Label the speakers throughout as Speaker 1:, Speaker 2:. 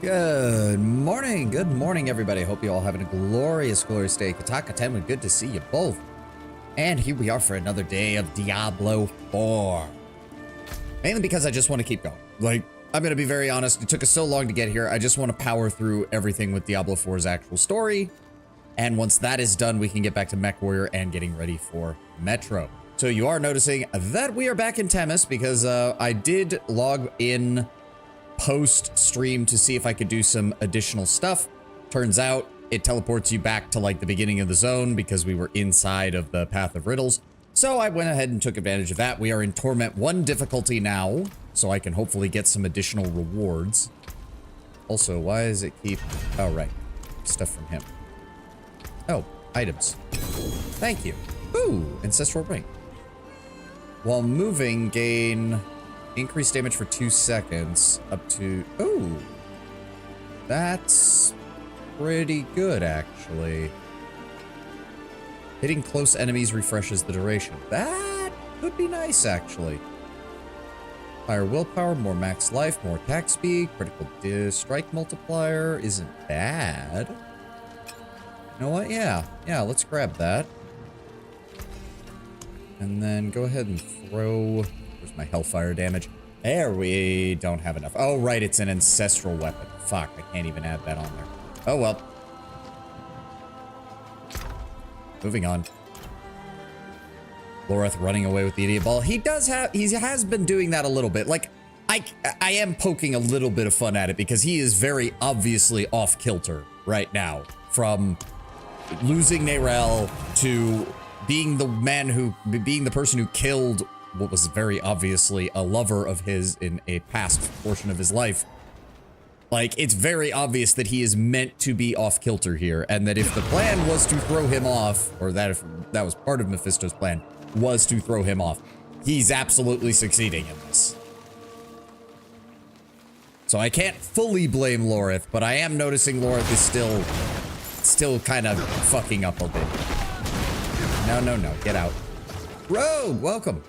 Speaker 1: Good morning, everybody. Hope you all having a glorious day. Kataka Tenma, good to see you both. And here we are for another day of Diablo 4. Mainly because I just want to keep going. Like, I'm going to be very honest, it took us so long to get here. I just want to power through everything with Diablo 4's actual story. And once that is done, we can get back to Mech Warrior and getting ready for Metro. So you are noticing that we are back in Temis because I did log in post-stream to see if I could do some additional stuff. Turns out it teleports you back to like the beginning of the zone because we were inside of the Path of Riddles. So I went ahead and took advantage of that. We are in Torment 1 difficulty now, so I can hopefully get some additional rewards. Also, why does it keep... Oh, right. Stuff from him. Oh, items. Thank you. Ooh, Ancestral Ring. While moving, gain... increased damage for 2 seconds up to... Oh, that's pretty good, actually. Hitting close enemies refreshes the duration. That could be nice, actually. Higher willpower, more max life, more attack speed, critical strike multiplier isn't bad. You know what? Yeah, let's grab that. And then go ahead and throw... Where's my hellfire damage? There, we don't have enough. Oh, right, it's an ancestral weapon. Fuck, I can't even add that on there. Oh, well. Moving on. Lorath running away with the idiot ball. He has been doing that a little bit. Like, I am poking a little bit of fun at it because he is very obviously off kilter right now. From losing Nerel to being the person who killed what was very obviously a lover of his in a past portion of his life. Like, it's very obvious that he is meant to be off kilter here, and that if the plan was to throw him off, or that if that was part of Mephisto's plan, was to throw him off, he's absolutely succeeding in this. So I can't fully blame Lorath, but I am noticing Lorath is still kind of fucking up a bit. No, get out. Rogue, welcome.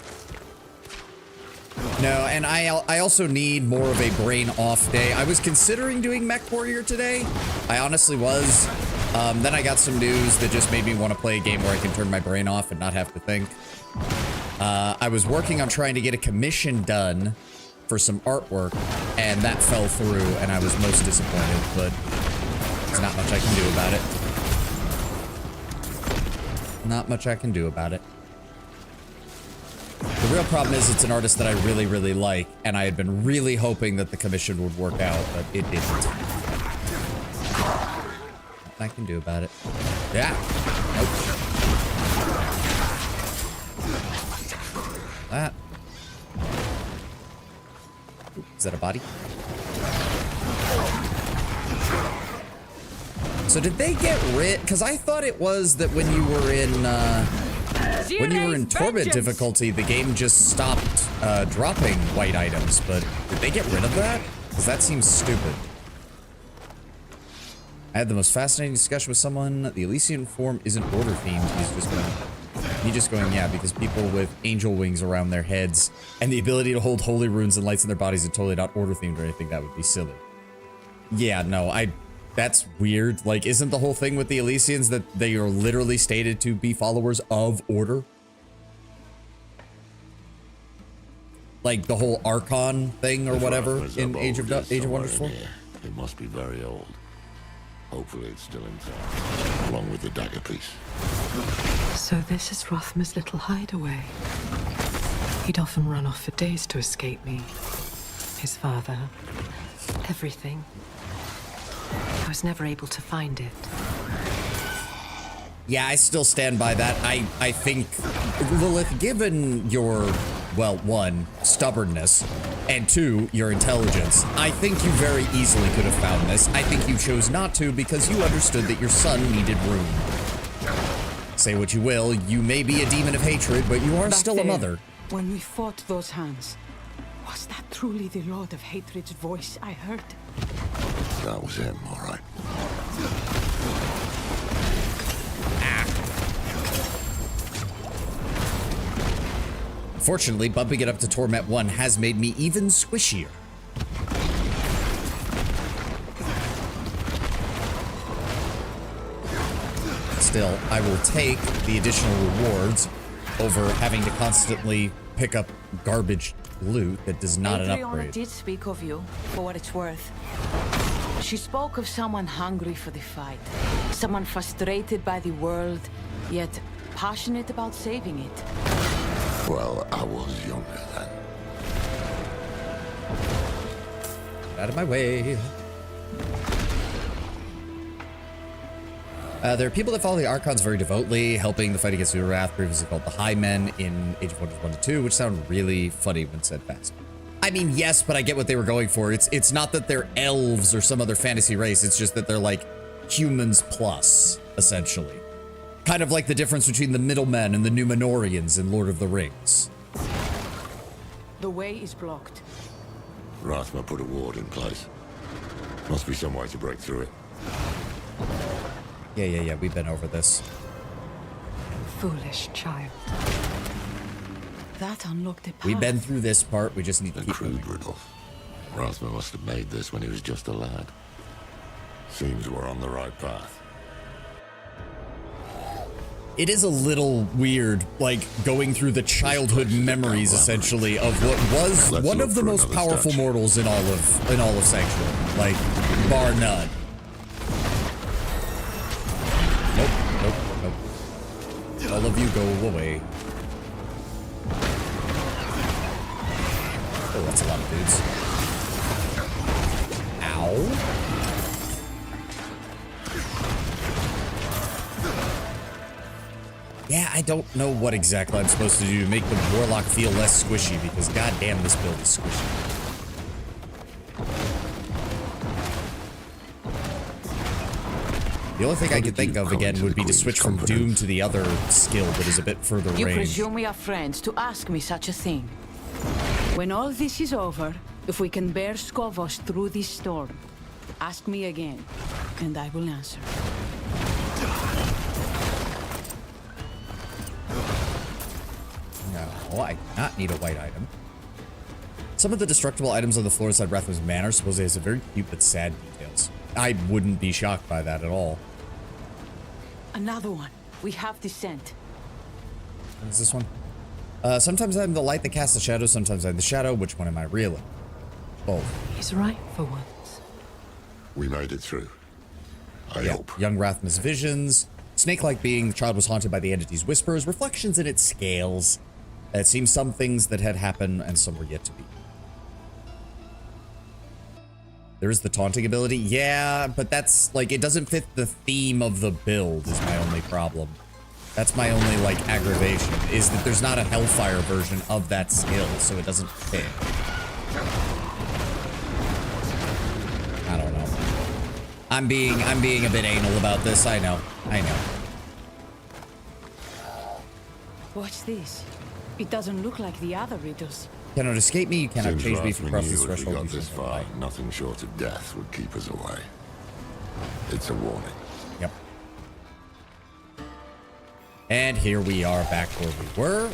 Speaker 1: No, and I also need more of a brain off day. I was considering doing Mech Warrior today. I honestly was. Then I got some news that just made me want to play a game where I can turn my brain off and not have to think. I was working on trying to get a commission done for some artwork, and that fell through, and I was most disappointed, but there's not much I can do about it. Not much I can do about it. The real problem is it's an artist that I really, really like, and I had been really hoping that the commission would work out, but it didn't. Nothing I can do about it. Yeah. Nope. That. Ooh, is that a body? So did they get rid? Because I thought it was that when you were in Torment difficulty, the game just stopped dropping white items, but did they get rid of that? Because that seems stupid. I had the most fascinating discussion with someone. The Elysian form isn't order themed. He's just going, yeah, because people with angel wings around their heads and the ability to hold holy runes and lights in their bodies are totally not order themed or anything. That would be silly. Yeah, no, that's weird. Like, isn't the whole thing with the Elysians that they are literally stated to be followers of order? Like the whole Archon thing or whatever in Age of Wonders 4?
Speaker 2: It must be very old. Hopefully it's still intact, along with the dagger piece.
Speaker 3: So this is Rothmar's little hideaway. He'd often run off for days to escape me. His father. Everything. I was never able to find it.
Speaker 1: Yeah, I still stand by that. I think, Lilith, given your, well, 1, stubbornness, and 2, your intelligence, I think you very easily could have found this. I think you chose not to because you understood that your son needed room. Say what you will, you may be a demon of hatred, but you are still a mother.
Speaker 4: When we fought those hands, was that truly the Lord of Hatred's voice I heard?
Speaker 2: That was him, all right.
Speaker 1: Fortunately, bumping it up to Torment 1 has made me even squishier. still, I will take the additional rewards over having to constantly pick up garbage loot that does not an
Speaker 4: Adriana
Speaker 1: upgrade.
Speaker 4: did speak of you, for what it's worth. She spoke of someone hungry for the fight, someone frustrated by the world, yet passionate about saving it.
Speaker 2: Well, I was younger then.
Speaker 1: Out of my way. There are people that follow the Archons very devoutly, helping the fight against Lorath, previously called the High Men in Age of Wonders 1 to 2, which sound really funny when said fast. I mean, yes, but I get what they were going for. It's not that they're elves or some other fantasy race. It's just that they're like humans plus, essentially. Kind of like the difference between the Middlemen and the Numenorians in Lord of the Rings.
Speaker 4: The way is blocked.
Speaker 2: Rathma put a ward in place. Must be some way to break through it.
Speaker 1: Yeah, we've been over this.
Speaker 3: Foolish child.
Speaker 4: That unlocked a path.
Speaker 1: We've been through this part, we just need to
Speaker 2: A
Speaker 1: keep
Speaker 2: crude
Speaker 1: moving.
Speaker 2: riddle. Rathma must have made this when he was just a lad. Seems we're on the right path.
Speaker 1: It is a little weird, like, going through the childhood memories, essentially, of what was one of the most powerful mortals in all of Sanctuary. Like, bar none. Nope. All of you go away. Oh, that's a lot of dudes. Ow. Yeah, I don't know what exactly I'm supposed to do to make the Warlock feel less squishy, because goddamn, this build is squishy. The only thing I could think of again would be to switch from Doom to the other skill that is a bit further
Speaker 4: You
Speaker 1: range.
Speaker 4: presume we are friends to ask me such a thing. When all this is over, if we can bear Skovos through this storm, ask me again, and I will answer.
Speaker 1: No, I do not need a white item. Some of the destructible items on the floor inside Rathma's Manor supposedly has a very cute but sad details. I wouldn't be shocked by that at all.
Speaker 4: Another one. We have descent.
Speaker 1: What is this one? Sometimes I'm the light that casts the shadow, sometimes I'm the shadow. Which one am I really? Both.
Speaker 3: He's right for once.
Speaker 2: We made it through. I
Speaker 1: Yeah,
Speaker 2: hope.
Speaker 1: young Rathma's visions. Snake-like being, the child was haunted by the entity's whispers, reflections in its scales. It seems some things that had happened and some were yet to be. There's the taunting ability. Yeah, but that's, like, it doesn't fit the theme of the build is my only problem. That's my only, like, aggravation, is that there's not a Hellfire version of that skill, so it doesn't fit. I don't know. I'm being a bit anal about this, I know.
Speaker 4: Watch this. It doesn't look like the other riddles.
Speaker 1: Cannot escape me, you cannot
Speaker 2: Seems
Speaker 1: change me if you
Speaker 2: Rathma
Speaker 1: cross
Speaker 2: knew
Speaker 1: this
Speaker 2: if we
Speaker 1: threshold.
Speaker 2: got
Speaker 1: You
Speaker 2: this
Speaker 1: shall
Speaker 2: far,
Speaker 1: die.
Speaker 2: nothing short of death would keep us away. It's a warning.
Speaker 1: Yep. And here we are back where we were.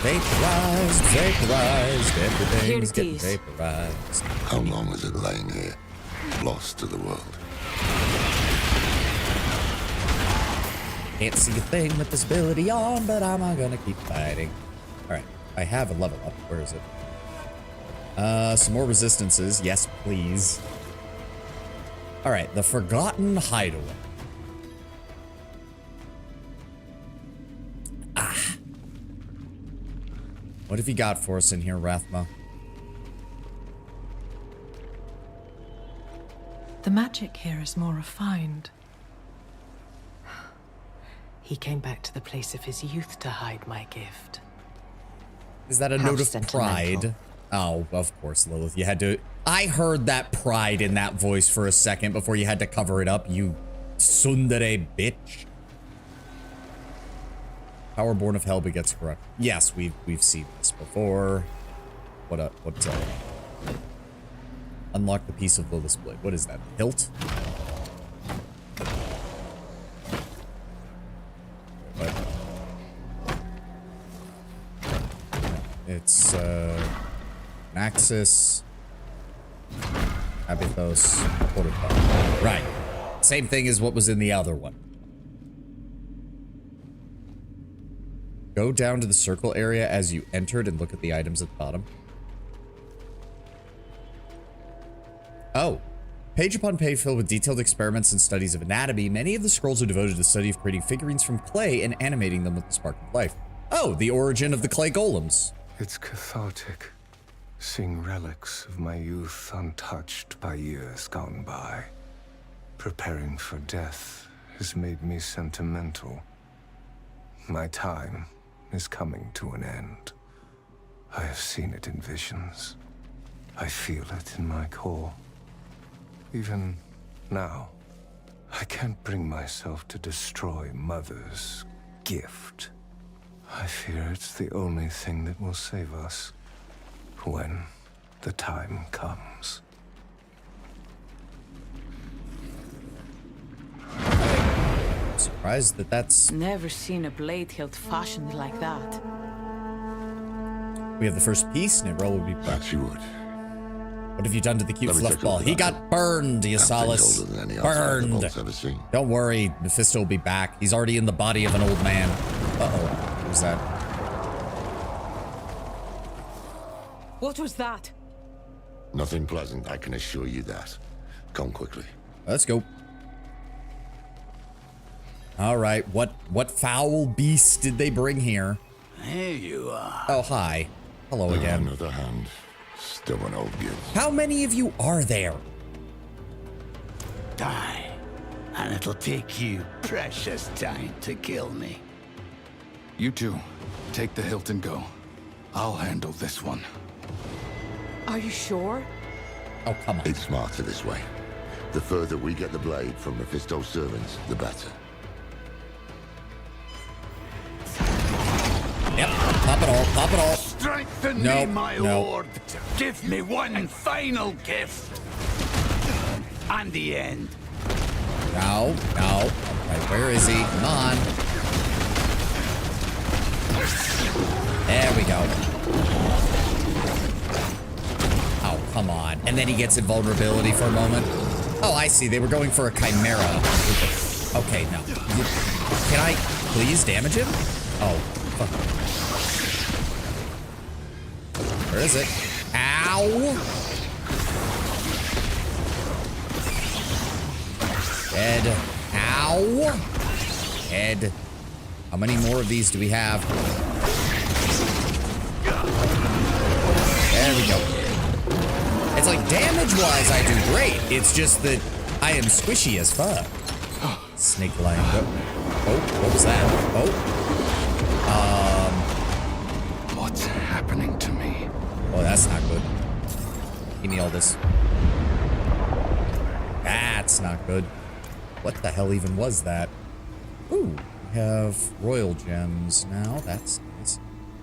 Speaker 1: Vaporized, everything's getting vaporized.
Speaker 2: How long is it laying here, lost to the world?
Speaker 1: Can't see a thing with this ability on, but I'm gonna keep fighting. Alright, I have a level up. Where is it? Some more resistances. Yes, please. Alright, the Forgotten Hideaway. What have you got for us in here, Rathma?
Speaker 3: The magic here is more refined. He came back to the place of his youth to hide my gift.
Speaker 1: Is that a
Speaker 3: How
Speaker 1: note of
Speaker 3: sentimental.
Speaker 1: pride? Oh, of course, Lilith. You had to... I heard that pride in that voice for a second before you had to cover it up, you tsundere bitch. Power born of hell begets corrupt. Yes, we've seen this before. What's up? Unlock the piece of Lilith's blade. What is that? Hilt? What? It's Naxos, Abithos, Portobello. Right. same thing as what was in the other one. Go down to the circle area as you entered and look at the items at the bottom. Oh. Page upon page filled with detailed experiments and studies of anatomy, many of the scrolls are devoted to the study of creating figurines from clay and animating them with the spark of life. Oh, the origin of the clay golems.
Speaker 5: It's cathartic, seeing relics of my youth untouched by years gone by. Preparing for death has made me sentimental. My time is coming to an end. I have seen it in visions. I feel it in my core. Even now, I can't bring myself to destroy Mother's gift. I fear it's the only thing that will save us when the time comes.
Speaker 1: I'm surprised that that's...
Speaker 4: Never seen a blade hilt fashioned like that.
Speaker 1: We have the first piece, and it will be...
Speaker 2: That you would.
Speaker 1: What have you done to the cute
Speaker 2: Let me
Speaker 1: fluff
Speaker 2: take a
Speaker 1: ball?
Speaker 2: look
Speaker 1: He
Speaker 2: at
Speaker 1: got
Speaker 2: that.
Speaker 1: burned,
Speaker 2: That thing's
Speaker 1: Diasalis.
Speaker 2: older than any outsider the
Speaker 1: Burned.
Speaker 2: vault's ever seen.
Speaker 1: Don't worry, Mephisto will be back. He's already in the body of an old man. Uh-oh. What was that?
Speaker 4: What was that?
Speaker 2: Nothing pleasant, I can assure you that. Come quickly.
Speaker 1: Let's go. All right, what foul beast did they bring here?
Speaker 6: There you are.
Speaker 1: Oh, hi. Hello again.
Speaker 2: On the other hand, still an old gift.
Speaker 1: How many of you are there?
Speaker 6: Die. And it'll take you precious time to kill me.
Speaker 7: You two, take the hilt and go. I'll handle this one.
Speaker 4: Are you sure?
Speaker 1: Oh, come on.
Speaker 2: It's smarter this way. The further we get the blade from Mephisto's servants, the better.
Speaker 1: Yep, pop it all, pop it all.
Speaker 6: Strengthen
Speaker 1: No,
Speaker 6: me, my
Speaker 1: no.
Speaker 6: lord. Give me one final gift. And the end.
Speaker 1: No, no. Right, where is he? Come on. There we go. Oh, come on. And then he gets invulnerability for a moment. Oh, I see. They were going for a chimera. Okay, no. Can I please damage him? Oh, fuck. Where is it? Ow! Dead. Ow! Dead. How many more of these do we have? There we go. It's like damage-wise, I do great. It's just that I am squishy as fuck. Snake line. Oh, what was that? Oh.
Speaker 7: What's happening to me?
Speaker 1: Oh, that's not good. Give me all this. That's not good. What the hell even was that? Ooh, we have royal gems now. That's nice.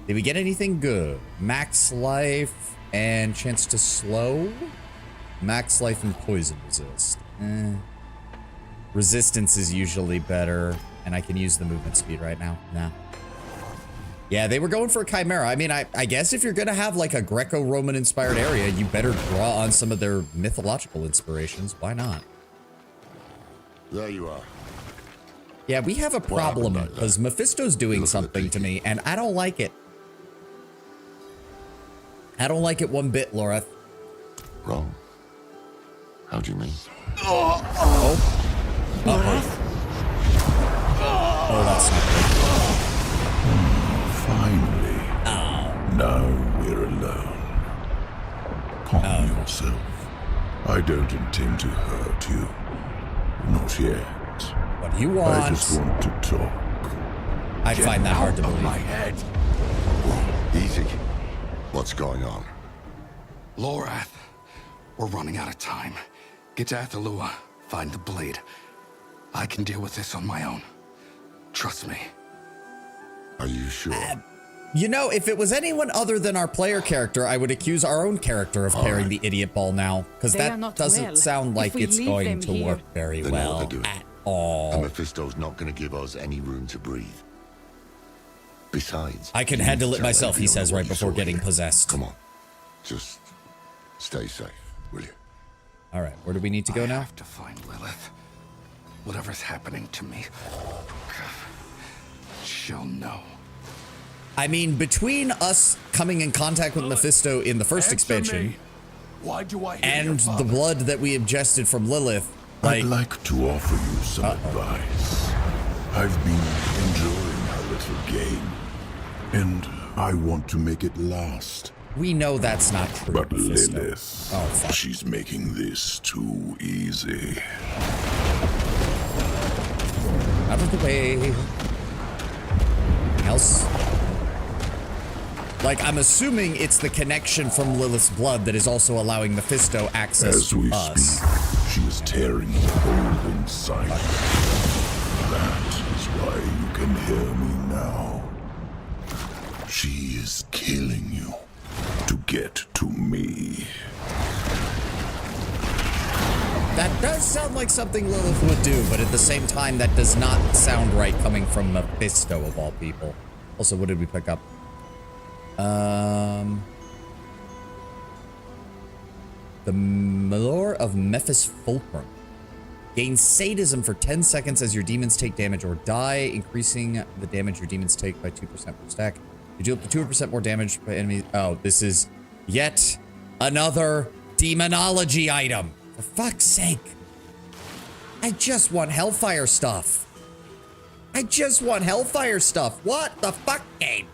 Speaker 1: Did we get anything good? Max life and chance to slow? Max life and poison resist. Resistance is usually better, and I can use the movement speed right now. Nah. Yeah, they were going for a chimera. I mean, I guess if you're gonna have like a Greco-Roman inspired area, you better draw on some of their mythological inspirations. Why not?
Speaker 2: There you are.
Speaker 1: Yeah, we have a problem
Speaker 2: back there?
Speaker 1: because Mephisto's doing
Speaker 2: Look at the
Speaker 1: something to
Speaker 2: pinky.
Speaker 1: me, and I don't like it. I don't like it one bit, Lorath.
Speaker 2: Wrong. How do you mean?
Speaker 1: Oh, that's not
Speaker 8: Finally. Now we're alone. Calm yourself. I don't intend to hurt you. Not yet.
Speaker 1: good. What do you
Speaker 8: I
Speaker 1: want?
Speaker 8: just want to talk.
Speaker 1: I find that hard to
Speaker 6: Out of my
Speaker 1: believe.
Speaker 6: head.
Speaker 2: Easy. What's going on?
Speaker 7: Lorath, we're running out of time. Get to Athalua, find the blade. I can deal with this on my own. Trust me.
Speaker 2: Are you sure?
Speaker 1: You know, if it was anyone other than our player character, I would accuse our own character of carrying the idiot ball now, because
Speaker 4: They are
Speaker 1: that
Speaker 4: not
Speaker 1: doesn't
Speaker 4: well.
Speaker 1: sound
Speaker 4: If
Speaker 1: like
Speaker 4: we
Speaker 1: it's
Speaker 4: leave
Speaker 1: going
Speaker 4: them
Speaker 1: to
Speaker 4: here-
Speaker 1: work very
Speaker 2: They know what
Speaker 1: well
Speaker 2: they're doing.
Speaker 1: at
Speaker 2: And
Speaker 1: all.
Speaker 2: Mephisto's not going to give us any room to breathe. Besides,
Speaker 1: I can
Speaker 2: you
Speaker 1: handle
Speaker 2: need
Speaker 1: it
Speaker 2: to tell
Speaker 1: myself, he
Speaker 2: everyone
Speaker 1: says
Speaker 2: what
Speaker 1: right
Speaker 2: you
Speaker 1: before
Speaker 2: saw
Speaker 1: getting
Speaker 2: here.
Speaker 1: possessed.
Speaker 2: Come on. Just stay safe, will you?
Speaker 1: All right, where do we need to go
Speaker 7: I
Speaker 1: now?
Speaker 7: have to find Lilith. whatever's happening to me, she'll know.
Speaker 1: I mean, between us coming in contact with Mephisto in the first expansion
Speaker 6: Why do I hear
Speaker 1: and
Speaker 6: your
Speaker 1: the
Speaker 6: father?
Speaker 1: blood that we ingested from Lilith,
Speaker 8: I'd like to offer you some advice. I've been enjoying our little game, and I want to make it last.
Speaker 1: we know that's not true.
Speaker 8: But
Speaker 1: Mephisto.
Speaker 8: Lilith,
Speaker 1: Oh, fuck.
Speaker 8: she's making this too easy.
Speaker 1: Out of the way. Anything else? Like, I'm assuming it's the connection from Lilith's blood that is also allowing Mephisto access
Speaker 8: As
Speaker 1: to
Speaker 8: we
Speaker 1: us.
Speaker 8: speak, she is tearing the hole inside. That is why you can hear me now. She is killing you to get to me.
Speaker 1: That does sound like something Lilith would do, but at the same time, that does not sound right coming from Mephisto of all people. Also, what did we pick up? The Malor of Mephis Fulcrum. Gain sadism for 10 seconds as your demons take damage or die, increasing the damage your demons take by 2% per stack. You deal up to 2% more damage by enemies. Oh, this is yet another demonology item. For fuck's sake. I just want Hellfire stuff. I just want Hellfire stuff. What the fuck, game?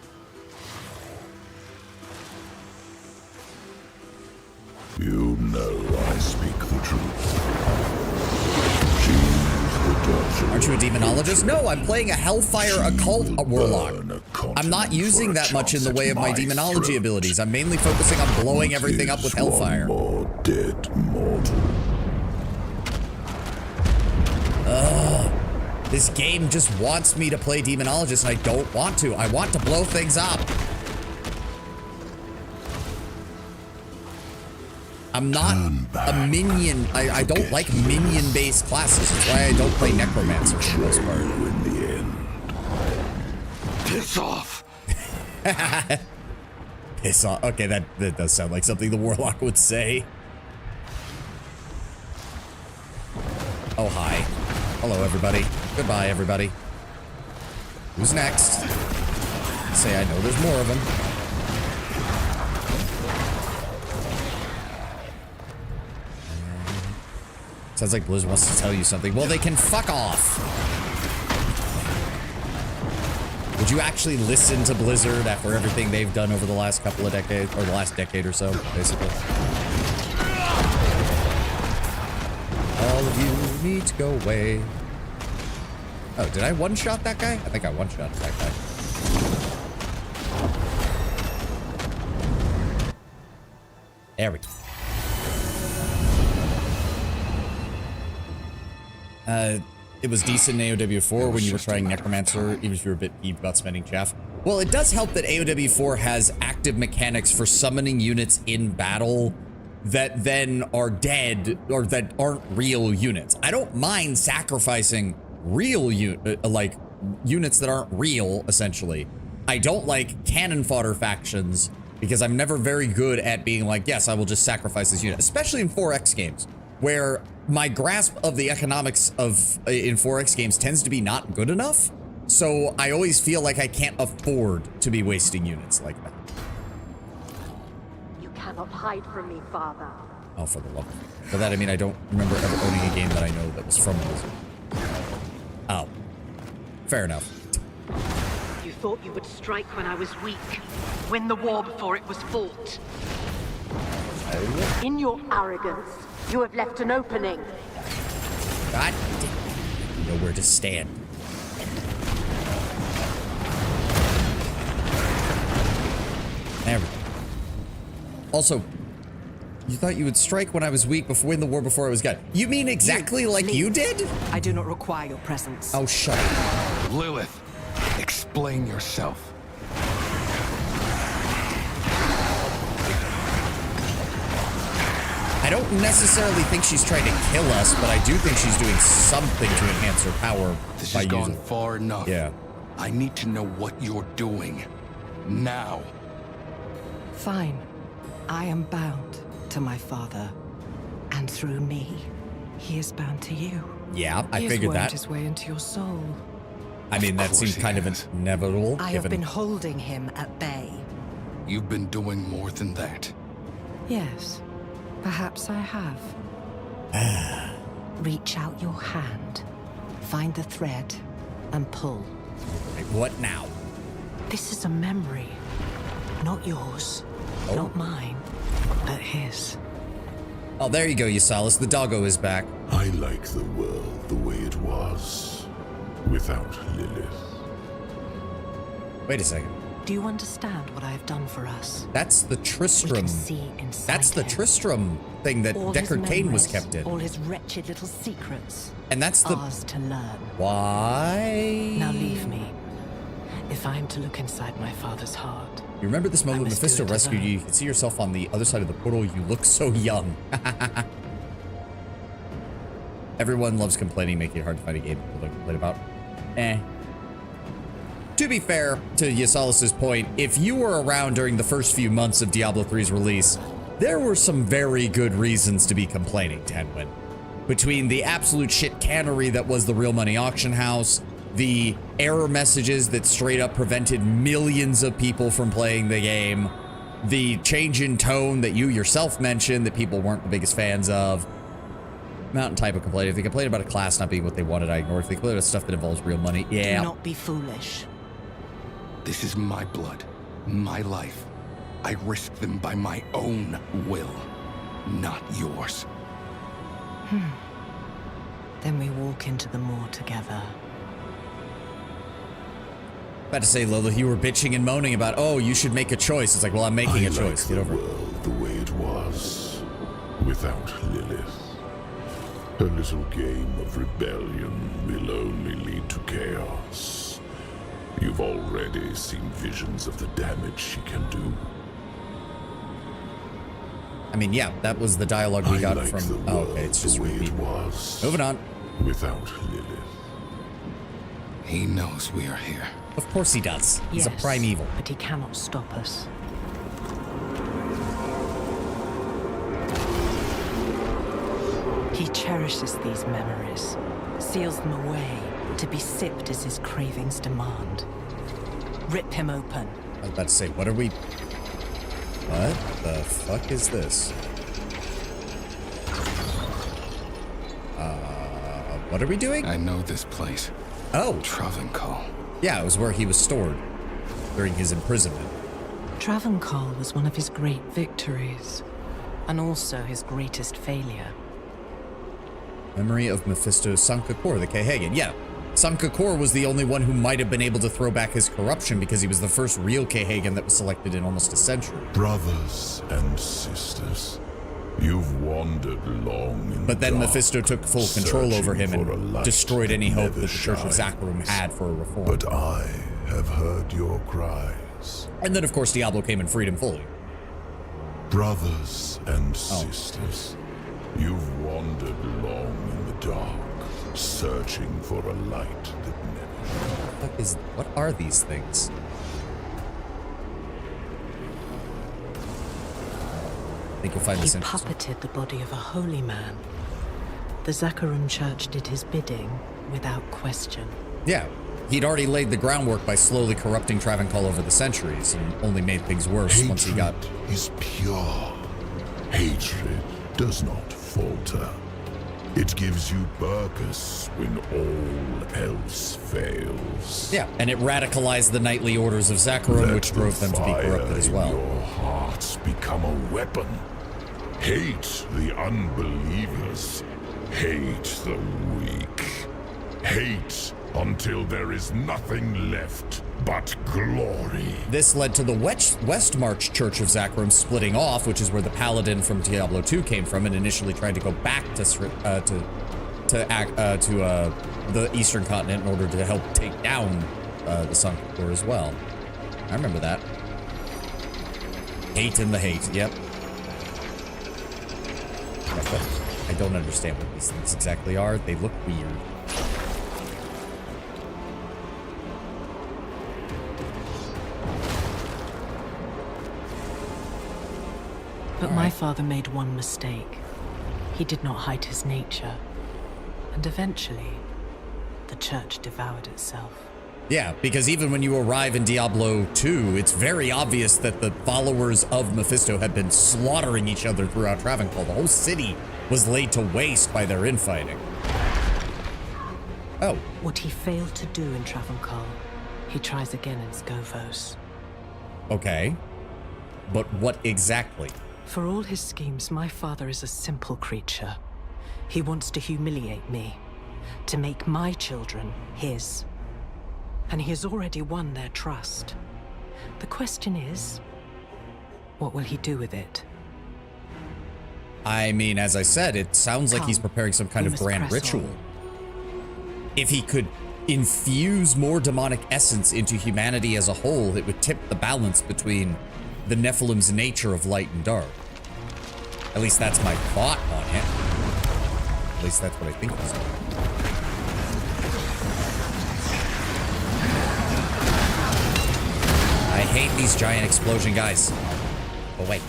Speaker 8: You know I speak the truth. She's the daughter.
Speaker 1: Aren't you a demonologist? No, I'm playing a Hellfire occult warlock. I'm not using that much in the way of my demonology abilities. I'm mainly focusing on blowing everything up with Hellfire.
Speaker 8: More dead mortal.
Speaker 1: This game just wants me to play demonologist, and I don't want to. I want to blow things up. I'm not a minion. I don't like minion-based classes. That's why I don't play Necromancer for the most part.
Speaker 8: In the end.
Speaker 7: Piss off!
Speaker 1: Piss off. Okay, that does sound like something the Warlock would say. Oh, hi. Hello, everybody. Goodbye, everybody. Who's next? Say I know there's more of them. Sounds like Blizzard wants to tell you something. Well, they can fuck off. Would you actually listen to Blizzard after everything they've done over the last couple of decades, or the last decade or so, basically? All of you need to go away. Oh, did I one-shot that guy? I think I one-shot that guy. There we go. It was decent in AOW4 when you were trying Necromancer, even if you were a bit peeved about spending chaff. Well, it does help that AOW4 has active mechanics for summoning units in battle that then are dead or that aren't real units. I don't mind sacrificing real units that aren't real, essentially. I don't like cannon fodder factions because I'm never very good at being like, yes, I will just sacrifice this unit, especially in 4X games, where my grasp of the economics in 4X games tends to be not good enough. So I always feel like I can't afford to be wasting units like that.
Speaker 9: You cannot hide from me, Father.
Speaker 1: Oh, for the love of it. For that, I mean, I don't remember ever owning a game that I know that was from Blizzard. Oh. Fair enough.
Speaker 9: You thought you would strike when I was weak. Win the war before it was fought. In your arrogance, you have left an opening.
Speaker 1: God damn. Nowhere to stand. There we go. Also, you thought you would strike when I was weak before win the war before I was good. You mean exactly like you did?
Speaker 10: I do not require your presence.
Speaker 1: Oh, shut up.
Speaker 7: Lilith, explain yourself.
Speaker 1: I don't necessarily think she's trying to kill us, but I do think she's doing something to enhance her power.
Speaker 7: This
Speaker 1: by
Speaker 7: has gone
Speaker 1: using.
Speaker 7: far enough.
Speaker 1: Yeah.
Speaker 7: I need to know what you're doing. Now.
Speaker 3: Fine. I am bound to my father. And through me, he is bound to you.
Speaker 1: Yeah, I
Speaker 3: He has
Speaker 1: figured
Speaker 3: wormed
Speaker 1: that.
Speaker 3: his way into your soul.
Speaker 1: I mean, that
Speaker 7: course
Speaker 1: seems
Speaker 7: he
Speaker 1: kind of
Speaker 7: has.
Speaker 1: inevitable.
Speaker 10: I have
Speaker 1: given-
Speaker 10: been holding him at bay.
Speaker 7: You've been doing more than that.
Speaker 3: Yes, perhaps I have.
Speaker 10: Reach out your hand, find the thread, and pull.
Speaker 1: Right, what now?
Speaker 3: This is a memory. Not yours, not mine, but his.
Speaker 1: Oh, there you go, Ysalis. The doggo is back.
Speaker 8: I like the world the way it was, without Lilith.
Speaker 1: Wait a second.
Speaker 3: Do you understand what I have done for us?
Speaker 1: That's the
Speaker 3: We
Speaker 1: Tristram.
Speaker 3: can see inside
Speaker 1: That's the
Speaker 3: him.
Speaker 1: Tristram thing that
Speaker 3: All his
Speaker 1: Deckard Cain was
Speaker 3: memories,
Speaker 1: kept in.
Speaker 3: all his wretched little secrets.
Speaker 1: And that's the...
Speaker 3: Ours to learn.
Speaker 1: Why?
Speaker 3: Now leave me. If I am to look inside my father's heart.
Speaker 1: You remember this moment
Speaker 3: must
Speaker 1: Mephisto
Speaker 3: do it
Speaker 1: rescued
Speaker 3: alone.
Speaker 1: you? You can see yourself on the other side of the portal. You look so young. Everyone loves complaining, making it hard to find a game to complain about. To be fair to Ysalis' point, if you were around during the first few months of Diablo 3's release, there were some very good reasons to be complaining, Tenwin. Between the absolute shit cannery that was the Real Money Auction House, the error messages that straight up prevented millions of people from playing the game, the change in tone that you yourself mentioned that people weren't the biggest fans of. Mountain type of complaint. If they complain about a class not being what they wanted, I ignore. If they complain about stuff that involves real money, yeah.
Speaker 10: Do not be foolish.
Speaker 7: This is my blood, my life. I risk them by my own will, not yours.
Speaker 3: Then we walk into the moor together.
Speaker 1: About to say, Lilith, you were bitching and moaning about, oh, you should make a choice. It's like, well, I'm making
Speaker 8: I
Speaker 1: a choice.
Speaker 8: like
Speaker 1: Get
Speaker 8: the
Speaker 1: over it.
Speaker 8: world the way it was, without Lilith. Her little game of rebellion will only lead to chaos. You've already seen visions of the damage she can do.
Speaker 1: I mean, yeah, that was the dialogue we got
Speaker 8: I like
Speaker 1: from...
Speaker 8: the
Speaker 1: Oh,
Speaker 8: world
Speaker 1: okay, it's just
Speaker 8: the way
Speaker 1: repeat.
Speaker 8: it was,
Speaker 1: Moving on.
Speaker 8: without Lilith.
Speaker 7: He knows we are here.
Speaker 1: Of course he does. He's a
Speaker 3: Yes,
Speaker 1: primeval.
Speaker 3: but he cannot stop us. He cherishes these memories, seals them away to be sipped as his cravings demand. Rip him open.
Speaker 1: I was about to say, what are we... What the fuck is this? What are we doing?
Speaker 7: I know this place.
Speaker 1: Oh,
Speaker 7: Travancore.
Speaker 1: yeah, it was where he was stored during his imprisonment.
Speaker 3: Travancore was one of his great victories, and also his greatest failure.
Speaker 1: Memory of Mephisto Sankakor, the Kahagan. Yeah, Sankakor was the only one who might have been able to throw back his corruption because he was the first real Kahagan that was selected in almost a century.
Speaker 8: Brothers and sisters, you've wandered long in
Speaker 1: But then
Speaker 8: the dark,
Speaker 1: Mephisto took full control over him
Speaker 8: searching for a
Speaker 1: and
Speaker 8: light
Speaker 1: destroyed any hope
Speaker 8: never
Speaker 1: that the Church of
Speaker 8: shines.
Speaker 1: Zakarum had for a reform.
Speaker 8: But I have heard your cries.
Speaker 1: And then, of course, Diablo came and freed him fully.
Speaker 8: Brothers and sisters, you've wandered long in the dark, searching for a light that never shines.
Speaker 1: What are these things? I think you'll find
Speaker 3: He
Speaker 1: this interesting.
Speaker 3: puppeted the body of a holy man. The Zakarum Church did his bidding without question.
Speaker 1: Yeah, he'd already laid the groundwork by slowly corrupting Travancore over the centuries and only made things worse once he got...
Speaker 8: Hatred is pure. Hatred does not falter. It gives you purpose when all else fails.
Speaker 1: Yeah, and it radicalized the knightly orders of Zakarum,
Speaker 8: Let
Speaker 1: which drove
Speaker 8: the
Speaker 1: them to be corrupted
Speaker 8: fire
Speaker 1: as
Speaker 8: in
Speaker 1: well.
Speaker 8: Your hearts become a weapon. Hate the unbelievers. Hate the weak. Hate until there is nothing left but glory.
Speaker 1: This led to the Westmarch Church of Zakarum splitting off, which is where the paladin from Diablo 2 came from, and initially tried to go back to the Eastern Continent in order to help take down the Sankakor as well. I remember that. Hate and the hate. Yep. I don't understand what these things exactly are. They look weird.
Speaker 3: But my father made one mistake. He did not hide his nature. And eventually, the church devoured itself.
Speaker 1: Yeah, because even when you arrive in Diablo 2, it's very obvious that the followers of Mephisto had been slaughtering each other throughout Travancore. The whole city was laid to waste by their infighting. Oh.
Speaker 3: What he failed to do in Travancore, he tries again in Skovos.
Speaker 1: Okay. But what exactly?
Speaker 3: For all his schemes, my father is a simple creature. He wants to humiliate me, to make my children his. And he has already won their trust. The question is, what will he do with it?
Speaker 1: I mean, as I said, it sounds like he's preparing some kind of grand ritual. If he could infuse more demonic essence into humanity as a whole, it would tip the balance between the Nephilim's nature of light and dark. At least that's my thought on it. At least that's what I think he's doing. I hate these giant explosion guys. Oh, wait.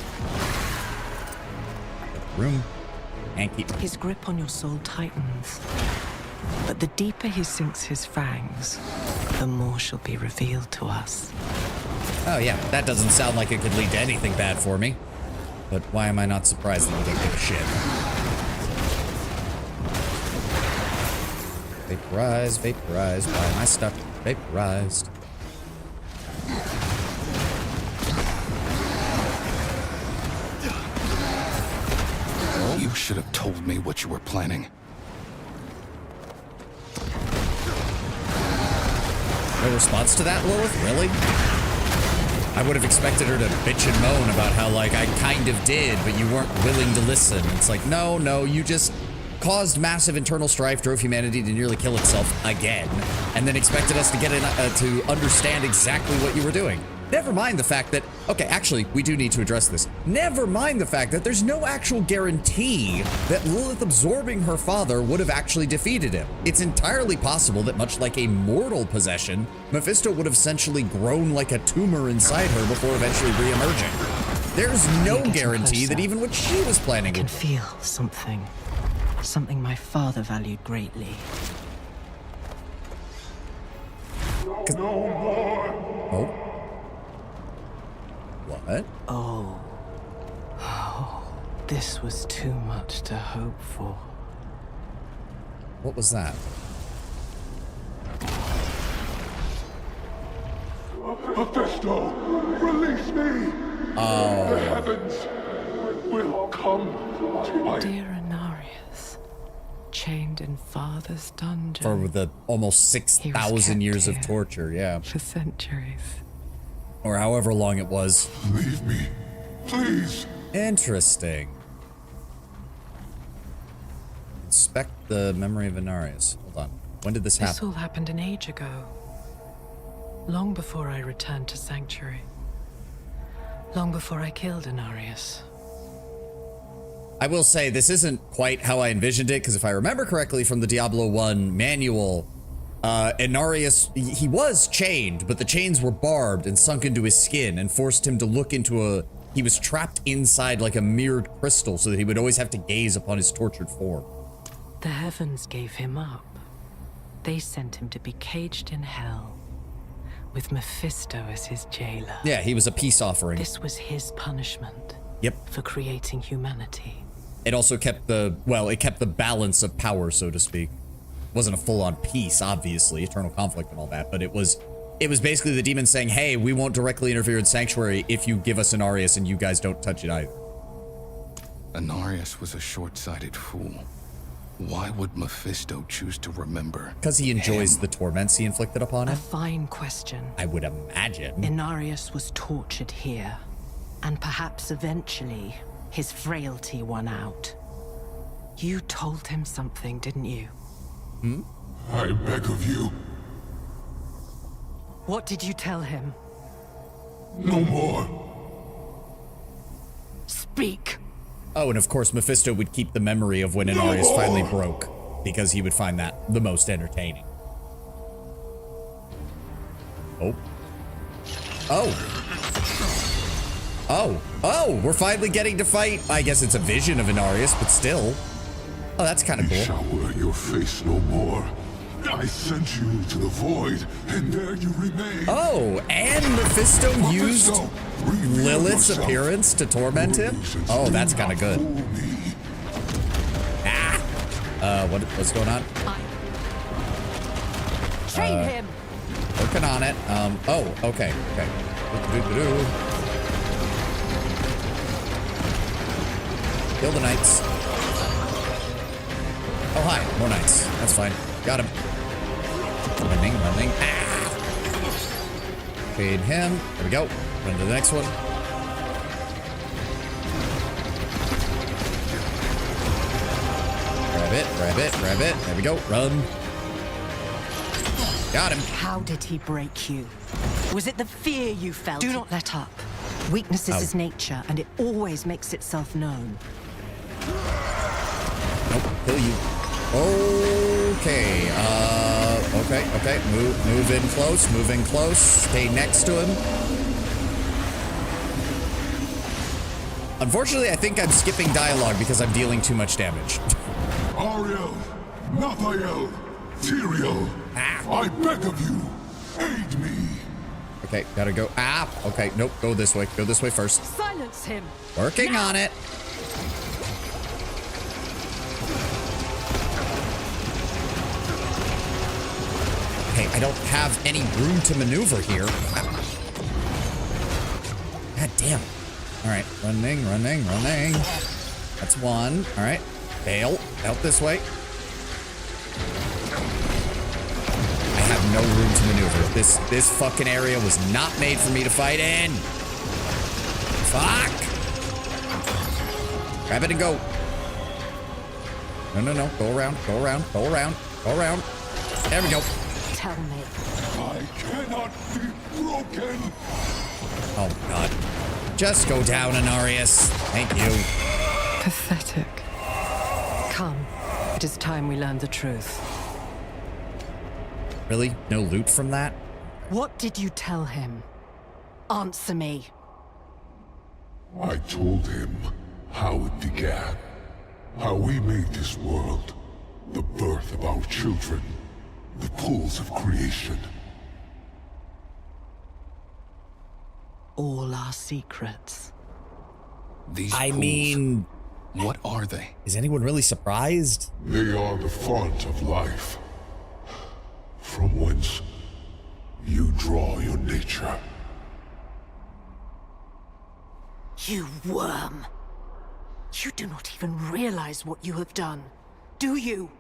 Speaker 1: Room. And keep.
Speaker 3: His grip on your soul tightens. But the deeper he sinks his fangs, the more shall be revealed to us.
Speaker 1: Oh, yeah. That doesn't sound like it could lead to anything bad for me. But why am I not surprised that you don't give a shit? Vaporized, vaporized. Why am I stuck? Vaporized.
Speaker 7: You should have told me what you were planning.
Speaker 1: No response to that, Lorath? Really? I would have expected her to bitch and moan about how, like, I kind of did, but you weren't willing to listen. It's like, no, you just caused massive internal strife, drove humanity to nearly kill itself again, and then expected us to get in, to understand exactly what you were doing. Never mind the fact that, okay, actually, we do need to address this. Never mind the fact that there's no actual guarantee that Lilith absorbing her father would have actually defeated him. It's entirely possible that, much like a mortal possession, Mephisto would have essentially grown like a tumor inside her before eventually re-emerging. There's no guarantee that even what she was planning
Speaker 3: I can feel something. Something my father valued greatly.
Speaker 8: No more.
Speaker 1: Oh. What?
Speaker 3: Oh, this was too much to hope for.
Speaker 1: What was that?
Speaker 8: Mephisto, release me!
Speaker 1: Oh.
Speaker 8: The heavens will come to my...
Speaker 3: Dear Anarius, chained in father's dungeon.
Speaker 1: For the almost 6,000 years of torture, yeah.
Speaker 3: For centuries.
Speaker 1: Or however long it was.
Speaker 8: Leave me, please.
Speaker 1: Interesting. Inspect the memory of Anarius. Hold on. When did this happen?
Speaker 3: This all happened an age ago. Long before I returned to Sanctuary. Long before I killed Anarius.
Speaker 1: I will say, this isn't quite how I envisioned it, because if I remember correctly from the Diablo 1 manual, Inarius, he was chained, but the chains were barbed and sunk into his skin and forced him to look into he was trapped inside like a mirrored crystal so that he would always have to gaze upon his tortured form.
Speaker 3: The heavens gave him up. They sent him to be caged in hell, with Mephisto as his jailer.
Speaker 1: Yeah, he was a peace offering.
Speaker 3: This was his punishment.
Speaker 1: Yep.
Speaker 3: For creating humanity.
Speaker 1: It also kept it kept the balance of power, so to speak. Wasn't a full-on peace, obviously, eternal conflict and all that, but it was basically the demon saying, hey, we won't directly interfere in Sanctuary if you give us Anarius and you guys don't touch it either.
Speaker 7: Anarius was a short-sighted fool. Why would Mephisto choose to remember?
Speaker 1: Because he enjoys the torments he inflicted upon him.
Speaker 3: A fine question.
Speaker 1: I would imagine.
Speaker 3: Inarius was tortured here, and perhaps eventually his frailty won out. You told him something, didn't you?
Speaker 1: Hmm?
Speaker 8: I beg of you.
Speaker 3: What did you tell him?
Speaker 8: No more.
Speaker 3: Speak.
Speaker 1: Oh, and of course Mephisto would keep the memory of when Inarius finally broke, because he would find that the most entertaining. Oh. Oh. Oh. Oh, we're finally getting to fight. I guess it's a vision of Inarius, but still. Oh, that's kind of cool.
Speaker 8: You shall wear your face no more. I sent you to the void, and there you remain.
Speaker 1: Oh, and Mephisto used Lilith's appearance to torment him? Oh, that's kind of good. Ah! What's going on?
Speaker 4: Train him!
Speaker 1: Working on it. Oh, okay. Kill the knights. Oh, hi. More knights. That's fine. Got him. Running. Ah! Fade him. There we go. Run to the next one. Grab it. There we go. Run. Got him.
Speaker 10: How did he break you? Was it the fear you felt? Do not let up. Weakness is his nature, and it always makes itself known.
Speaker 1: Nope. Kill you. Okay. Okay. Move in close. Stay next to him. Unfortunately, I think I'm skipping dialogue because I'm dealing too much damage.
Speaker 8: Ariel, Nathael, Tyrael, I beg of you, aid me.
Speaker 1: Okay, gotta go. Okay, nope, go this way. Go this way first.
Speaker 4: Silence him!
Speaker 1: Working on it. Okay, I don't have any room to maneuver here. God damn. All right, running. That's one. All right, bail out this way. I have no room to maneuver. This fucking area was not made for me to fight in. Fuck. Grab it and go. No. Go around. There we go.
Speaker 10: Tell me.
Speaker 8: I cannot be broken.
Speaker 1: Oh, God. Just go down, Anarius. Thank you.
Speaker 3: Pathetic.
Speaker 10: Come. It is time we learn the truth.
Speaker 1: Really? No loot from that?
Speaker 10: What did you tell him? Answer me.
Speaker 8: I told him how it began. How we made this world. The birth of our children. The pools of creation.
Speaker 10: All our secrets.
Speaker 7: These
Speaker 1: I
Speaker 7: pools,
Speaker 1: mean,
Speaker 7: what are they?
Speaker 1: is anyone really surprised?
Speaker 8: They are the font of life. From whence you draw your nature.
Speaker 10: You worm. You do not even realize what you have done, do you?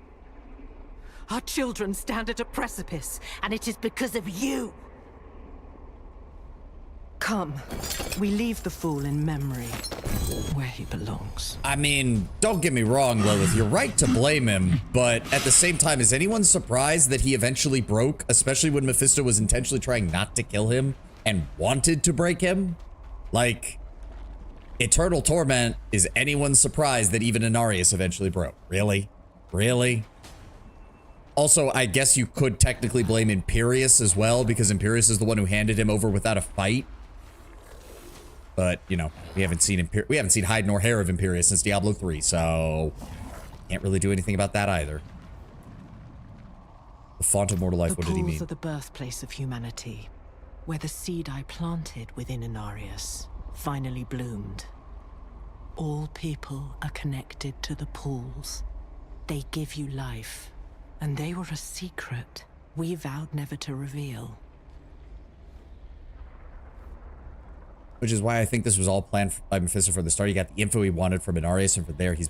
Speaker 10: Our children stand at a precipice, and it is because of you. Come, we leave the fool in memory, where he belongs.
Speaker 1: I mean, don't get me wrong, Lilith. You're right to blame him, but at the same time, is anyone surprised that he eventually broke, especially when Mephisto was intentionally trying not to kill him and wanted to break him? Like, eternal torment, is anyone surprised that even Anarius eventually broke? Really? Really? Also, I guess you could technically blame Imperius as well, because Imperius is the one who handed him over without a fight. But, you know, we haven't seen hide nor hair of Imperius since Diablo 3, so can't really do anything about that either. The font of mortal life, what did he mean?
Speaker 10: The pools are the birthplace of humanity, where the seed I planted within Anarius finally bloomed. All people are connected to the pools. They give you life, and they were a secret we vowed never to reveal.
Speaker 1: Which is why I think this was all planned by Mephisto from the start. He got the info he wanted from Anarius, and from there we've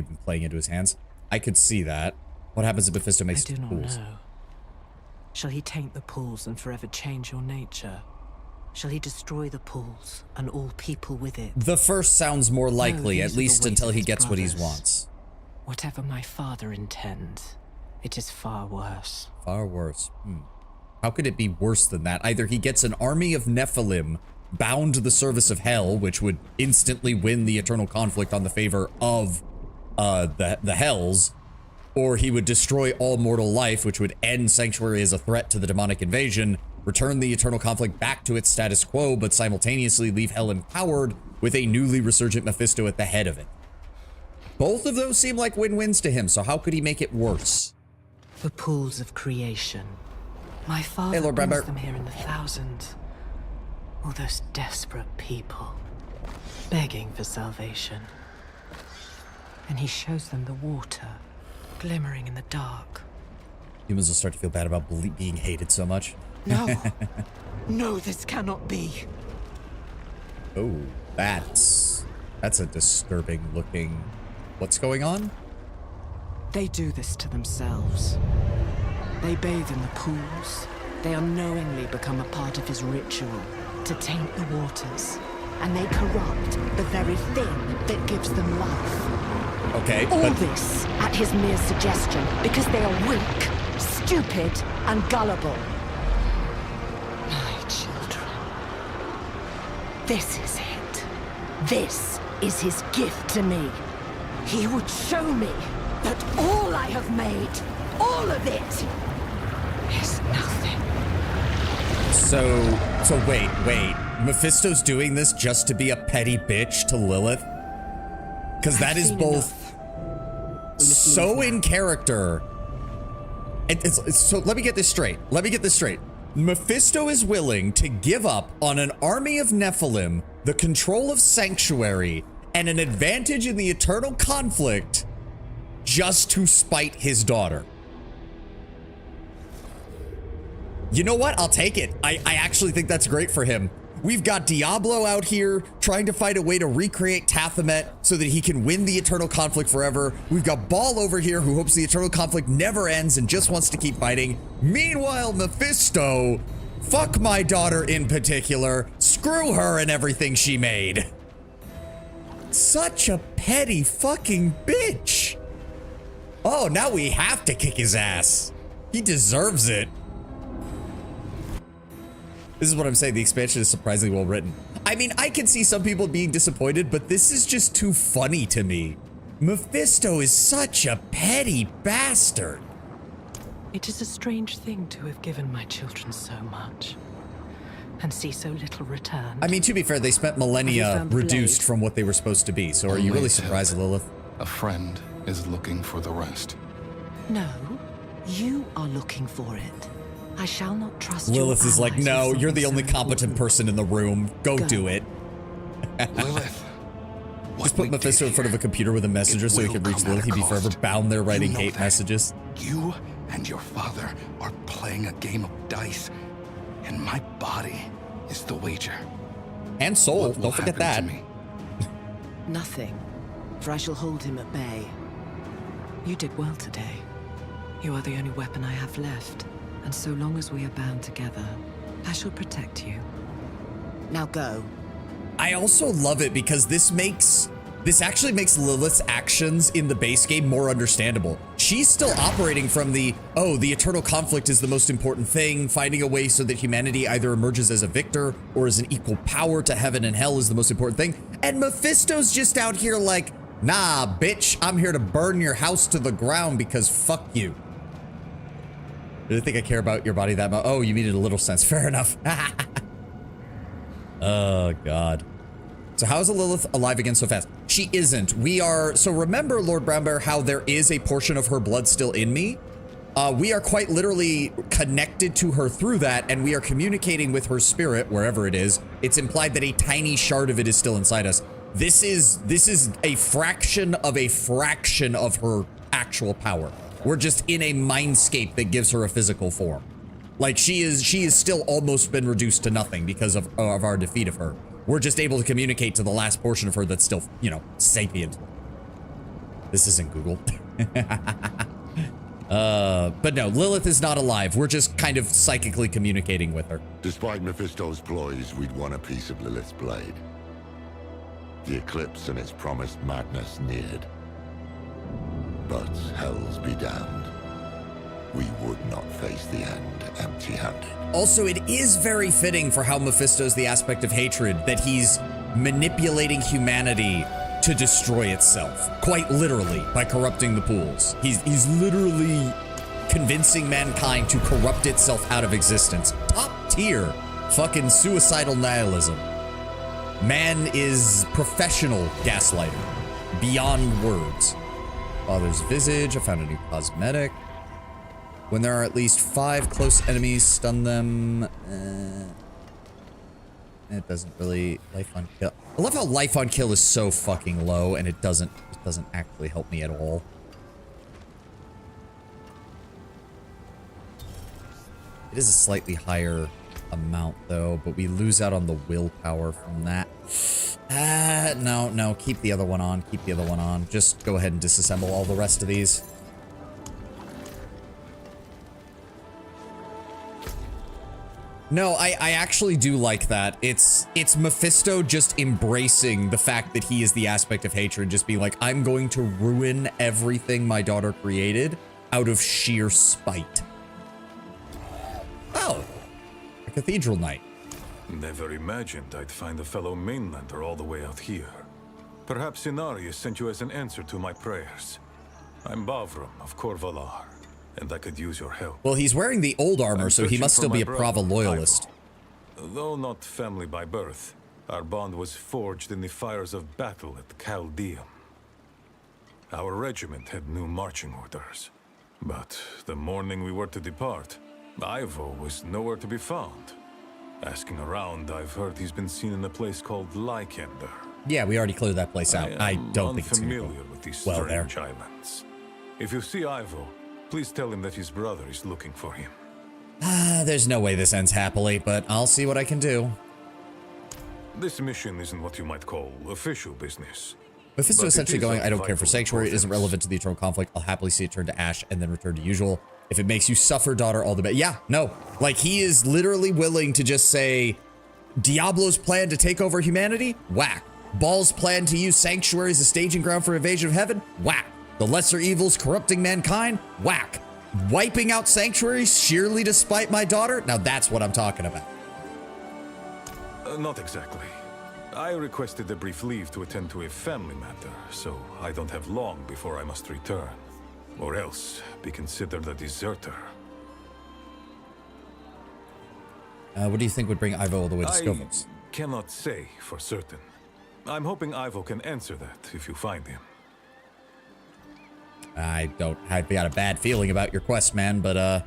Speaker 1: been playing into his hands. I could see that. What happens if Mephisto makes
Speaker 10: I do not
Speaker 1: pools?
Speaker 10: know. Shall he taint the pools and forever change your nature? Shall he destroy the pools and all people with it?
Speaker 1: The first sounds more likely,
Speaker 10: No,
Speaker 1: at
Speaker 10: these are the
Speaker 1: least
Speaker 10: ways
Speaker 1: until
Speaker 10: of
Speaker 1: he
Speaker 10: his
Speaker 1: gets what he
Speaker 10: brothers.
Speaker 1: wants.
Speaker 10: Whatever my father intends, it is far worse.
Speaker 1: Far worse. How could it be worse than that? Either he gets an army of Nephilim bound to the service of hell, which would instantly win the eternal conflict on the favor of the hells, or he would destroy all mortal life, which would end Sanctuary as a threat to the demonic invasion, return the eternal conflict back to its status quo, but simultaneously leave hell empowered with a newly resurgent Mephisto at the head of it. Both of those seem like win-wins to him, so how could he make it worse?
Speaker 10: The pools of creation. My father
Speaker 1: Hey, Lord
Speaker 10: brings
Speaker 1: Bramber.
Speaker 10: them here in the thousands. All those desperate people, begging for salvation. And he shows them the water, glimmering in the dark.
Speaker 1: Humans will start to feel bad about being hated so much.
Speaker 10: No. No, this cannot be.
Speaker 1: Oh, that's a disturbing looking... What's going on?
Speaker 10: They do this to themselves. They bathe in the pools. They unknowingly become a part of his ritual to taint the waters. And they corrupt the very thing that gives them life.
Speaker 1: Okay,
Speaker 9: All
Speaker 1: but
Speaker 9: this at his mere suggestion, because they are weak, stupid, and gullible.
Speaker 10: My children.
Speaker 9: This is it. This is his gift to me. He would show me that all I have made, all of it,
Speaker 10: is nothing.
Speaker 1: so wait. Mephisto's doing this just to be a petty bitch to Lilith? Because that is both so in character. So let me get this straight. Mephisto is willing to give up on an army of Nephilim, the control of Sanctuary, and an advantage in the eternal conflict just to spite his daughter. You know what? I'll take it. I actually think that's great for him. We've got Diablo out here trying to find a way to recreate Tathamet so that he can win the eternal conflict forever. We've got Baal over here who hopes the eternal conflict never ends and just wants to keep fighting. Meanwhile, Mephisto, fuck my daughter in particular, screw her and everything she made. Such a petty fucking bitch. Oh, now we have to kick his ass. He deserves it. This is what I'm saying. The expansion is surprisingly well written. I mean, I can see some people being disappointed, but this is just too funny to me. Mephisto is such a petty bastard.
Speaker 10: It is a strange thing to have given my children so much and see so little return.
Speaker 1: I mean, to be fair, they spent millennia reduced from what they were supposed to be. So are you really surprised, Lilith?
Speaker 7: A friend is looking for the rest.
Speaker 10: No, you are looking for it. I shall not trust
Speaker 1: Lilith is like, no, you're the only
Speaker 10: so
Speaker 1: competent person in the room. Go do it.
Speaker 7: Lilith.
Speaker 1: Just put Mephisto in front of a computer with a messenger so he can reach Lilith. He'd be forever bound there writing hate messages.
Speaker 7: You and your father are playing a game of dice, and my body is the wager.
Speaker 1: And soul,
Speaker 7: What will
Speaker 1: don't forget that.
Speaker 7: happen to me?
Speaker 10: Nothing, for I shall hold him at bay. You did well today. You are the only weapon I have left, and so long as we are bound together, I shall protect you. Now go.
Speaker 1: I also love it because this actually makes Lilith's actions in the base game more understandable. She's still operating from the eternal conflict is the most important thing, finding a way so that humanity either emerges as a victor or as an equal power to heaven and hell is the most important thing. And Mephisto's just out here like, nah, bitch, I'm here to burn your house to the ground because fuck you. I didn't think I care about your body that much. Oh, you mean it a little sense. Fair enough. Oh, God. So how is Lilith alive again so fast? She isn't. So remember, Lord Brownbear, how there is a portion of her blood still in me? We are quite literally connected to her through that, and we are communicating with her spirit, wherever it is. It's implied that a tiny shard of it is still inside us. This is a fraction of her actual power. We're just in a mindscape that gives her a physical form. Like she is still almost been reduced to nothing because of our defeat of her. We're just able to communicate to the last portion of her that's still, sapient. This isn't Google. But no, Lilith is not alive. We're just kind of psychically communicating with her.
Speaker 2: Despite Mephisto's ploys, we'd won a piece of Lilith's blade. The eclipse and its promised madness neared. But hells be damned. We would not face the end empty-handed.
Speaker 1: Also, it is very fitting for how Mephisto's the aspect of hatred, that he's manipulating humanity to destroy itself. Quite literally, by corrupting the pools. He's literally convincing mankind to corrupt itself out of existence. Top tier fucking suicidal nihilism. Man is professional gaslighter. beyond words. Father's visage. I found a new cosmetic. When there are at least 5 close enemies, stun them. It doesn't really life on kill. I love how life on kill is so fucking low, and it doesn't actually help me at all. It is a slightly higher amount though, but we lose out on the willpower from that. No, keep the other one on. Keep the other one on. Just go ahead and disassemble all the rest of these. No, I actually do like that. It's Mephisto just embracing the fact that he is the aspect of hatred, just being like, I'm going to ruin everything my daughter created out of sheer spite. Oh, a cathedral knight.
Speaker 11: Never imagined I'd find a fellow mainlander all the way out here. Perhaps Inarius sent you as an answer to my prayers. I'm Bavram of Korvalar, and I could use your help.
Speaker 1: Well, he's wearing the old armor, so he must still be a Prava loyalist.
Speaker 11: Though not family by birth, our bond was forged in the fires of battle at Chaldeum. Our regiment had new marching orders, but the morning we were to depart, Ivo was nowhere to be found. Asking around, I've heard he's been seen in a place called Lykander.
Speaker 1: Yeah, we already cleared that place out. I don't think it's
Speaker 11: unfamiliar with these strange islands. If you see Ivo, please tell him that his brother is looking for him.
Speaker 1: There's no way this ends happily, but I'll see what I can do.
Speaker 11: This mission isn't what you might call official business.
Speaker 1: Mephisto essentially going, I don't care for Sanctuary, it isn't relevant to the eternal conflict. I'll happily see it turn to ash and then return to usual. If it makes you suffer, daughter, all the better. Yeah, no. Like, he is literally willing to just say, Diablo's plan to take over humanity? Whack. Baal's plan to use Sanctuary as a staging ground for invasion of heaven? Whack. The lesser evils corrupting mankind? Whack. Wiping out Sanctuary sheerly to spite my daughter? Now that's what I'm talking about.
Speaker 11: Not exactly. I requested a brief leave to attend to a family matter, so I don't have long before I must return. Or else be considered a deserter.
Speaker 1: What do you think would bring Ivo all the way to Skovos?
Speaker 11: I cannot say for certain. I'm hoping Ivo can answer that if you find him.
Speaker 1: I've got a bad feeling about your quest, man, but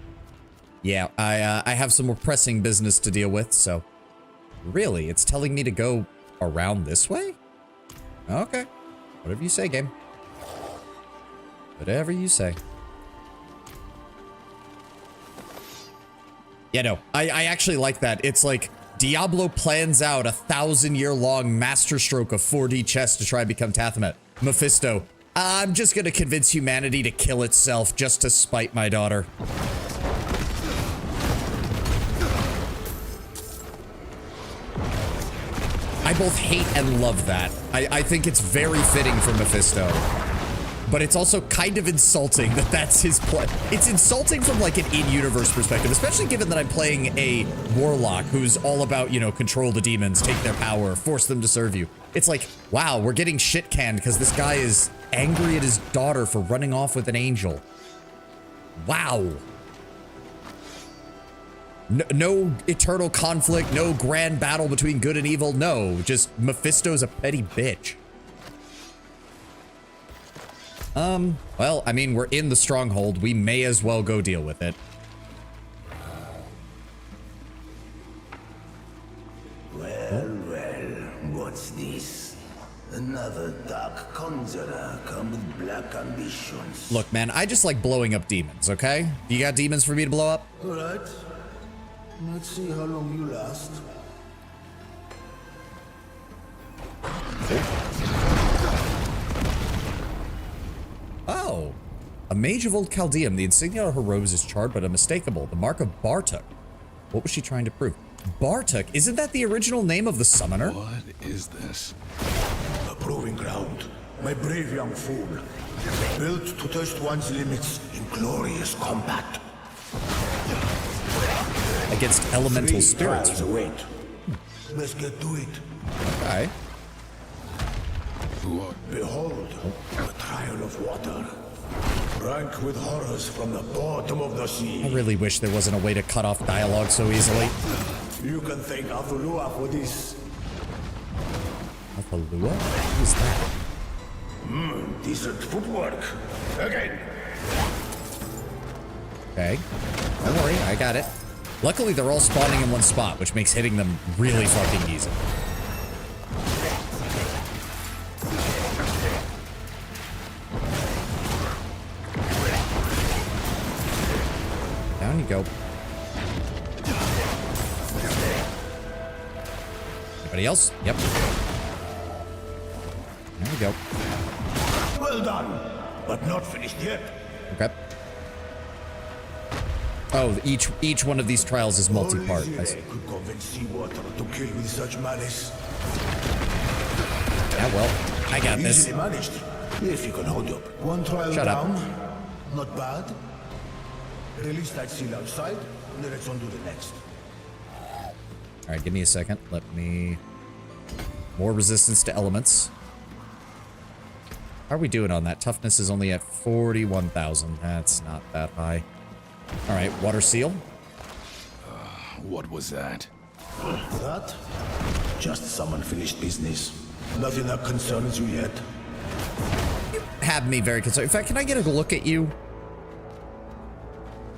Speaker 1: yeah, I have some more pressing business to deal with, so really, it's telling me to go around this way? Okay, whatever you say, game. Whatever you say. Yeah, no, I actually like that. It's like Diablo plans out a 1,000-year-long masterstroke of 4D chess to try and become Tathamet. Mephisto, I'm just gonna convince humanity to kill itself just to spite my daughter. I both hate and love that. I think it's very fitting for Mephisto. But it's also kind of insulting that that's his plan. It's insulting from like an in-universe perspective, especially given that I'm playing a warlock who's all about, you know, control the demons, take their power, force them to serve you. It's like, wow, we're getting shit canned because this guy is angry at his daughter for running off with an angel. Wow. No eternal conflict, no grand battle between good and evil. No, just Mephisto's a petty bitch. Well, I mean, we're in the stronghold. We may as well go deal with it.
Speaker 12: Well, what's this? Another dark conjurer come with black ambitions.
Speaker 1: Look, man, I just like blowing up demons, okay? You got demons for me to blow up?
Speaker 12: All right. Let's see how long you last.
Speaker 1: Oh, a mage of old Chaldeum. The insignia on her robes is charred but unmistakable. The mark of Bartuk. What was she trying to prove? Bartuk, isn't that the original name of the summoner?
Speaker 7: What is this?
Speaker 12: A proving ground. My brave young fool. Built to test one's limits in glorious combat.
Speaker 1: Against elemental
Speaker 12: 3
Speaker 1: spirits.
Speaker 12: trials await. Let's get to it.
Speaker 1: Okay.
Speaker 12: Behold, a trial of water. Rank with horrors from the bottom of the sea.
Speaker 1: I really wish there wasn't a way to cut off dialogue so easily.
Speaker 12: You can thank Avulua for this.
Speaker 1: Avulua? Who's that?
Speaker 12: Decent footwork. Again.
Speaker 1: Okay. Don't worry, I got it. Luckily, they're all spawning in one spot, which makes hitting them really fucking easy. Down you go. Anybody else? Yep. There we go.
Speaker 12: Well done, but not finished yet.
Speaker 1: Okay. Oh, each one of these trials is multi-part.
Speaker 12: Only Zile could convince seawater to kill with such malice.
Speaker 1: Yeah, well, I got this.
Speaker 12: Easily managed, if you can hold up. One trial
Speaker 1: Shut
Speaker 12: down.
Speaker 1: up.
Speaker 12: Not bad. Release that seal outside, and then let's undo the next.
Speaker 1: All right, give me a second. Let me... More resistance to elements. How are we doing on that? Toughness is only at 41,000. That's not that high. All right, water seal.
Speaker 7: What was that?
Speaker 12: That? Just some unfinished business. Nothing that concerns you yet.
Speaker 1: Have me very concerned. In fact, can I get a look at you?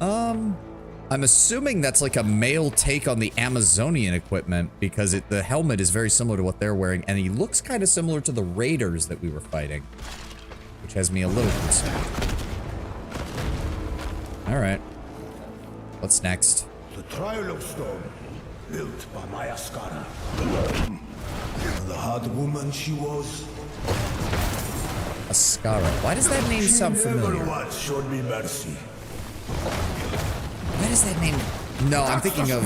Speaker 1: I'm assuming that's like a male take on the Amazonian equipment because the helmet is very similar to what they're wearing, and he looks kind of similar to the raiders that we were fighting, which has me a little concerned. All right. What's next?
Speaker 12: The Trial of Stone, built by my Ascara. The hard woman she was.
Speaker 1: Ascara. Why does that name sound familiar?
Speaker 12: Never once showed me mercy.
Speaker 1: What is that name? No, I'm thinking of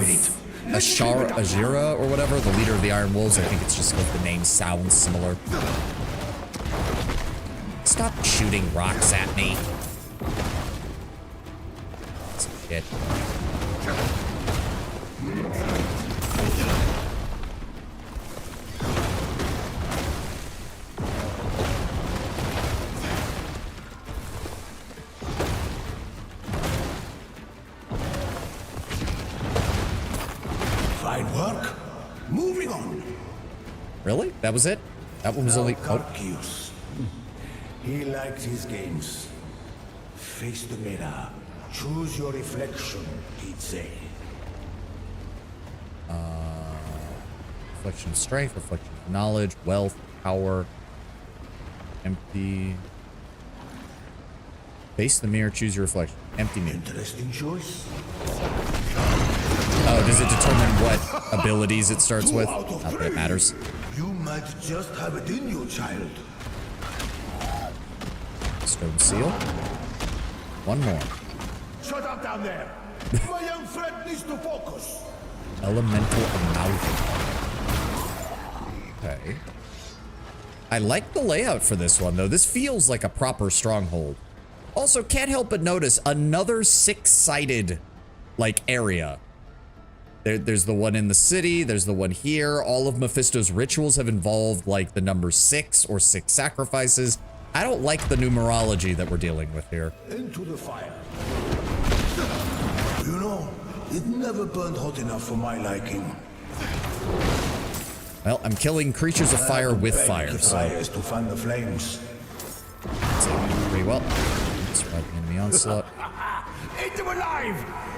Speaker 1: Ajira or whatever, the leader of the Iron Wolves. I think it's just because the name sounds similar. Stop shooting rocks at me. That's shit.
Speaker 12: Fine work. Moving on.
Speaker 1: Really? That was it? That one was only... Oh.
Speaker 12: Carcius. He liked his games. Face the mirror. Choose your reflection, he'd say.
Speaker 1: Reflection of strength, reflection of knowledge, wealth, power. Empty. Face the mirror, choose your reflection. Empty mirror.
Speaker 12: Interesting choice.
Speaker 1: Oh, does it determine what abilities it starts with? Not that it matters.
Speaker 12: You might just have it in you, child.
Speaker 1: Stone seal. One more.
Speaker 12: Shut up down there. My young friend needs to focus.
Speaker 1: Elemental amalgam. Okay. I like the layout for this one, though. This feels like a proper stronghold. Also, can't help but notice another six-sided, like, area. There's the one in the city. There's the one here. All of Mephisto's rituals have involved, like, the number 6 or 6 sacrifices. I don't like the numerology that we're dealing with here.
Speaker 12: Into the fire. You know, it never burned hot enough for my liking.
Speaker 1: Well, I'm killing creatures of fire with fire, so...
Speaker 12: Fires to fan the flames.
Speaker 1: That's pretty well. Let's ride the enemy onslaught.
Speaker 12: Eat them alive!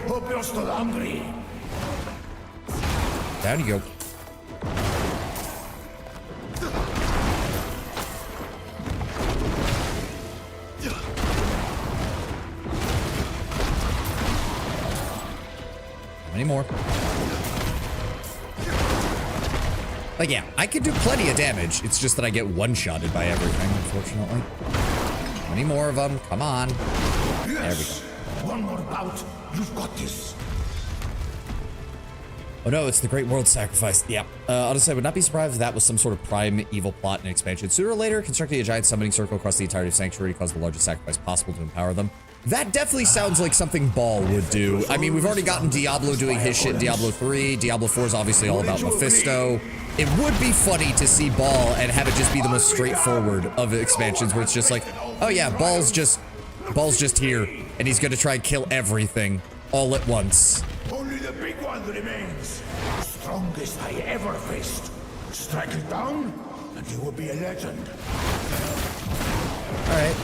Speaker 12: Hope you're still hungry.
Speaker 1: Down you go. How many more? Like, yeah, I could do plenty of damage. It's just that I get one-shotted by everything, unfortunately. How many more of them? Come on.
Speaker 12: Yes.
Speaker 1: There we go.
Speaker 12: One more bout. You've got this.
Speaker 1: Oh no, it's the Great World Sacrifice. Yeah. Honestly, I would not be surprised if that was some sort of prime evil plot and expansion. Sooner or later, constructing a giant summoning circle across the entirety of Sanctuary to cause the largest sacrifice possible to empower them. That definitely sounds like something Ball would do. I mean, we've already gotten Diablo doing his shit in Diablo 3. Diablo 4 is obviously all about Mephisto. It would be funny to see Ball and have it just be the most straightforward of expansions where it's just like, oh yeah, Ball's just here and he's gonna try and kill everything all at once.
Speaker 12: Only the big one remains. Strongest I ever faced. Strike it down, and he will be a legend.
Speaker 1: right.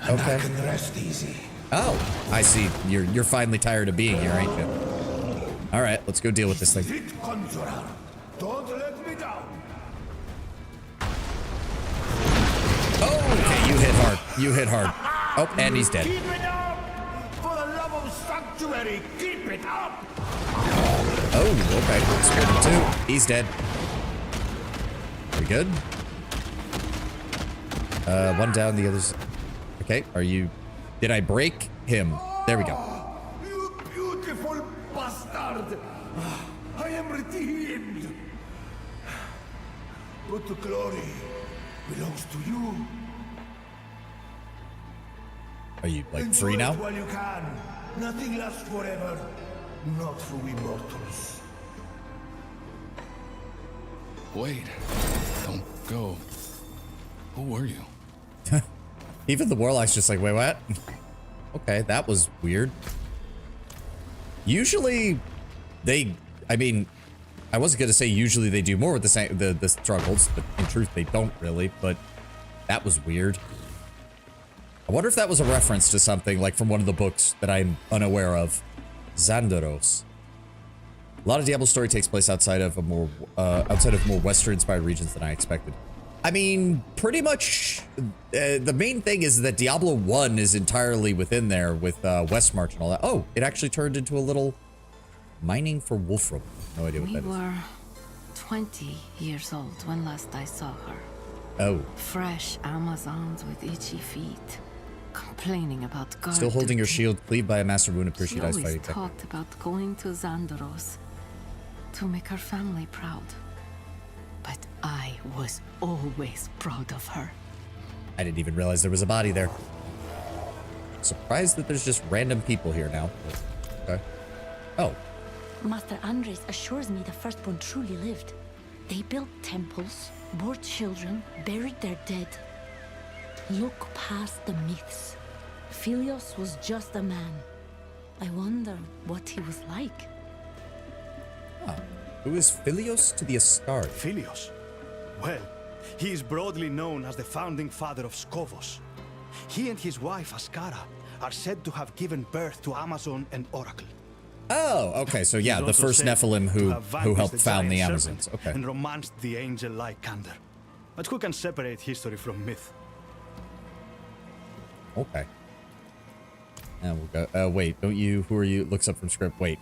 Speaker 12: And
Speaker 1: Okay.
Speaker 12: I can rest easy.
Speaker 1: Oh, I see. You're finally tired of being here, ain't you? All right, let's go deal with this thing.
Speaker 12: Street conjurer, don't let me down.
Speaker 1: Oh, okay, you hit hard. You hit hard. Oh, and he's dead.
Speaker 12: Keep it up! For the love of sanctuary, keep it up!
Speaker 1: Oh, okay. Speared him too. He's dead. We good? One down, the others. Okay, are you... Did I break him? There we go.
Speaker 12: You beautiful bastard! I am redeemed! But the glory belongs to you.
Speaker 1: Are you, like,
Speaker 12: Enjoy
Speaker 1: free now?
Speaker 12: it while you can. Nothing lasts forever. Not for we mortals.
Speaker 7: Wait. Don't go. Who were you?
Speaker 1: Even the warlock's just like, wait, what? Okay, that was weird. Usually, I mean, I wasn't gonna say usually they do more with the struggles, but in truth they don't really, but that was weird. I wonder if that was a reference to something, like from one of the books that I'm unaware of. Xandaros. A lot of Diablo story takes place outside of more Western-inspired regions than I expected. I mean, pretty much, the main thing is that Diablo 1 is entirely within there with Westmarch and all that. Oh, it actually turned into a little mining for Wolfram. No idea what that is.
Speaker 13: We were 20 years old when last I saw her.
Speaker 1: Oh.
Speaker 13: Fresh Amazons with itchy feet, complaining about guard
Speaker 1: Still holding your
Speaker 13: duty.
Speaker 1: shield, cleaved by a master wound, appears
Speaker 13: She
Speaker 1: she dies
Speaker 13: always
Speaker 1: fighting.
Speaker 13: talked about going to Xandaros to make her family proud. But I was always proud of her.
Speaker 1: I didn't even realize there was a body there. Surprised that there's just random people here now. Okay. Oh.
Speaker 14: Master Andres assures me the firstborn truly lived. They built temples, bore children, buried their dead. Look past the myths. Philios was just a man. I wonder what he was like.
Speaker 1: Ah. Who is Philios to the Ascari?
Speaker 15: Philios? Well, he is broadly known as the founding father of Skovos. He and his wife, Ascara, are said to have given birth to Amazon and Oracle.
Speaker 1: Oh, okay, so yeah,
Speaker 15: He's
Speaker 1: the
Speaker 15: also
Speaker 1: first
Speaker 15: said
Speaker 1: Nephilim
Speaker 15: to
Speaker 1: who
Speaker 15: have vanquished
Speaker 1: helped found the
Speaker 15: giant
Speaker 1: Amazons.
Speaker 15: serpent
Speaker 1: Okay.
Speaker 15: And romanced the angel-like Kander. But who can separate history from myth?
Speaker 1: Okay. Now we'll go. Wait, don't you? Who are you? Looks up from script. Wait,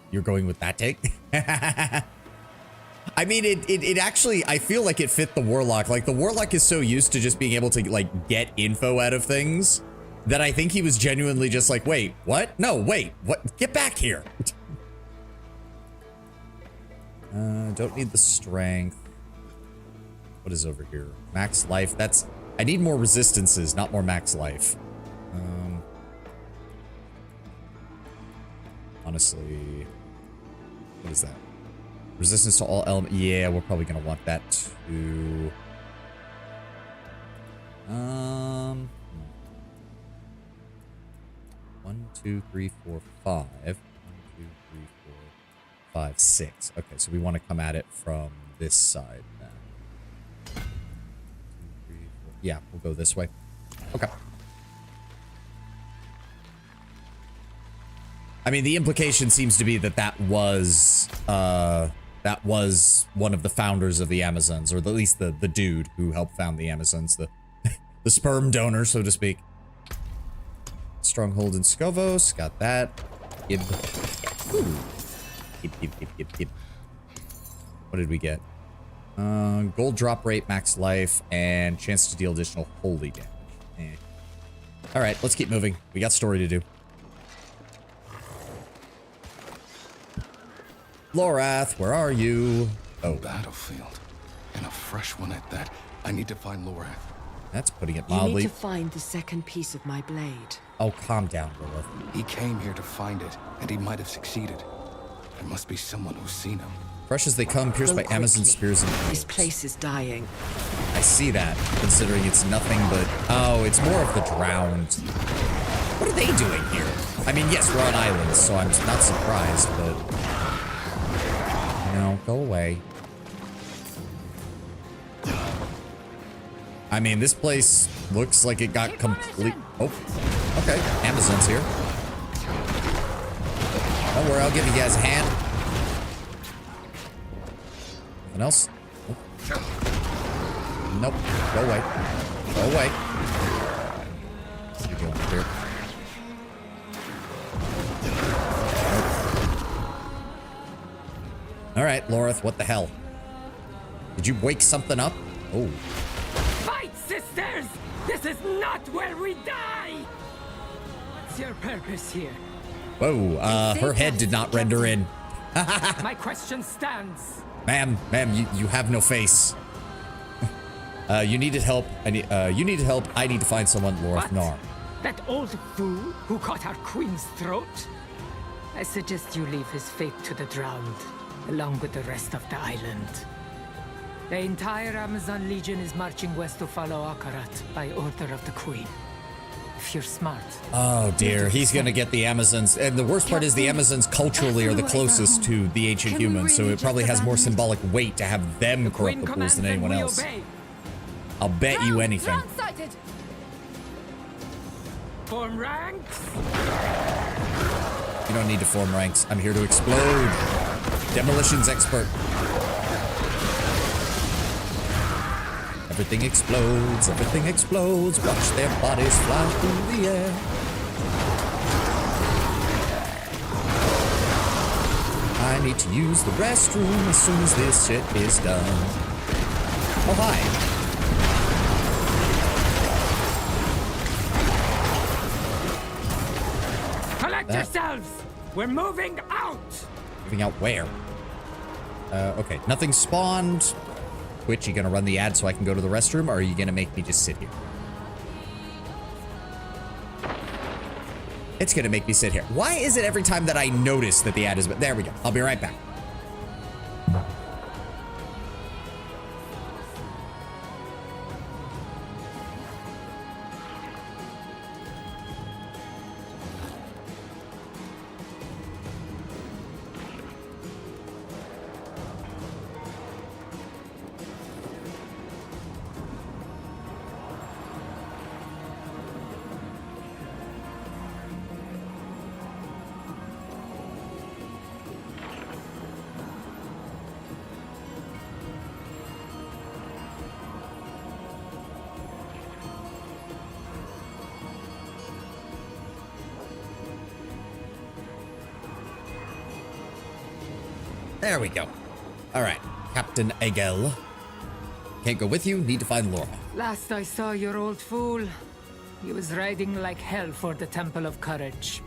Speaker 1: you're going with that take? I mean, it actually, I feel like it fit the Warlock. Like, the Warlock is so used to just being able to, like, get info out of things that I think he was genuinely just like, wait, what? No, wait, what? Get back here. Don't need the strength. What is over here? Max life. I need more resistances, not more max life. Honestly, what is that? Resistance to all elements. Yeah, we're probably gonna want that too. 1, 2, 3, 4, 5. 1, 2, 3, 4, 5, 6. Okay, so we want to come at it from this side then. 2, 3, 4. Yeah, we'll go this way. Okay. I mean, the implication seems to be that that was one of the founders of the Amazons, or at least the dude who helped found the Amazons, the the sperm donor, so to speak. Stronghold in Skovos, got that. Gib. Ooh. Gib. What did we get? Gold drop rate, max life, and chance to deal additional holy damage. All right, let's keep moving. We got story to do. Lorath, where are you? Oh.
Speaker 7: Battlefield. And a fresh one at that. I need to find Lorath.
Speaker 1: That's putting it
Speaker 10: You need
Speaker 1: mildly.
Speaker 10: to find the second piece of my blade.
Speaker 1: Oh, calm down, Lorath.
Speaker 7: He came here to find it, and he might have succeeded. There must be someone who's seen him.
Speaker 1: Fresh as they come, pierced by Amazon spears and
Speaker 10: This place is dying.
Speaker 1: I see that, considering it's nothing but... Oh, it's more of the drowned. What are they doing here? I mean, yes, we're on islands, so I'm not surprised, but... No, go away. I mean, this place looks like it got complete. Oh, okay. Amazon's here. Don't worry, I'll give you guys a hand. Anything else? Nope. Go away. Go away. What are you doing here? All right, Lorath, what the hell? Did you wake something up? Oh.
Speaker 16: Fight, sisters! This is not where we die! What's your purpose here?
Speaker 1: Whoa, her head did not render in.
Speaker 16: My question stands.
Speaker 1: Ma'am, you have no face. You needed help. You needed help. I need to find someone, Lorath Nar.
Speaker 16: That old fool who cut our queen's throat? I suggest you leave his fate to the drowned, along with the rest of the island. The entire Amazon Legion is marching west to follow Akarat by order of the queen. If you're smart.
Speaker 1: Oh dear, he's gonna get the Amazons. And the worst part is the Amazons culturally are the closest to the ancient humans, so it probably has more symbolic weight to have them corrupt the pools than anyone else. I'll bet you anything.
Speaker 16: Form ranks.
Speaker 1: You don't need to form ranks. I'm here to explode. Demolitions expert. Everything explodes, everything explodes. Watch their bodies fly through the air. I need to use the restroom as soon as this shit is done. Oh, hi.
Speaker 16: Collect yourselves! We're moving out!
Speaker 1: Moving out where? Okay, nothing spawned. Twitch, you gonna run the ad so I can go to the restroom, or are you gonna make me just sit here? It's gonna make me sit here. Why is it every time that I notice that the ad is... There we go. I'll be right back. There we go. All right, Captain Egel. Can't go with you, need to find Laura.
Speaker 16: Last I saw your old fool, he was riding like hell for the Temple of Courage.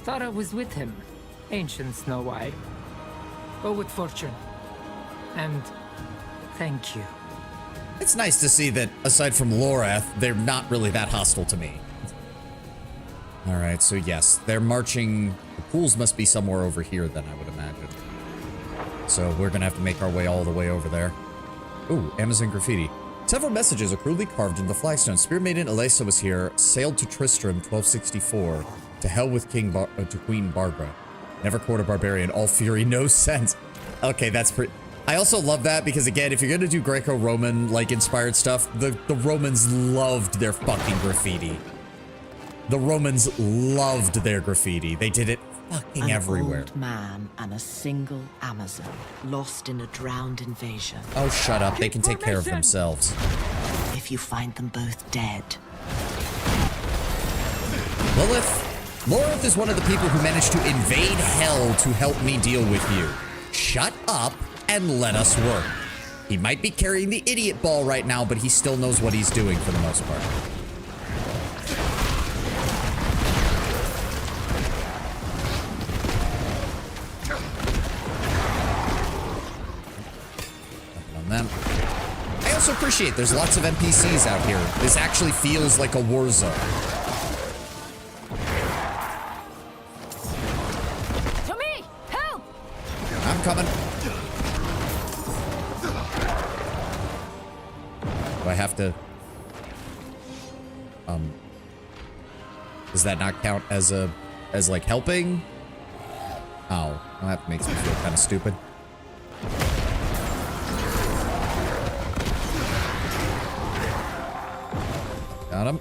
Speaker 16: Thought I was with him. Ancients know why. Go with fortune. And thank you.
Speaker 1: It's nice to see that, aside from Lorath, they're not really that hostile to me. All right, so yes, they're marching. The pools must be somewhere over here then, I would imagine. So we're gonna have to make our way all the way over there. Ooh, Amazon graffiti. Several messages are crudely carved into the flagstone. Spear Maiden Elesa was here, sailed to Tristram 1264. To hell with to Queen Barbara. Never court a barbarian, all fury, no sense. Okay, that's pretty... I also love that because, again, if you're gonna do Greco-Roman, like, inspired stuff, the Romans loved their fucking graffiti. The Romans loved their graffiti. They did it fucking everywhere.
Speaker 10: An old man and a single Amazon lost in a drowned invasion.
Speaker 1: Oh, shut up. They can take care of themselves.
Speaker 10: If you find them both dead.
Speaker 1: Lilith, Lorath is one of the people who managed to invade hell to help me deal with you. Shut up and let us work. He might be carrying the idiot ball right now, but he still knows what he's doing for the most part. Them. I also appreciate there's lots of NPCs out here. This actually feels like a war zone.
Speaker 14: To me! Help!
Speaker 1: I'm coming. Do I have to... Does that not count as like helping? Oh, well, that makes me feel kind of stupid. Got him.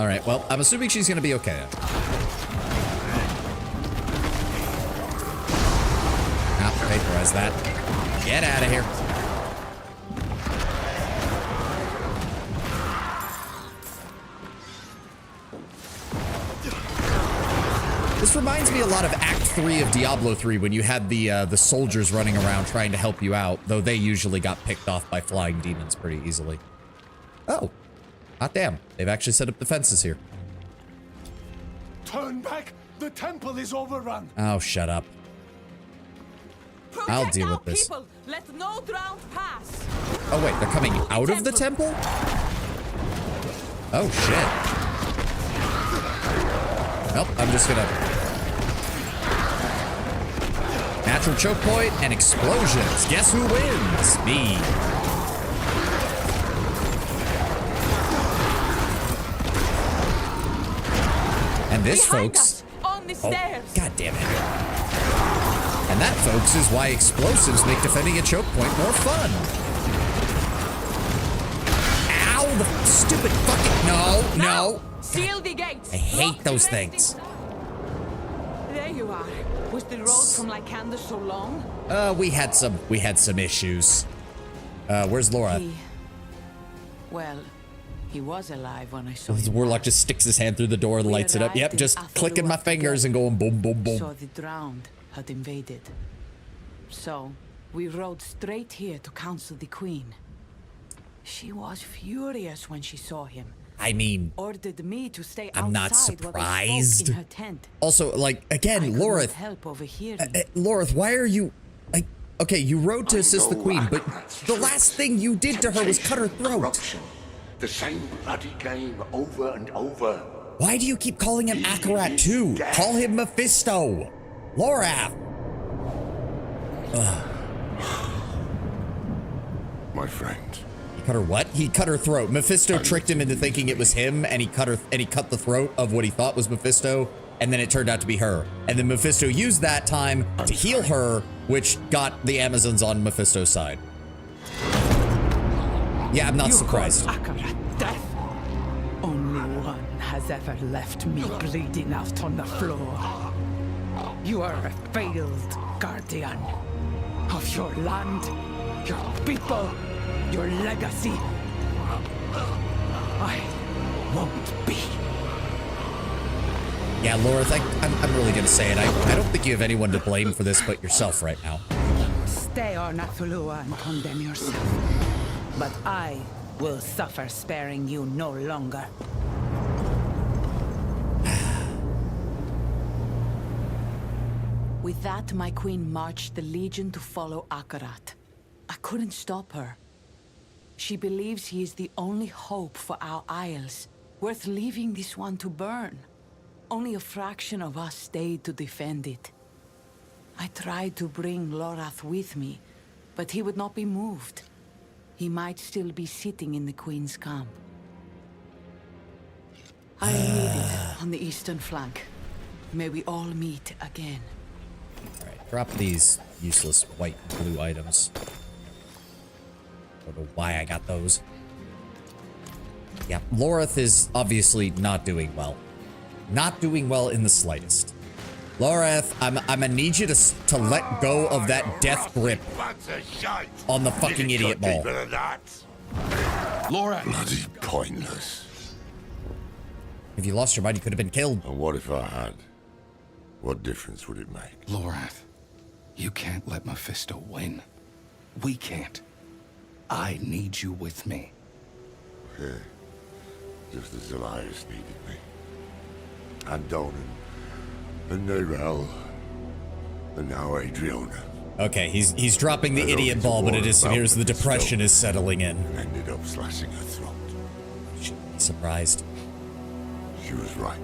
Speaker 1: All right, well, I'm assuming she's gonna be okay. Vaporize that. Get out of here. This reminds me a lot of Act 3 of Diablo 3 when you had the soldiers running around trying to help you out, though they usually got picked off by flying demons pretty easily. Oh, hot damn. They've actually set up defenses here.
Speaker 12: Turn back! The temple is overrun!
Speaker 1: Oh, shut up. I'll deal with this.
Speaker 4: People. Let no drowned pass.
Speaker 1: Oh wait, they're coming out of the temple? Oh shit. Nope, I'm just gonna... Natural choke point and explosions. Guess who wins? Me. And this, folks...
Speaker 4: On the stairs.
Speaker 1: God damn it. And that, folks, is why explosives make defending a choke point more fun. Ow, the stupid fucking... No.
Speaker 4: Seal the gates.
Speaker 1: I hate those things.
Speaker 4: There you are. Was the road from Lycander so long?
Speaker 1: We had some issues. Where's Lorath?
Speaker 4: He was alive when I saw
Speaker 1: The
Speaker 4: him.
Speaker 1: warlock just sticks his hand through the door and lights it up. Yep, just clicking my fingers and going boom, boom, boom.
Speaker 4: So the drowned had invaded. So we rode straight here to counsel the queen. She was furious when she saw him.
Speaker 1: I mean,
Speaker 4: ordered me to stay
Speaker 1: I'm not surprised.
Speaker 4: In her tent.
Speaker 1: Also, like, again, Lorath.
Speaker 4: Help overhearing.
Speaker 1: Lorath, why are you like? Okay, you rode to assist the queen, but the last thing you did to her was cut her throat.
Speaker 12: Corruption. The same bloody game over and over.
Speaker 1: Why do you keep calling him Akarat too? Call him Mephisto. Lorath.
Speaker 2: My friend.
Speaker 1: He cut her what? He cut her throat. Mephisto tricked him into thinking it was him, and he cut the throat of what he thought was Mephisto, and then it turned out to be her. And then Mephisto used that time to heal her, which got the Amazons on Mephisto's side. Yeah, I'm not surprised.
Speaker 16: Akarat death. Only one has ever left me bleeding out on the floor. You are a failed guardian of your land, your people, your legacy. I won't be.
Speaker 1: Yeah, Lorath, I'm really gonna say it. I don't think you have anyone to blame for this but yourself right now.
Speaker 16: Stay on Athulua and condemn yourself. But I will suffer sparing you no longer.
Speaker 4: With that, my queen marched the legion to follow Akarat. I couldn't stop her. She believes he is the only hope for our isles, worth leaving this one to burn. Only a fraction of us stayed to defend it. I tried to bring Lorath with me, but he would not be moved. He might still be sitting in the Queen's camp. I am needed on the eastern flank. May we all meet again.
Speaker 1: Alright, drop these useless white and blue items. Don't know why I got those. Yeah, Lorath is obviously not doing well. Not doing well in the slightest. Lorath, I'm gonna need you to let go of that death grip on the fucking idiot ball.
Speaker 2: Lorath! Bloody pointless.
Speaker 1: If you lost your mind, you could have been killed.
Speaker 2: And what if I had? What difference would it make?
Speaker 7: Lorath, you can't let Mephisto win. We can't. I need you with me.
Speaker 2: Yeah, just as Elias needed me. And Donan. And Nerel. And now Adriona.
Speaker 1: Okay, he's dropping the idiot ball, but it is here's the depression is settling in.
Speaker 2: And ended up slashing her throat.
Speaker 1: Shouldn't be surprised.
Speaker 2: She was right.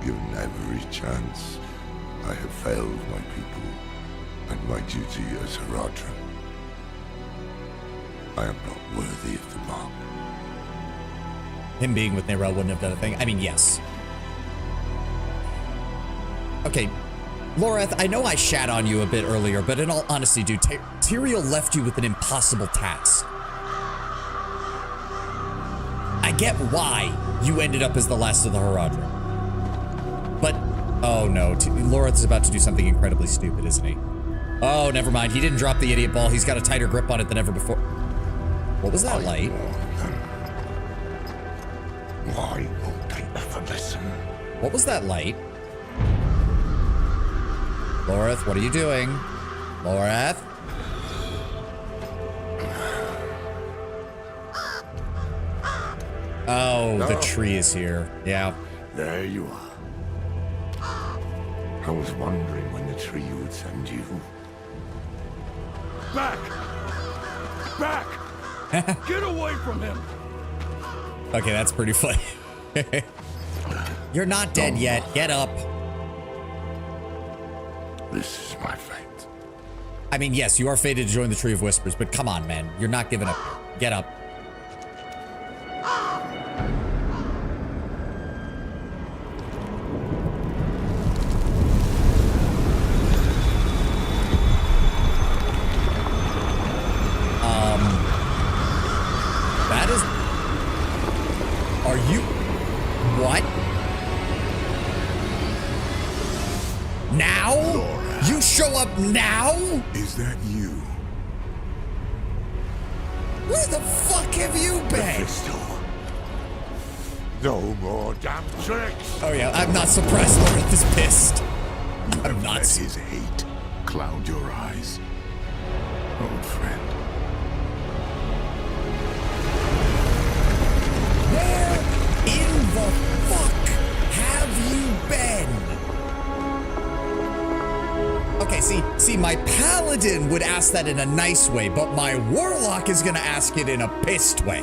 Speaker 2: Given every chance, I have failed my people and my duty as Haradrim. I am not worthy of the mark.
Speaker 1: Him being with Nerel wouldn't have done a thing. I mean, yes. Okay, Lorath, I know I shat on you a bit earlier, but in all honesty, dude, Tyrael left you with an impossible task. get why you ended up as the last of the Haradrim. But, oh no, Lorath is about to do something incredibly stupid, isn't he? Oh, never mind. He didn't drop the idiot ball. He's got a tighter grip on it than ever before. What was that light?
Speaker 8: Why won't they ever listen?
Speaker 1: What was that light? Lorath, what are you doing? Lorath? Oh, the tree is here. Yeah.
Speaker 2: There you are. I was wondering when the tree would send you.
Speaker 6: Back! Back! Get away from him!
Speaker 1: Okay, that's pretty funny. You're not dead yet. Get up.
Speaker 2: This is my fate.
Speaker 1: I mean, yes, you are fated to join the Tree of Whispers, but come on, man. You're not giving up. Get up. That is... Are you... What? Now? Lorath. You show up now?
Speaker 8: Is that you?
Speaker 1: Where the fuck have you been?
Speaker 2: Mephisto. No more damn tricks.
Speaker 1: Oh yeah, I'm not surprised Lorath is pissed.
Speaker 8: You have let his hate cloud your eyes. Old friend.
Speaker 1: Where in the fuck have you been? Okay, see, my paladin would ask that in a nice way, but my warlock is gonna ask it in a pissed way.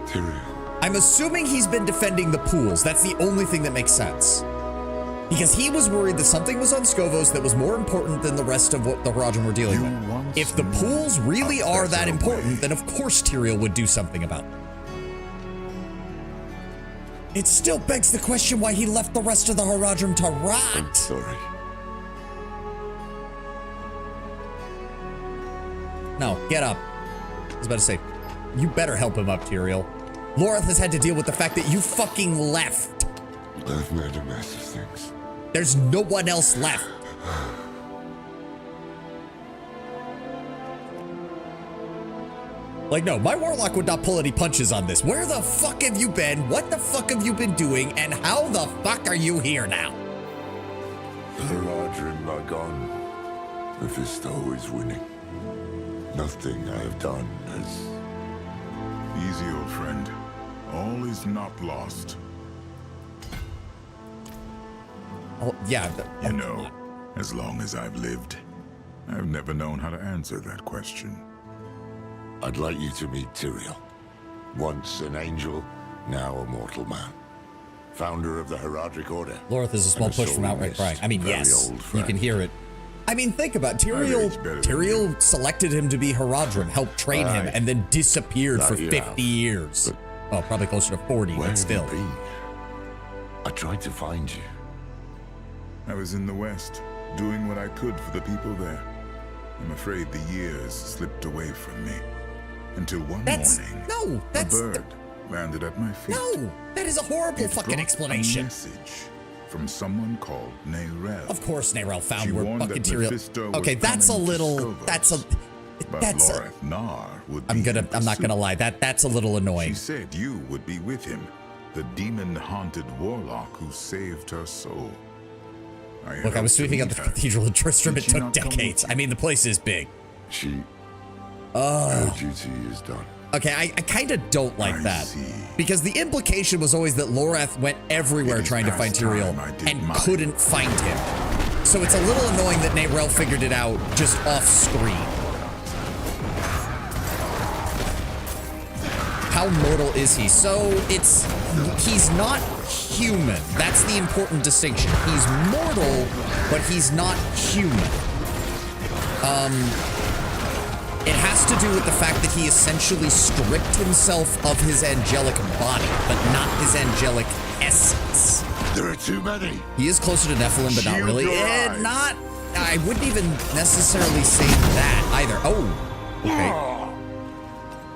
Speaker 2: Tyrion.
Speaker 1: I'm assuming he's been defending the pools. That's the only thing that makes sense. Because he was worried that something was on Skovos that was more important than the rest of what the Haradrim were dealing with. If the pools really are that important, then of course Tyrion would do something about it. It still begs the question why he left the rest of the Haradrim to rot.
Speaker 2: I'm sorry.
Speaker 1: No, get up. I was about to say, you better help him up, Tyrion. Lorath has had to deal with the fact that you fucking left.
Speaker 2: I've made a mess of things.
Speaker 1: There's no one else left. Like, no, my warlock would not pull any punches on this. Where the fuck have you been? What the fuck have you been doing? And how the fuck are you here now?
Speaker 2: The Haradrim are gone. Mephisto is winning. Nothing I have done has...
Speaker 8: Easy, old friend. All is not lost.
Speaker 1: Oh, yeah.
Speaker 8: You know, as long as I've lived, I've never known how to answer that question.
Speaker 2: I'd like you to meet Tyrion. Once an angel, now a mortal man. Founder of the Haradric Order.
Speaker 1: Lorath is a small push from outright crying. I mean, yes, you can hear it. I mean, think about it. Tyrion selected him to be Haradrim, helped train him, and then disappeared for 50 years. Well, probably closer to 40, but still.
Speaker 2: Where have you been? I tried to find you.
Speaker 8: I was in the West, doing what I could for the people there. I'm afraid the years slipped away from me. Until one morning, a bird landed at my feet.
Speaker 1: No, that is a horrible fucking explanation.
Speaker 8: A message from someone called Neyrelle.
Speaker 1: Of course Neyrelle found where fucking Tyrion... Okay, that's a little... I'm not gonna lie, that's a little annoying.
Speaker 8: She said you would be with him, the demon-haunted warlock who saved her soul.
Speaker 1: Look, I was sweeping up the cathedral in Tristram. It took decades. I mean, the place is big.
Speaker 2: Her duty is done.
Speaker 1: Okay, I kind of don't like that. Because the implication was always that Lorath went everywhere trying to find Tyrion and couldn't find him. So it's a little annoying that Neyrelle figured it out just off screen. How mortal is he? So he's not human. That's the important distinction. He's mortal, but he's not human. It has to do with the fact that he essentially stripped himself of his angelic body, but not his angelic essence.
Speaker 2: There are too many.
Speaker 1: He is closer to Nephilim, but not really. I wouldn't even necessarily say that either. Oh, okay.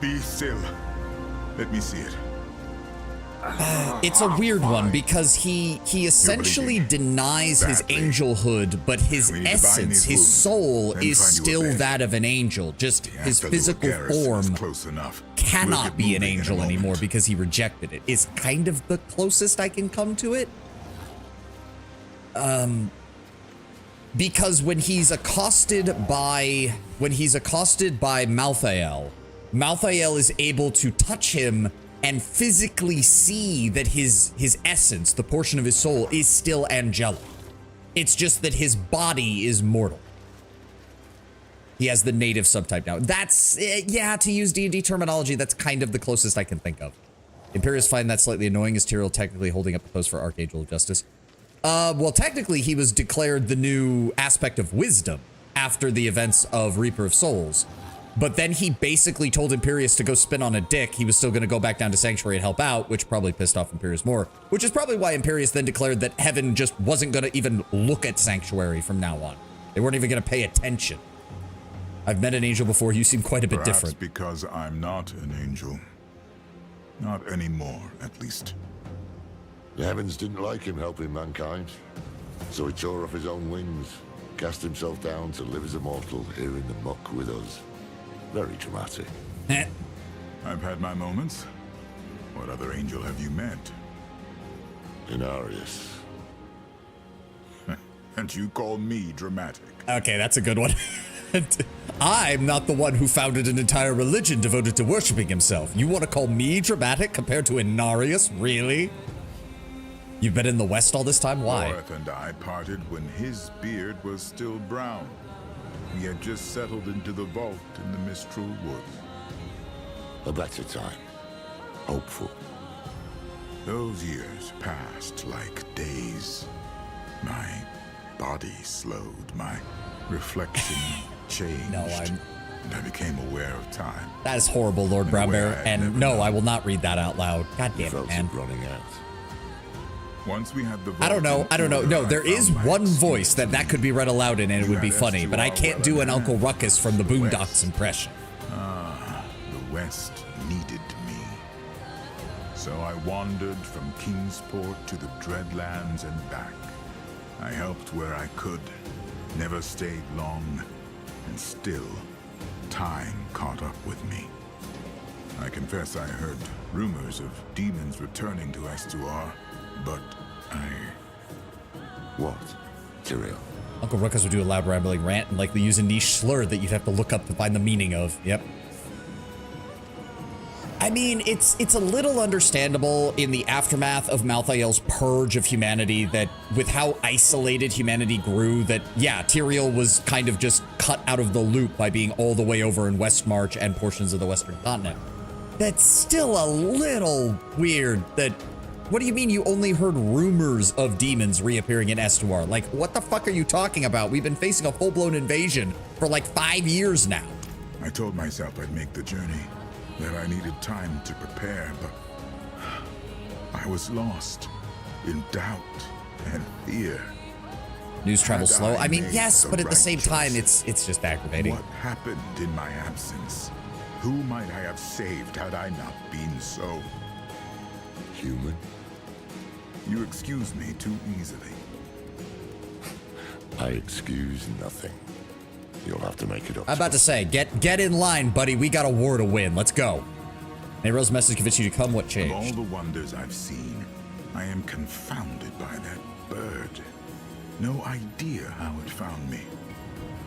Speaker 8: Be still. Let me see it.
Speaker 1: It's a weird one because he essentially denies his angelhood, but his essence, his soul is still that of an angel. Just his physical form cannot be an angel anymore because he rejected it. Is kind of the closest I can come to it. Because when he's accosted by Malthael, Malthael is able to touch him and physically see that his essence, the portion of his soul, is still angelic. It's just that his body is mortal. He has the native subtype now. That's, yeah, to use D&D terminology, that's kind of the closest I can think of. Imperials find that slightly annoying. Is Tyrael technically holding up the post for Archangel of Justice? Well, technically, he was declared the new aspect of wisdom after the events of Reaper of Souls. But then he basically told Imperius to go spin on a dick. He was still going to go back down to Sanctuary and help out, which probably pissed off Imperius more. Which is probably why Imperius then declared that Heaven just wasn't going to even look at Sanctuary from now on. They weren't even going to pay attention. I've met an angel before. You seem quite a bit different.
Speaker 8: Because I'm not an angel. Not anymore, at least.
Speaker 2: The Heavens didn't like him helping mankind, so he tore off his own wings, cast himself down to live as a mortal here in the muck with us. Very dramatic.
Speaker 8: I've had my moments. What other angel have you met?
Speaker 2: Inarius.
Speaker 8: And you call me dramatic?
Speaker 1: Okay, that's a good one. I'm not the one who founded an entire religion devoted to worshiping himself. You want to call me dramatic compared to Inarius? Really? You've been in the West all this time? Why?
Speaker 8: Lorath and I parted when his beard was still brown. We had just settled into the vault in the Mistral Woods.
Speaker 2: A better time. Hopeful.
Speaker 8: Those years passed like days. My body slowed, my reflection changed. And I became aware of time.
Speaker 1: That is horrible, Lord Brownbear. And no, I will not read that out loud. God damn it, man.
Speaker 2: Running out.
Speaker 8: Once we had the
Speaker 1: I don't know. No, there is one voice that could be read aloud in and it would be funny, but I can't do an Uncle Ruckus from the Boondocks impression.
Speaker 8: Ah, the West needed me. So I wandered from Kingsport to the Dreadlands and back. I helped where I could, never stayed long, and still, time caught up with me. I confess I heard rumors of demons returning to Estuar, but
Speaker 2: What? Tyrael?
Speaker 1: Uncle Ruckus would do a loud rambling rant and likely use a niche slur that you'd have to look up to find the meaning of. Yep. I mean, it's a little understandable in the aftermath of Malthael's purge of humanity that with how isolated humanity grew that, yeah, Tyrael was kind of just cut out of the loop by being all the way over in Westmarch and portions of the Western continent. That's still a little weird that... What do you mean you only heard rumors of demons reappearing in Estuar? Like, what the fuck are you talking about? We've been facing a full-blown invasion for like 5 years now.
Speaker 8: I told myself I'd make the journey, that I needed time to prepare, but I was lost in doubt and fear.
Speaker 1: News travels slow. I mean, yes, but at the same time, it's just aggravating.
Speaker 8: What happened in my absence? Who might I have saved had I not been so
Speaker 2: human?
Speaker 8: You excuse me too easily.
Speaker 2: I excuse nothing. You'll have to make it up.
Speaker 1: I'm about to say, get in line, buddy. We got a war to win. Let's go. Nero's message convinced you to come. What changed?
Speaker 8: Of all the wonders I've seen, I am confounded by that bird. No idea how it found me.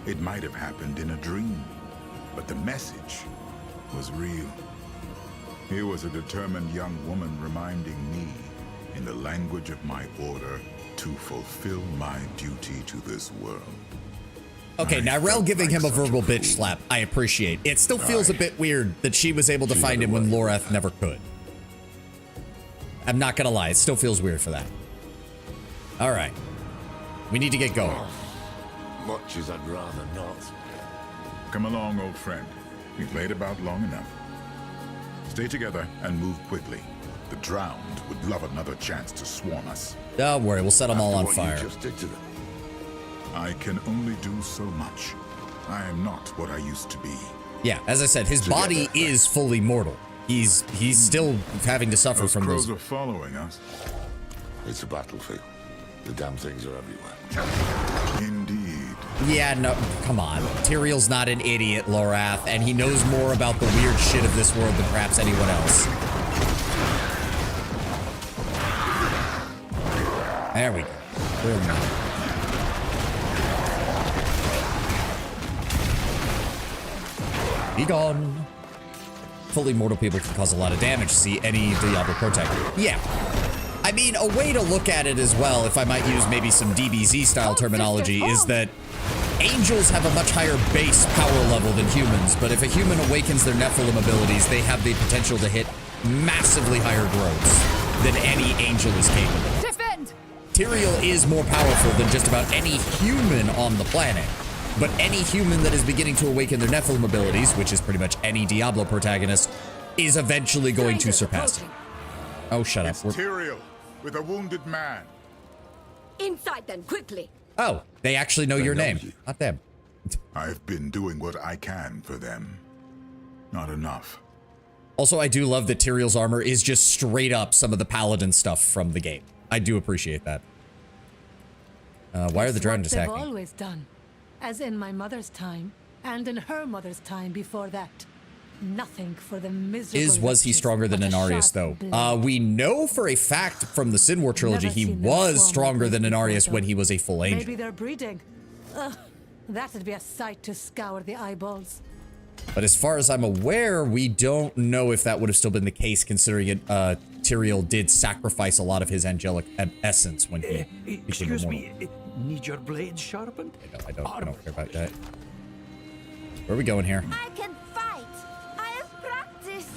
Speaker 8: It might have happened in a dream, but the message was real. Here was a determined young woman reminding me, in the language of my order, to fulfill my duty to this world.
Speaker 1: Okay, now Rel giving him a verbal bitch slap, I appreciate. It still feels a bit weird that she was able to find him when Lorath never could. I'm not gonna lie, it still feels weird for that. All right, we need to get going.
Speaker 2: Much as I'd rather not.
Speaker 8: Come along, old friend. We've laid about long enough. Stay together and move quickly. The drowned would love another chance to swarm us.
Speaker 1: Don't worry, we'll set them all on
Speaker 2: After what
Speaker 1: fire.
Speaker 2: you just did to them.
Speaker 8: I can only do so much. I am not what I used to be.
Speaker 1: Yeah, as I said, his body is fully mortal. he's still having to suffer
Speaker 8: Those
Speaker 1: from
Speaker 8: crows
Speaker 1: those.
Speaker 8: are following us.
Speaker 2: It's a battlefield. The damn things are everywhere.
Speaker 8: Indeed.
Speaker 1: Yeah, no, come on. Tyrael's not an idiot, Lorath, and he knows more about the weird shit of this world than perhaps anyone else. There we go. Be gone. Fully mortal people can cause a lot of damage. See any Diablo protector. Yeah. I mean, a way to look at it as well, if I might use maybe some DBZ style terminology, is that angels have a much higher base power level than humans, but if a human awakens their Nephilim abilities, they have the potential to hit massively higher growths than any angel is capable.
Speaker 14: Defend!
Speaker 1: Tyrael is more powerful than just about any human on the planet. But any human that is beginning to awaken their Nephilim abilities, which is pretty much any Diablo protagonist, is eventually going to surpass him. Oh, shut up.
Speaker 8: It's Tyrael with a wounded man.
Speaker 9: Inside then, quickly.
Speaker 1: Oh, they actually know your name. Not them.
Speaker 8: I've been doing what I can for them. Not enough.
Speaker 1: Also, I do love that Tyrael's armor is just straight up some of the paladin stuff from the game. I do appreciate that. Why are the drowned attacking?
Speaker 17: They've always done. As in my mother's time, and in her mother's time before that. Nothing for the miserable.
Speaker 1: Was he stronger than Inarius, though? We know for a fact from the Sin War trilogy he was stronger than Inarius when he was a full angel.
Speaker 17: Maybe they're breeding. Ugh, that'd be a sight to scour the eyeballs.
Speaker 1: But as far as I'm aware, we don't know if that would have still been the case, considering it, Tyrael did sacrifice a lot of his angelic essence when he became
Speaker 6: Excuse
Speaker 1: immortal.
Speaker 6: me, need your blade sharpened?
Speaker 1: I don't care about that. Where are we going here?
Speaker 14: I can fight. I have practice.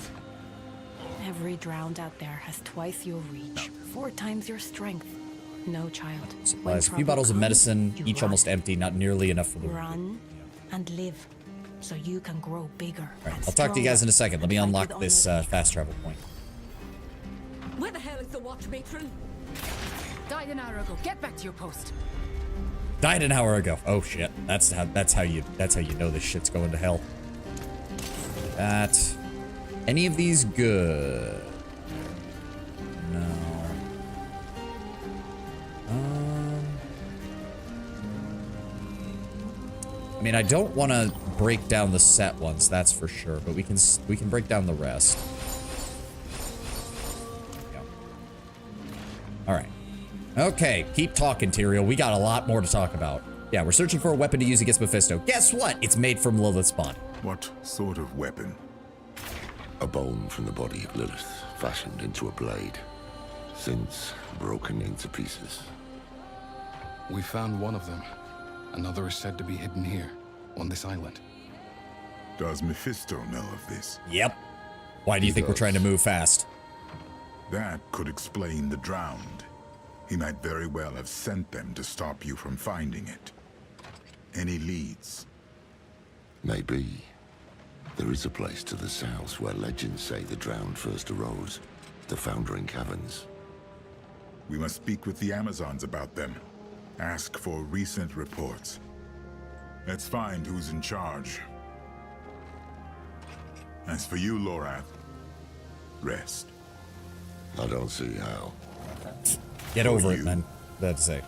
Speaker 18: Every drowned out there has twice your reach, 4 times your strength. No, child.
Speaker 1: Supplies, a few bottles of medicine, each almost empty, not nearly enough for the
Speaker 18: run and live, so you can grow bigger.
Speaker 1: All right, I'll talk to you guys in a second. Let me unlock this fast travel point.
Speaker 9: Where the hell is the watch matron?
Speaker 16: Died an hour ago. Get back to your post.
Speaker 1: Died an hour ago. Oh shit. That's how you know this shit's going to hell. Any of these good? No. I mean, I don't want to break down the set ones, that's for sure, but we can break down the rest. Yeah. All right. Okay, keep talking, Tyrael. We got a lot more to talk about. Yeah, we're searching for a weapon to use against Mephisto. Guess what? It's made from Lilith's body.
Speaker 8: What sort of weapon?
Speaker 2: A bone from the body of Lilith, fashioned into a blade, since broken into pieces.
Speaker 7: We found one of them. Another is said to be hidden here, on this island.
Speaker 8: Does Mephisto know of this?
Speaker 1: Yep. Why do you think we're trying to move fast?
Speaker 8: That could explain the drowned. He might very well have sent them to stop you from finding it. Any leads?
Speaker 2: Maybe. There is a place to the south where legends say the drowned first arose. The Foundering Caverns.
Speaker 8: We must speak with the Amazons about them. Ask for recent reports. Let's find who's in charge. As for you, Lorath, rest.
Speaker 2: I don't see how.
Speaker 1: Get over it, man. That's to say.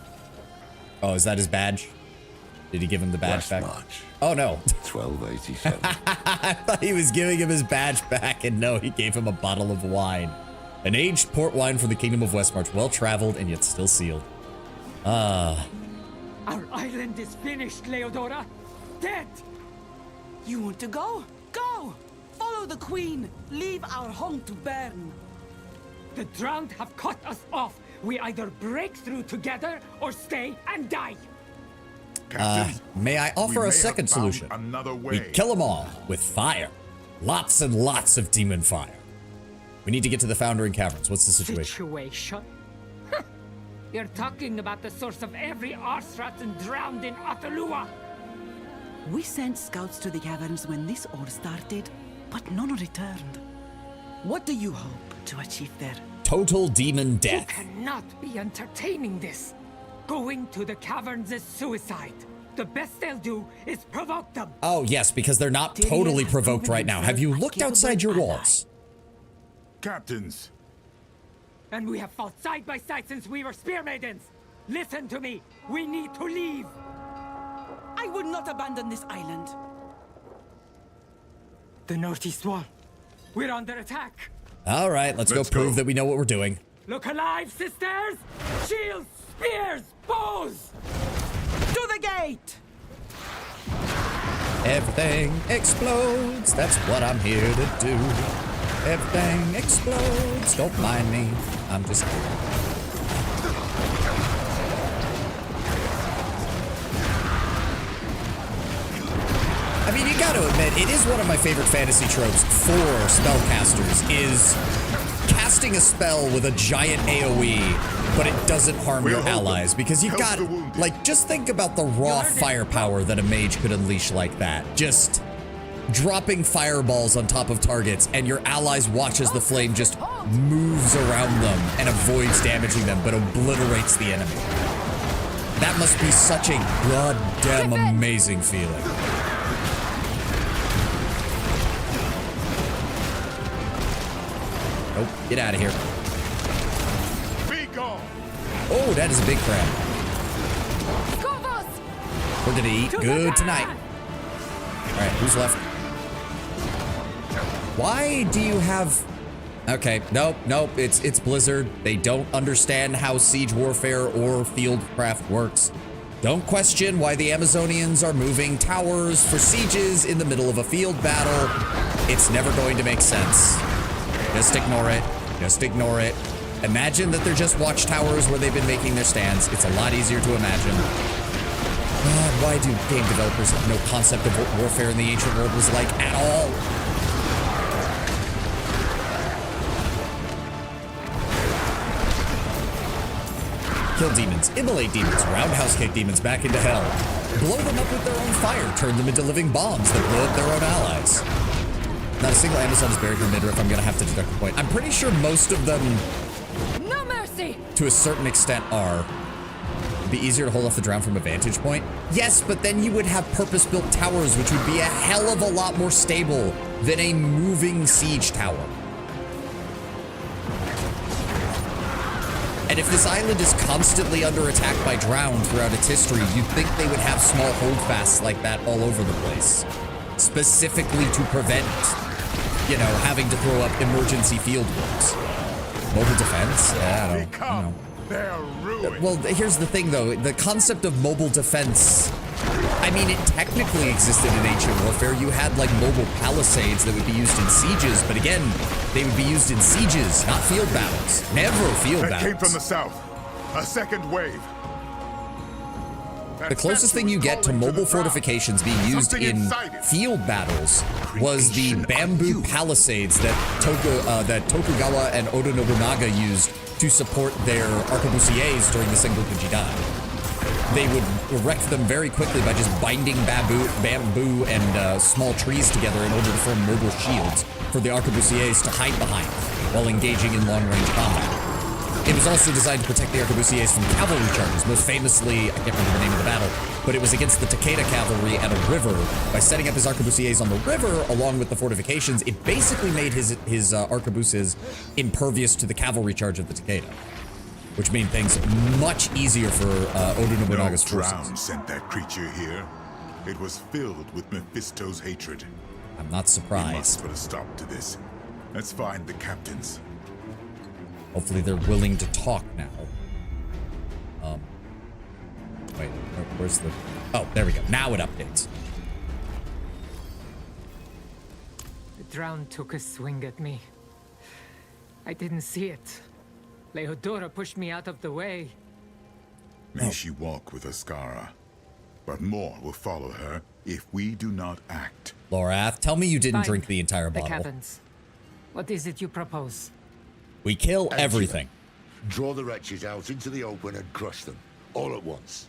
Speaker 1: Oh, is that his badge? Did he give him the badge back?
Speaker 2: March,
Speaker 1: oh, no.
Speaker 2: 1287.
Speaker 1: I thought he was giving him his badge back, and no, he gave him a bottle of wine. An aged port wine from the Kingdom of Westmarch, well-traveled and yet still sealed.
Speaker 16: Our island is finished, Leodora. Dead!
Speaker 4: You want to go? Go! Follow the Queen. Leave our home to burn.
Speaker 16: The drowned have cut us off. We either break through together or stay and die.
Speaker 1: May I offer a second solution? We kill them all with fire. Lots and lots of demon fire. We need to get to the Foundering Caverns. What's the situation?
Speaker 16: Situation? You're talking about the source of every arse-rotten drowned in Atalua.
Speaker 4: We sent scouts to the caverns when this all started, but none returned. What do you hope to achieve there?
Speaker 1: Total demon death.
Speaker 16: You cannot be entertaining this. Going to the caverns is suicide. The best they'll do is provoke them.
Speaker 1: Oh, yes, because they're not totally provoked right now. Have you looked outside your walls?
Speaker 8: captains.
Speaker 16: And we have fought side by side since we were spear maidens. Listen to me. We need to leave.
Speaker 4: I would not abandon this island.
Speaker 16: The northeast wall. We're under attack.
Speaker 1: All right, let's go prove that we know what we're doing.
Speaker 16: Look alive, sisters! Shields, spears, bows!
Speaker 4: To the gate!
Speaker 1: Everything explodes. That's what I'm here to do. Everything explodes. Don't mind me. I'm just I mean, you gotta admit, it is one of my favorite fantasy tropes for spellcasters, is casting a spell with a giant AoE, but it doesn't harm your allies, because you got, like, just think about the raw firepower that a mage could unleash like that. Just dropping fireballs on top of targets, and your allies watch as the flame just moves around them and avoids damaging them, but obliterates the enemy. That must be such a goddamn amazing feeling. Nope, get out of here.
Speaker 8: Be gone.
Speaker 1: Oh, that is a big crab. We're gonna eat good tonight. All right, who's left? Why do you have... Okay, nope, it's Blizzard. They don't understand how siege warfare or fieldcraft works. Don't question why the Amazonians are moving towers for sieges in the middle of a field battle. It's never going to make sense. Just ignore it. Just ignore it. Imagine that they're just watchtowers where they've been making their stands. It's a lot easier to imagine. God, why do game developers have no concept of what warfare in the ancient world was like at all? Kill demons, immolate demons, roundhouse kick demons back into hell. Blow them up with their own fire, turn them into living bombs that blow up their own allies. Not a single Amazon is buried in the midriff. I'm gonna have to deduct a point. I'm pretty sure most of them,
Speaker 9: No mercy!
Speaker 1: to a certain extent, are. It'd be easier to hold off the drown from a vantage point. Yes, but then you would have purpose-built towers, which would be a hell of a lot more stable than a moving siege tower. And if this island is constantly under attack by drown throughout its history, you'd think they would have small holdfasts like that all over the place. Specifically to prevent, you know, having to throw up emergency field works. Mobile defense? Yeah, I don't know.
Speaker 8: They're ruined.
Speaker 1: Well, here's the thing, though. The concept of mobile defense, I mean, it technically existed in ancient warfare. You had, like, mobile palisades that would be used in sieges, but again, they would be used in sieges, not field battles. Never field battles.
Speaker 8: That came from the south. A second wave.
Speaker 1: The closest thing you get to mobile fortifications being used in field battles was the bamboo palisades that Tokugawa and Oda Nobunaga used to support their arquebusiers during the Sengoku Jidai. They would erect them very quickly by just binding bamboo and small trees together in order to form mobile shields for the arquebusiers to hide behind while engaging in long-range combat. It was also designed to protect the arquebusiers from cavalry charges, most famously, I can't remember the name of the battle, but it was against the Takeda cavalry at a river. By setting up his arquebusiers on the river along with the fortifications, it basically made his arquebuses impervious to the cavalry charge of the Takeda, which made things much easier for Oda Nobunaga's forces.
Speaker 8: Drown sent that creature here. It was filled with Mephisto's hatred.
Speaker 1: I'm not surprised.
Speaker 8: We must put a stop to this. Let's find the captains.
Speaker 1: Hopefully they're willing to talk now. Wait, where's the... Oh, there we go. Now it updates.
Speaker 16: The drown took a swing at me. I didn't see it. Leodora pushed me out of the way.
Speaker 8: May she walk with Ascara. But more will follow her if we do not act.
Speaker 1: Lorath, tell me you didn't
Speaker 16: Fine.
Speaker 1: drink the entire
Speaker 16: The
Speaker 1: bottle.
Speaker 16: cabins. What is it you propose?
Speaker 1: We kill everything.
Speaker 2: Draw the wretches out into the open and crush them, all at once.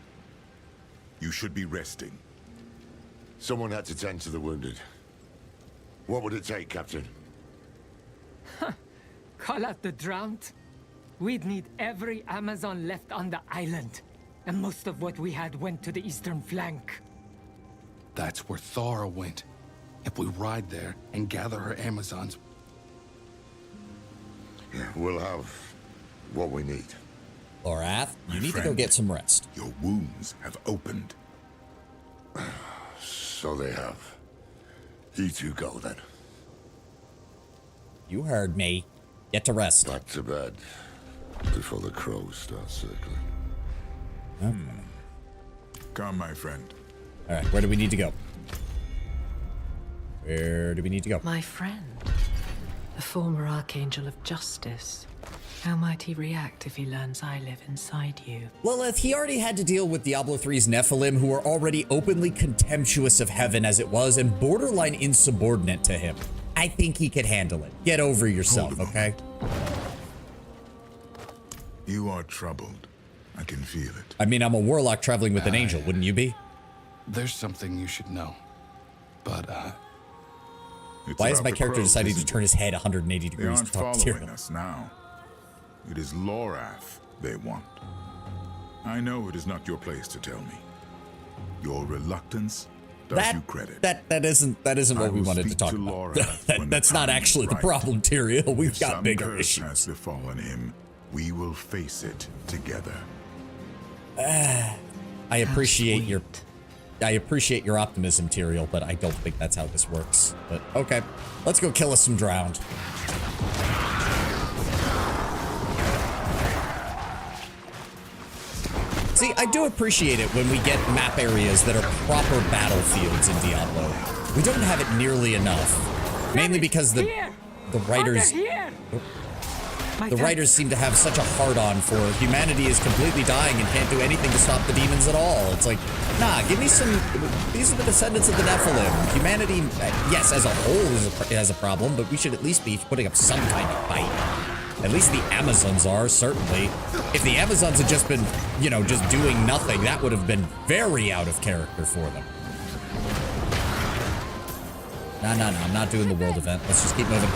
Speaker 8: You should be resting.
Speaker 2: Someone had to tend to the wounded. What would it take, Captain?
Speaker 16: Call out the drowned? We'd need every Amazon left on the island. And most of what we had went to the eastern flank.
Speaker 7: That's where Thora went. If we ride there and gather her Amazons,
Speaker 2: We'll have what we need.
Speaker 1: Lorath, you need to go get some rest.
Speaker 8: Your wounds have opened.
Speaker 2: So they have. You two go then.
Speaker 1: You heard me. Get to rest.
Speaker 2: Back to bed before the crows start circling.
Speaker 8: Come, my friend.
Speaker 1: All right, where do we need to go? Where do we need to go?
Speaker 3: My friend, the former Archangel of Justice. How might he react if he learns I live inside you?
Speaker 1: Lilith, he already had to deal with Diablo 3's Nephilim, who were already openly contemptuous of heaven as it was and borderline insubordinate to him. I think he could handle it. Get over yourself, okay?
Speaker 8: You are troubled. I can feel it.
Speaker 1: I mean, I'm a warlock traveling with an angel, wouldn't you be?
Speaker 7: There's something you should know. But,
Speaker 1: Why has my character decided to turn his head 180
Speaker 8: They
Speaker 1: degrees
Speaker 8: aren't
Speaker 1: to talk to
Speaker 8: following us now. It is Lorath they want. I know it is not your place to tell me. Your reluctance does you credit.
Speaker 1: That isn't what we wanted to talk about. That's not actually the problem, Tyrael. We've got bigger issues.
Speaker 8: Has befallen him. We will face it together.
Speaker 1: I appreciate your optimism, Tyrael, but I don't think that's how this works. But okay, let's go kill us some drowned. See, I do appreciate it when we get map areas that are proper battlefields in Diablo. We don't have it nearly enough, mainly because the writers seem to have such a hard-on for humanity is completely dying and can't do anything to stop the demons at all. It's like, nah, give me some. These are the descendants of the Nephilim. Humanity, yes, as a whole has a problem, but we should at least be putting up some kind of fight. At least the Amazons are, certainly. If the Amazons had just been, you know, just doing nothing, that would have been very out of character for them. No, I'm not doing the world event. Let's just keep moving.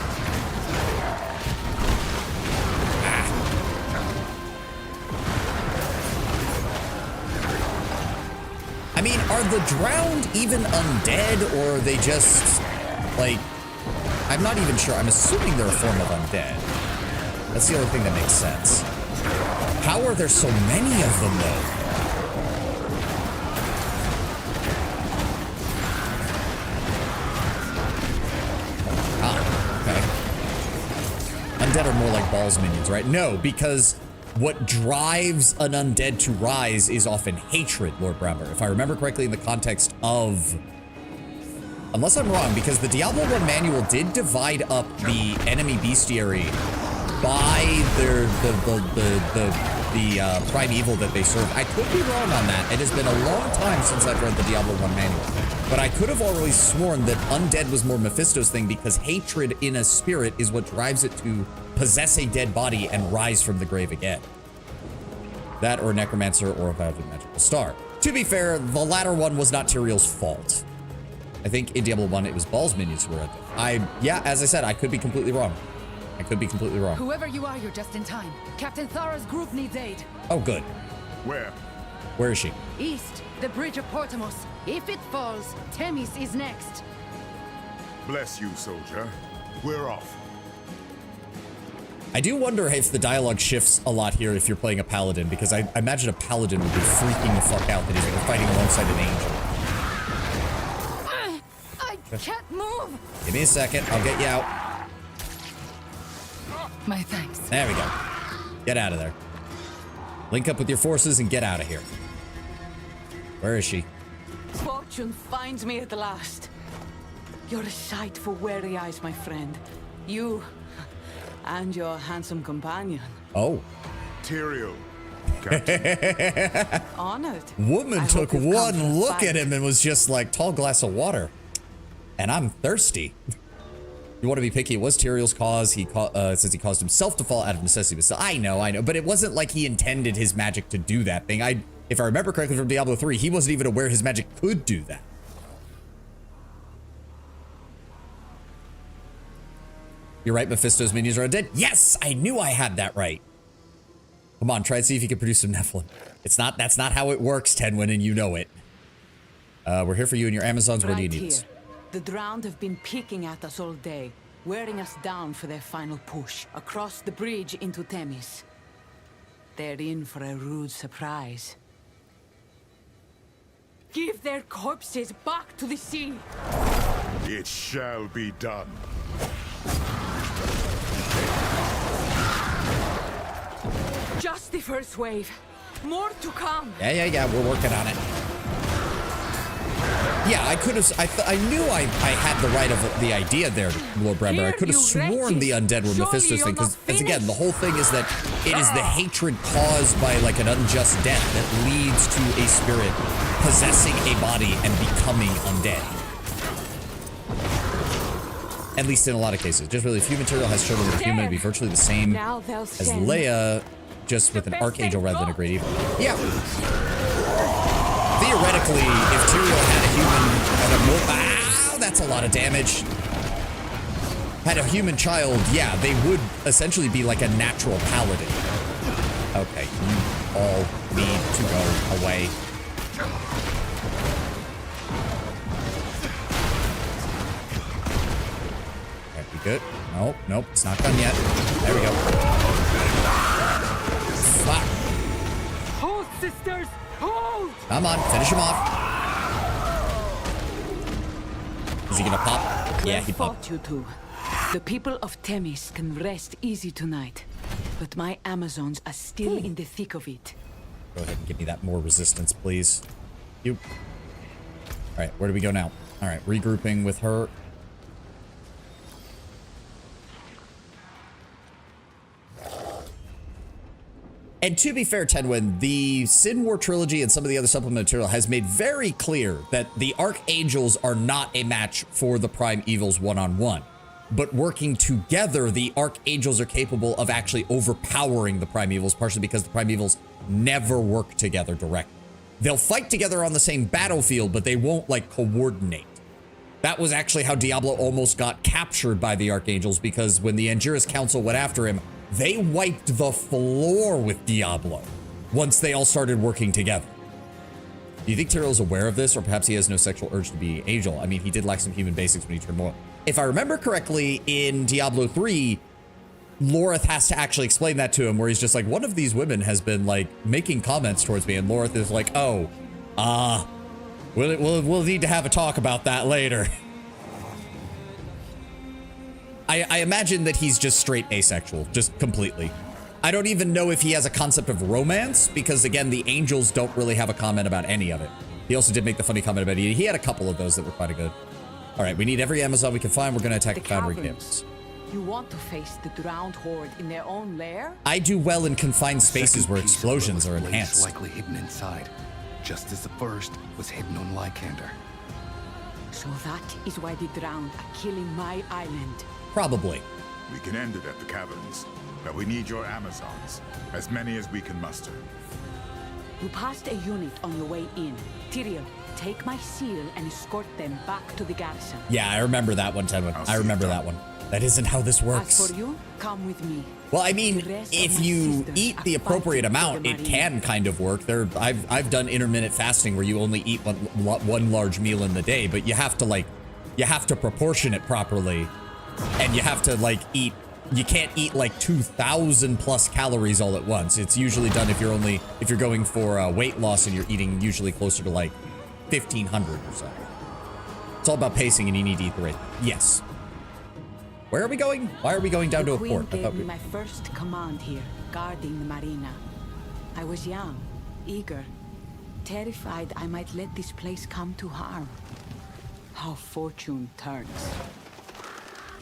Speaker 1: I mean, are the drowned even undead, or are they just, like, I'm not even sure. I'm assuming they're a form of undead. That's the only thing that makes sense. How are there so many of them, though? Ah, okay. Undead are more like balls minions, right? No, because what drives an undead to rise is often hatred, Lord Bramber. If I remember correctly in the context of... Unless I'm wrong, because the Diablo 1 manual did divide up the enemy bestiary by the primeval that they serve. I could be wrong on that. It has been a long time since I've read the Diablo 1 manual. But I could have always sworn that undead was more Mephisto's thing because hatred in a spirit is what drives it to possess a dead body and rise from the grave again. That or Necromancer or a Violet Magical Star. To be fair, the latter one was not Tyrael's fault. I think in Diablo 1 it was Ball's minions who were undead. Yeah, as I said, I could be completely wrong. I could be completely wrong.
Speaker 17: Whoever you are, you're just in time. Captain Thara's group needs aid.
Speaker 1: Oh, good.
Speaker 8: Where?
Speaker 1: Where is she?
Speaker 17: East, the bridge of Portimos. If it falls, Themis is next.
Speaker 8: Bless you, soldier. We're off.
Speaker 1: I do wonder if the dialogue shifts a lot here if you're playing a paladin, because I imagine a paladin would be freaking the fuck out that he's fighting alongside an angel.
Speaker 17: I can't move.
Speaker 1: Give me a second. I'll get you out.
Speaker 17: My thanks.
Speaker 1: There we go. Get out of there. Link up with your forces and get out of here. Where is she?
Speaker 4: Fortune finds me at last. You're a sight for weary eyes, my friend. You and your handsome companion.
Speaker 1: Oh.
Speaker 8: Tyrael.
Speaker 4: Honored.
Speaker 1: Woman took one look at him and was just like, tall glass of water. And I'm thirsty. You want to be picky. It was Tyrael's cause. He since he caused himself to fall out of necessity. But still, I know. But it wasn't like he intended his magic to do that thing. If I remember correctly from Diablo 3, he wasn't even aware his magic could do that. You're right, Mephisto's minions are undead. Yes, I knew I had that right. Come on, try and see if you can produce some Nephilim. That's not how it works, Tenwin, and you know it. We're here for you and your Amazons. Where do you need us?
Speaker 4: The drowned have been picking at us all day. wearing us down for their final push across the bridge into Themis. They're in for a rude surprise. Give their corpses back to the sea!
Speaker 8: It shall be done.
Speaker 4: Just the first wave. More to come.
Speaker 1: Yeah, we're working on it. Yeah, I could have. I knew I had the right of the idea there, Lord Bremmer. I could have sworn the undead were Mephisto's thing, because again, the whole thing is that it is the hatred caused by like an unjust death that leads to a spirit possessing a body and becoming undead. At least in a lot of cases. Just really, few material has shown the human to be virtually the same as Leia, just with an archangel rather than a great evil. Yeah. Theoretically, if Tyrael had a human, that's a lot of damage. Had a human child, yeah, they would essentially be like a natural paladin. Okay, you all need to go away. Okay, we good? Nope, it's not done yet. There we go. Fuck.
Speaker 16: Hold, sisters! Hold!
Speaker 1: Come on, finish him off. Is he gonna pop? Yeah, he popped.
Speaker 4: You two. The people of Themis can rest easy tonight, but my Amazons are still in the thick of it.
Speaker 1: Go ahead and give me that more resistance, please. You. All right, where do we go now? All right, regrouping with her. And to be fair, Tenwin, the Sin War trilogy and some of the other supplemental material has made very clear that the Archangels are not a match for the Prime Evils one-on-one. But working together, the Archangels are capable of actually overpowering the Prime Evils, partially because the Prime Evils never work together directly. They'll fight together on the same battlefield, but they won't, like, coordinate. That was actually how Diablo almost got captured by the Archangels, because when the Angiras Council went after him, they wiped the floor with Diablo once they all started working together. Do you think Tyrael's aware of this, or perhaps he has no sexual urge to be angel? I mean, he did lack some human basics when he turned more. If I remember correctly, in Diablo 3, Lorath has to actually explain that to him, where he's just like, one of these women has been like making comments towards me, and Lorath is like, oh, we'll need to have a talk about that later. I imagine that he's just straight asexual, just completely. I don't even know if he has a concept of romance, because again, the angels don't really have a comment about any of it. He also did make the funny comment about it. He had a couple of those that were quite good. All right, we need every Amazon we can find. We're going to attack the Foundry Camps.
Speaker 4: You want to face the drowned horde in their own lair?
Speaker 1: I do well in confined spaces where explosions are enhanced.
Speaker 7: Likely hidden inside, just as the first was hidden on Lycander.
Speaker 4: So that is why the drowned are killing my island.
Speaker 1: Probably.
Speaker 8: We can end it at the caverns, but we need your Amazons, as many as we can muster.
Speaker 4: You passed a unit on your way in. Tyrael, take my seal and escort them back to the garrison.
Speaker 1: Yeah, I remember that one, Tenwin. I remember that one. That isn't how this works.
Speaker 4: As for you, come with me.
Speaker 1: Well, I mean, if you eat the appropriate amount, it can kind of work. I've done intermittent fasting where you only eat one large meal in the day, but you have to proportion it properly. And you have to like you can't eat like 2,000 plus calories all at once. It's usually done if you're going for weight loss and you're eating usually closer to like 1,500 or so. It's all about pacing, and you need to eat the right. Yes. Where are we going? Why are we going down to a port?
Speaker 4: I thought my first command here, guarding the marina. I was young, eager, terrified I might let this place come to harm. How fortune turns.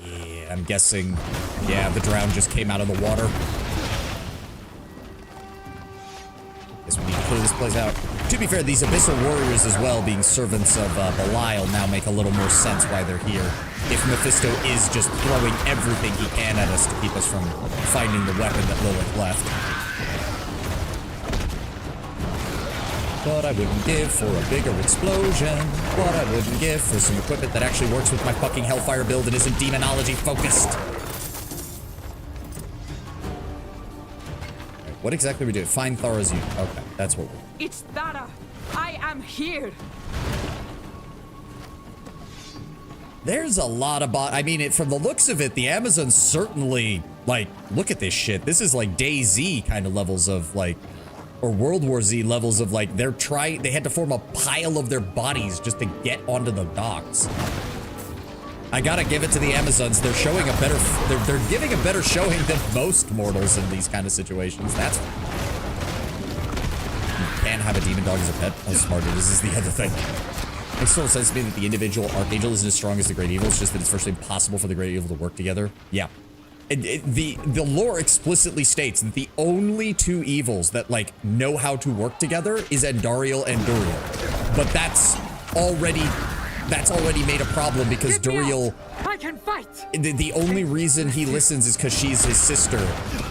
Speaker 1: Yeah, I'm guessing, yeah, the drown just came out of the water. Guess we need to clear this place out. To be fair, these Abyssal Warriors as well, being servants of Belial, now make a little more sense why they're here. If Mephisto is just throwing everything he can at us to keep us from finding the weapon that Lilith left. What I wouldn't give for a bigger explosion. What I wouldn't give for some equipment that actually works with my fucking Hellfire build and isn't demonology focused. Right, what exactly are we doing? Find Thara's unit. Okay, that's what we're doing.
Speaker 4: It's Thara. I am here.
Speaker 1: There's a lot of I mean, from the looks of it, the Amazons certainly, like, look at this shit. This is like DayZ kind of levels of, like, or World War Z levels of, like, they had to form a pile of their bodies just to get onto the docks. I gotta give it to the Amazons. They're showing a better, they're giving a better showing than most mortals in these kind of situations. That's, you can't have a demon dog as a pet. How smart it is the other thing. Makes total sense to me that the individual archangel isn't as strong as the great evil. It's just that it's virtually impossible for the great evil to work together. Yeah. The lore explicitly states that the only two evils that, like, know how to work together is Andariel and Duriel. But that's already made a problem because Duriel,
Speaker 16: I can fight.
Speaker 1: The only reason he listens is because she's his sister,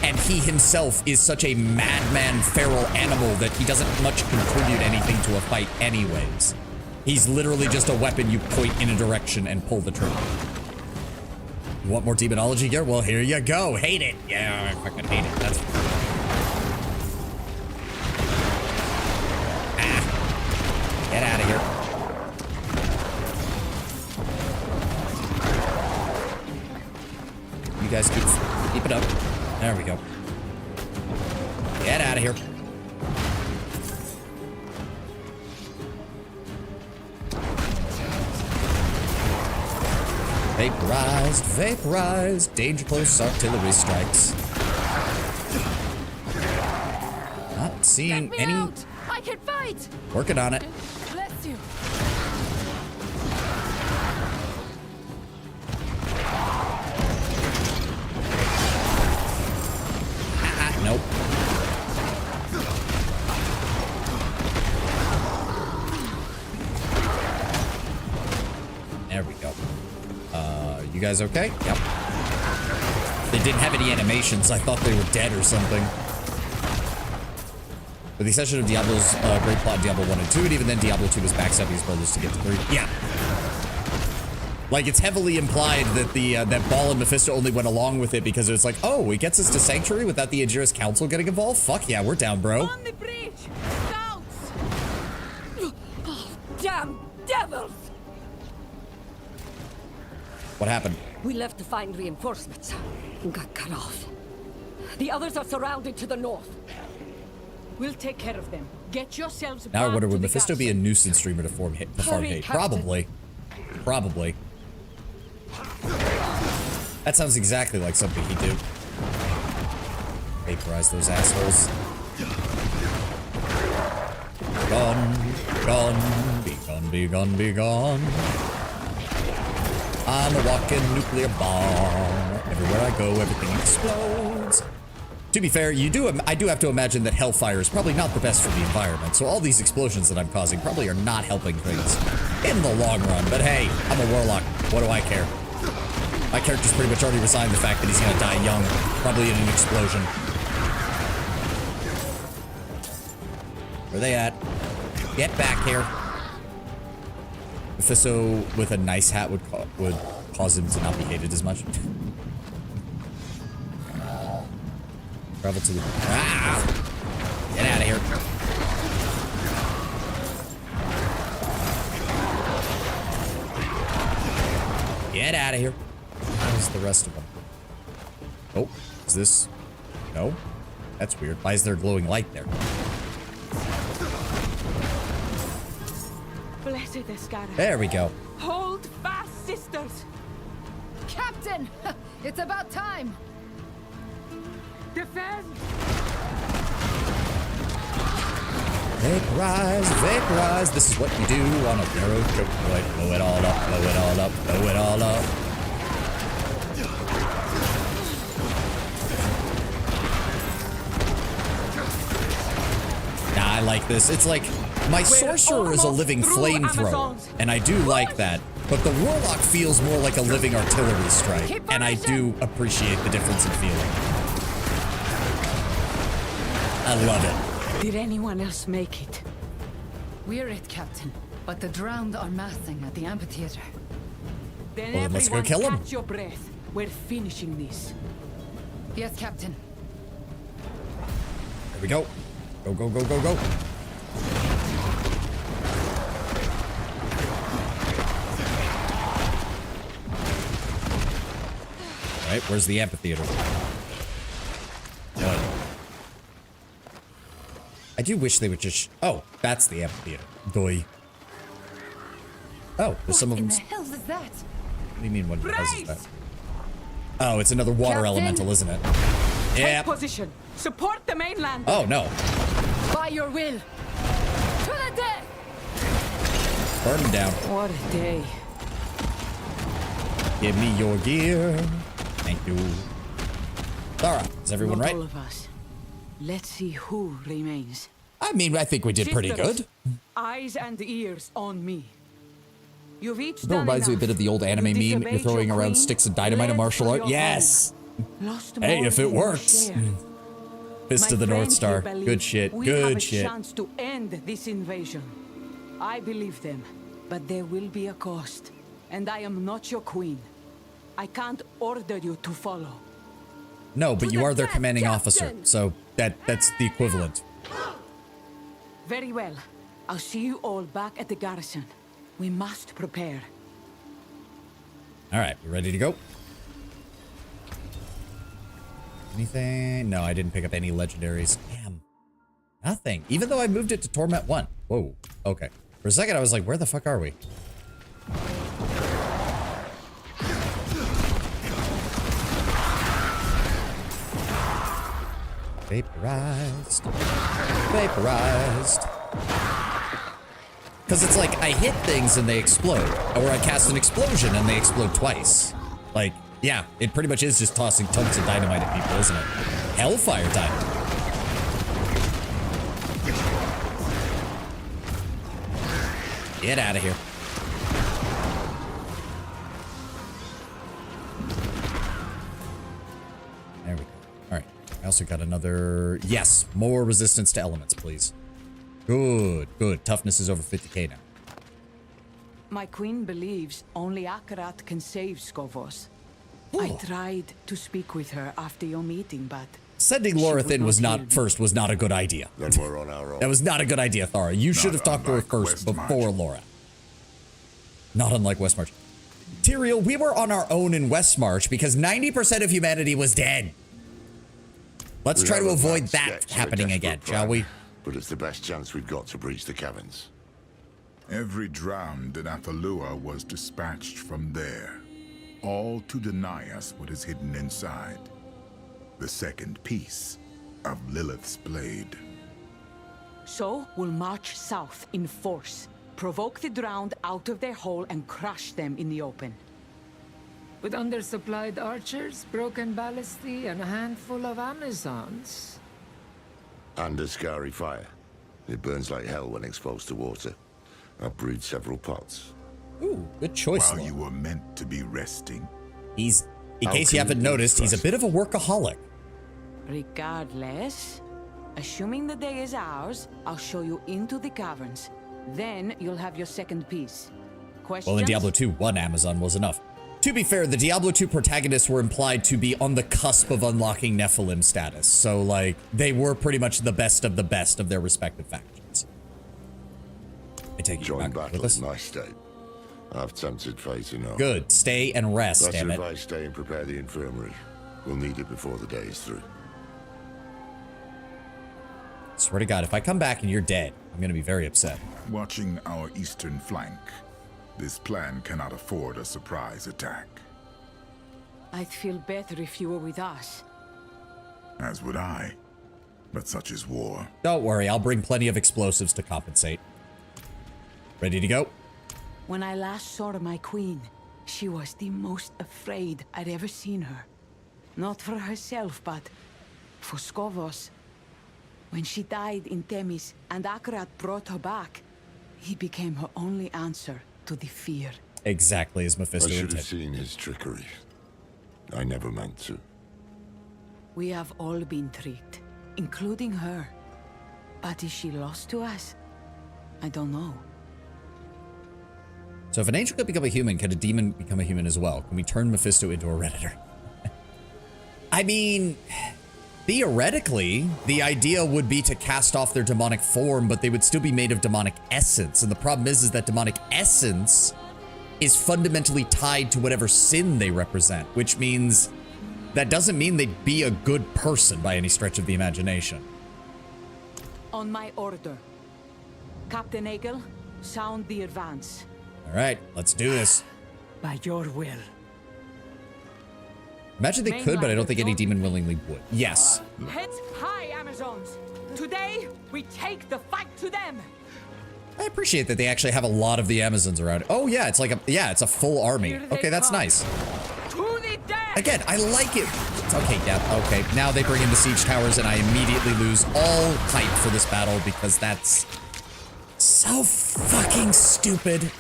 Speaker 1: and he himself is such a madman feral animal that he doesn't much contribute anything to a fight anyways. He's literally just a weapon you point in a direction and pull the trigger. You want more demonology gear? Well, here you go. Hate it. Yeah, I fucking hate it. That's... Ah. Get out of here. You guys keep it up. There we go. Get out of here. Vaporized, vaporized, danger close artillery strikes. Not seeing any.
Speaker 14: I can fight.
Speaker 1: Working on it.
Speaker 14: Bless you.
Speaker 1: Nope. There we go. You guys okay? Yep. They didn't have any animations. I thought they were dead or something. With the exception of Diablo's great plot in Diablo 1 and 2, and even then Diablo 2 was backstabbing his brothers to get to 3. Yeah. Like, it's heavily implied that that Baal and Mephisto only went along with it because it's like, oh, it gets us to Sanctuary without the Aegirus Council getting involved? Fuck yeah, we're down, bro.
Speaker 14: On the bridge! Scouts! Oh, damn devils!
Speaker 1: What happened?
Speaker 9: We left to find reinforcements and got cut off. The others are surrounded to the north.
Speaker 4: We'll take care of them. Get yourselves
Speaker 1: Now I
Speaker 4: back
Speaker 1: wonder,
Speaker 4: to
Speaker 1: would
Speaker 4: the
Speaker 1: Mephisto be a
Speaker 4: garrison.
Speaker 1: nuisance streamer to farm hate?
Speaker 9: Captain.
Speaker 1: Probably. Probably. That sounds exactly like something he'd do. Vaporize those assholes. Gone, gone, be gone, be gone, be gone. I'm a walking nuclear bomb. Everywhere I go, everything explodes. To be fair, I do have to imagine that hellfire is probably not the best for the environment, so all these explosions that I'm causing probably are not helping things in the long run. But hey, I'm a warlock. What do I care? My character's pretty much already resigned the fact that he's gonna die young, probably in an explosion. Where they at? Get back here. Mephisto with a nice hat would cause him to not be hated as much. Travel to the... Ah! Get out of here. Get out of here. Where's the rest of them? Oh, is this... No? That's weird. Why is there glowing light there?
Speaker 4: Blessed Escara.
Speaker 1: There we go.
Speaker 4: Hold fast, sisters.
Speaker 14: Captain! It's about time.
Speaker 16: Defend!
Speaker 1: Vaporize, vaporize. This is what you do on a narrow choke point. Blow it all up, blow it all up, blow it all up. Nah, I like this. It's like, my sorcerer is a living flamethrower, and I do like that. But the warlock feels more like a living artillery strike, and I do appreciate the difference in feeling. I love it.
Speaker 4: Did anyone else make it?
Speaker 14: We're it, Captain. But the drowned are massing at the amphitheater.
Speaker 4: Then
Speaker 1: Well, then let's go
Speaker 4: everyone
Speaker 1: kill 'em.
Speaker 4: catch your breath. We're finishing this.
Speaker 14: Yes, Captain.
Speaker 1: There we go. Go, go, go, go, go. right? Where's the amphitheater? What? I do wish they would just... Oh, that's the amphitheater. Doi. Oh, there's some of them...
Speaker 17: What in the hell is that?
Speaker 1: What do you mean, what the hell is that? Oh, it's another water
Speaker 4: Captain.
Speaker 1: elemental, isn't it?
Speaker 4: Take
Speaker 1: Yeah.
Speaker 4: position. Support the mainland.
Speaker 1: Oh, no.
Speaker 17: By your will. To the death!
Speaker 1: Burn him down.
Speaker 4: What a day.
Speaker 1: Give me your gear. Thank you. Thara, is everyone
Speaker 4: Not
Speaker 1: right?
Speaker 4: all of us. Let's see who remains.
Speaker 1: I mean, I think we did pretty
Speaker 4: Sisters,
Speaker 1: good.
Speaker 4: Eyes and ears on me. You've each
Speaker 1: That
Speaker 4: done
Speaker 1: reminds me a
Speaker 4: enough.
Speaker 1: bit of the old anime
Speaker 4: You
Speaker 1: meme. You're
Speaker 4: disobeyed
Speaker 1: throwing
Speaker 4: your
Speaker 1: around
Speaker 4: queen,
Speaker 1: sticks of dynamite in
Speaker 4: fled
Speaker 1: martial
Speaker 4: for
Speaker 1: art.
Speaker 4: your
Speaker 1: Yes.
Speaker 4: home. Lost
Speaker 1: Hey,
Speaker 4: more
Speaker 1: if it
Speaker 4: than you
Speaker 1: works.
Speaker 4: share.
Speaker 1: Fist
Speaker 4: My
Speaker 1: of the North
Speaker 4: friends
Speaker 1: Star.
Speaker 4: here believe
Speaker 1: Good shit.
Speaker 4: we have
Speaker 1: Good
Speaker 4: a
Speaker 1: shit.
Speaker 4: chance to end this invasion. I believe them, but there will be a cost. And I am not your queen. I can't order you to follow.
Speaker 1: No, but you are their commanding
Speaker 4: Captain!
Speaker 1: officer, so that's the equivalent.
Speaker 4: Very well. I'll see you all back at the garrison. We must prepare.
Speaker 1: All right, we ready to go? Anything? No, I didn't pick up any legendaries. Damn. Nothing. Even though I moved it to Torment 1. Whoa. Okay. For a second, I was like, where the fuck are we? Vaporized. Vaporized. Because it's like, I hit things and they explode. Or I cast an explosion and they explode twice. Like, yeah, it pretty much is just tossing tons of dynamite at people, isn't it? Hellfire dynamite. Get out of here. There we go. All right. I also got another... Yes, more resistance to elements, please. Good, good. Toughness is over 50k now.
Speaker 4: My queen believes only Akarat can save Skovos. I tried to speak with her after your meeting, but...
Speaker 1: Sending
Speaker 4: she
Speaker 1: Lorath
Speaker 4: would
Speaker 1: in was
Speaker 4: hear
Speaker 1: not
Speaker 4: me.
Speaker 1: first was not a good idea.
Speaker 2: Then we're on our own.
Speaker 1: That was not a good idea, Thara. You should have talked to her
Speaker 8: unlike
Speaker 1: first
Speaker 8: Westmarch.
Speaker 1: before Laura. Not unlike Westmarch. Tyrael, we were on our own in Westmarch because 90% of humanity was dead. Let's
Speaker 2: We
Speaker 1: try to
Speaker 2: have a
Speaker 1: avoid
Speaker 2: bad
Speaker 1: that
Speaker 2: sketch of a
Speaker 1: happening
Speaker 2: desperate
Speaker 1: again, shall
Speaker 2: plan,
Speaker 1: we?
Speaker 2: But it's the best chance we've got to breach the caverns.
Speaker 8: Every drowned in Athalua was dispatched from there, all to deny us what is hidden inside. The second piece of Lilith's blade.
Speaker 4: So, we'll march south in force, provoke the drowned out of their hole and crush them in the open.
Speaker 16: With undersupplied archers, broken ballistae, and a handful of Amazons.
Speaker 2: And a scary fire. It burns like hell when exposed to water. I've brewed several pots.
Speaker 1: Ooh, good choice,
Speaker 8: While
Speaker 1: Laura.
Speaker 8: you were meant to be resting.
Speaker 1: He's, in
Speaker 2: How
Speaker 1: case you
Speaker 2: can
Speaker 1: haven't
Speaker 2: we
Speaker 1: noticed, he's a
Speaker 2: trust
Speaker 1: bit of a workaholic.
Speaker 4: Regardless, assuming the day is ours, I'll show you into the caverns. Then you'll have your second piece. Questions?
Speaker 1: Well, in Diablo 2, one Amazon was enough. To be fair, the Diablo 2 protagonists were implied to be on the cusp of unlocking Nephilim status. So, like, they were pretty much the best of their respective factions. I take you
Speaker 2: Join
Speaker 1: back with
Speaker 2: battle
Speaker 1: us.
Speaker 2: is my state. I've tempted fate enough.
Speaker 1: Good. Stay and rest,
Speaker 2: Better
Speaker 1: damn
Speaker 2: if
Speaker 1: it.
Speaker 2: I stay and prepare the infirmary. We'll need it before the day is through.
Speaker 1: Swear to God, if I come back and you're dead, I'm gonna be very upset.
Speaker 8: Watching our eastern flank, this plan cannot afford a surprise attack.
Speaker 4: I'd feel better if you were with us.
Speaker 8: As would I. But such is war.
Speaker 1: Don't worry, I'll bring plenty of explosives to compensate. Ready to go?
Speaker 4: When I last saw my queen, she was the most afraid I'd ever seen her. Not for herself, but for Skovos. When she died in Themis and Akarat brought her back, he became her only answer to the fear.
Speaker 1: Exactly as
Speaker 2: I
Speaker 1: Mephisto
Speaker 2: should have
Speaker 1: intended.
Speaker 2: seen his trickery. I never meant to.
Speaker 4: We have all been tricked, including her. But is she lost to us? I don't know.
Speaker 1: So if an angel could become a human, can a demon become a human as well? Can we turn Mephisto into a Redditor? I mean, theoretically, the idea would be to cast off their demonic form, but they would still be made of demonic essence. And the problem is that demonic essence is fundamentally tied to whatever sin they represent, which means that doesn't mean they'd be a good person by any stretch of the imagination.
Speaker 4: On my order. Captain Egel, sound the advance.
Speaker 1: All right, let's do this.
Speaker 16: By your will.
Speaker 1: Imagine they could, but I don't think any demon willingly would. Yes.
Speaker 4: Heads high, Amazons. Today, we take the fight to them.
Speaker 1: I appreciate that they actually have a lot of the Amazons around. Oh yeah, it's like it's a full army. Okay, that's nice.
Speaker 4: To the death.
Speaker 1: Again, I like it. Okay, yeah, okay. Now they bring in the siege towers and I immediately lose all hype for this battle because that's so fucking stupid.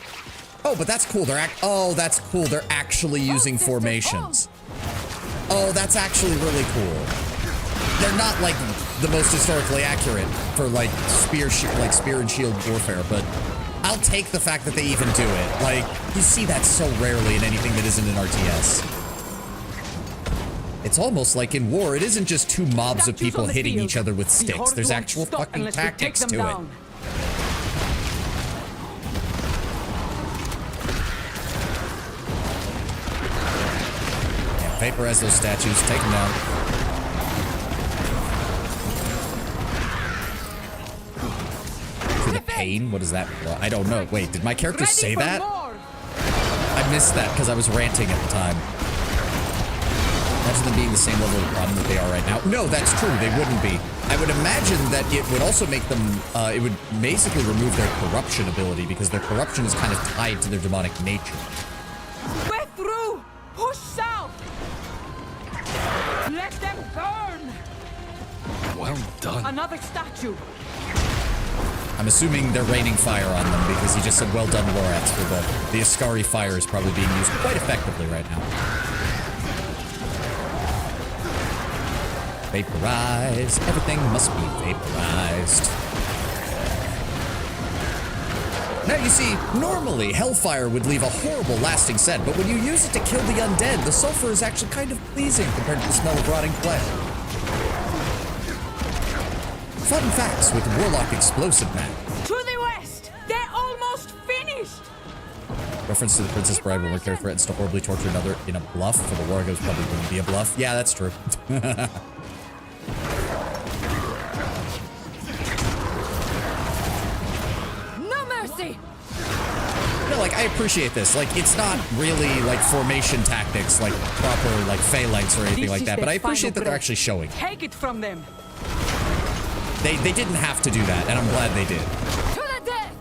Speaker 1: Oh, but that's cool. That's cool. They're actually using formations. Oh, that's actually really cool. They're not like the most historically accurate for like spear and shield warfare, but I'll take the fact that they even do it. Like, you see that so rarely in anything that isn't an RTS. It's almost like in war, it isn't just two mobs of people hitting each other with sticks. There's actual fucking tactics to it. Yeah, vaporize those statues, take them down. To the pain? What is that? I don't know. Wait, did my character say that? I missed that because I was ranting at the time. Imagine them being the same level of problem that they are right now. No, that's true. They wouldn't be. I would imagine that it would also make them, it would basically remove their corruption ability because their corruption is kind of tied to their demonic nature.
Speaker 4: We're through! Push south! Let them burn!
Speaker 7: Well done.
Speaker 4: Another statue!
Speaker 1: I'm assuming they're raining fire on them because he just said, well done, Lorath, for the Ascari fire is probably being used quite effectively right now. Vaporize. Everything must be vaporized. Now you see, normally Hellfire would leave a horrible lasting scent, but when you use it to kill the undead, the sulfur is actually kind of pleasing compared to the smell of rotting flesh. Fun facts with Warlock Explosive Man.
Speaker 4: To the west! They're almost finished!
Speaker 1: Reference to the Princess Bride when one character threatens to horribly torture another in a bluff. For the Wargos probably wouldn't be a bluff. Yeah, that's true.
Speaker 4: No mercy!
Speaker 1: No, like, I appreciate this. Like, it's not really, like, formation tactics, like, proper, like, phalanx or anything like that, but I appreciate that they're actually showing.
Speaker 4: Take it from them!
Speaker 1: They didn't have to do that, and I'm glad they did.
Speaker 4: To the death!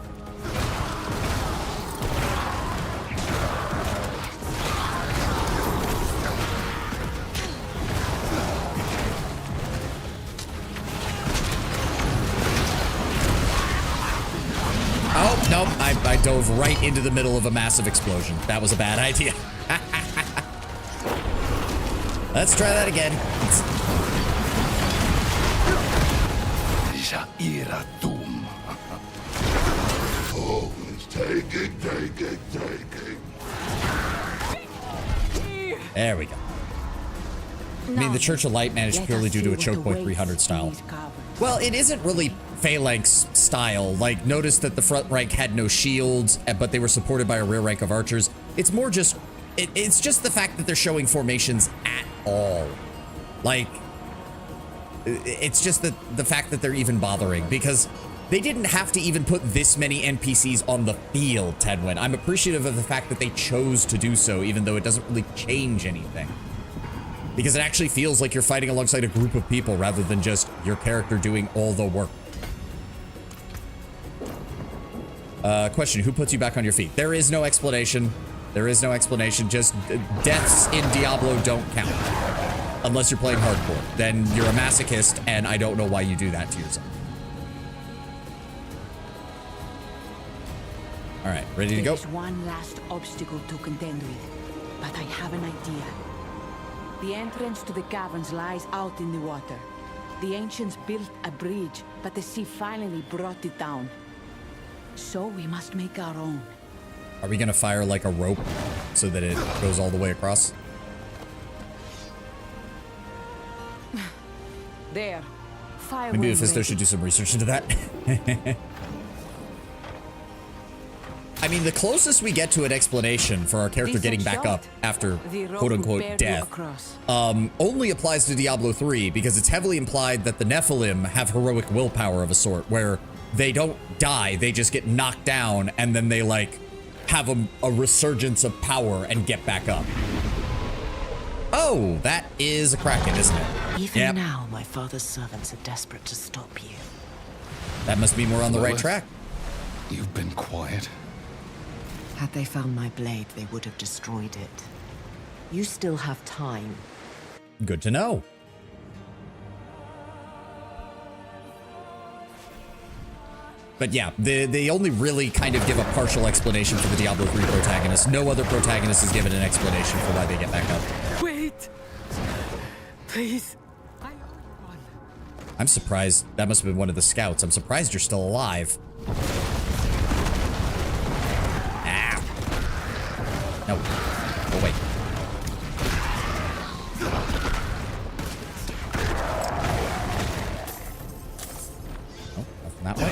Speaker 1: Oh, nope, I dove right into the middle of a massive explosion. That was a bad idea. Let's try that again.
Speaker 8: Oh, it's taking.
Speaker 1: There we go. I mean, the Church of Light managed purely due to a choke point 300 style. Well, it isn't really phalanx style. Like, notice that the front rank had no shields, but they were supported by a rear rank of archers. It's more just, it's just the fact that they're showing formations at all. Like, it's just the fact that they're even bothering, because they didn't have to even put this many NPCs on the field, Tedwin. I'm appreciative of the fact that they chose to do so, even though it doesn't really change anything. Because it actually feels like you're fighting alongside a group of people rather than just your character doing all the work. Question, who puts you back on your feet? There is no explanation. There is no explanation. Just deaths in Diablo don't count. Unless you're playing hardcore. Then you're a masochist, and I don't know why you do that to yourself. All right, ready to go?
Speaker 4: There's one last obstacle to contend with, but I have an idea. The entrance to the caverns lies out in the water. The ancients built a bridge, but the sea finally brought it down. So we must make our own.
Speaker 1: Are we gonna fire like a rope so that it goes all the way across?
Speaker 4: There. Fire.
Speaker 1: Maybe Mephisto should do some research into that. I mean, the closest we get to an explanation for our character getting back up after quote-unquote death only applies to Diablo 3, because it's heavily implied that the Nephilim have heroic willpower of a sort, where they don't die, they just get knocked down, and then they, like, have a resurgence of power and get back up. Oh, that is a Kraken, isn't it?
Speaker 10: Even now, my father's servants are desperate to stop you.
Speaker 1: That must mean we're on the right track.
Speaker 7: You've been quiet.
Speaker 10: Had they found my blade, they would have destroyed it. You still have time.
Speaker 1: Good to know. But yeah, they only really kind of give a partial explanation for the Diablo 3 protagonist. No other protagonist is given an explanation for why they get back up.
Speaker 16: Wait! Please.
Speaker 1: I'm surprised. That must have been one of the scouts. I'm surprised you're still alive. Ah. No. Go away. Oh, nothing that way.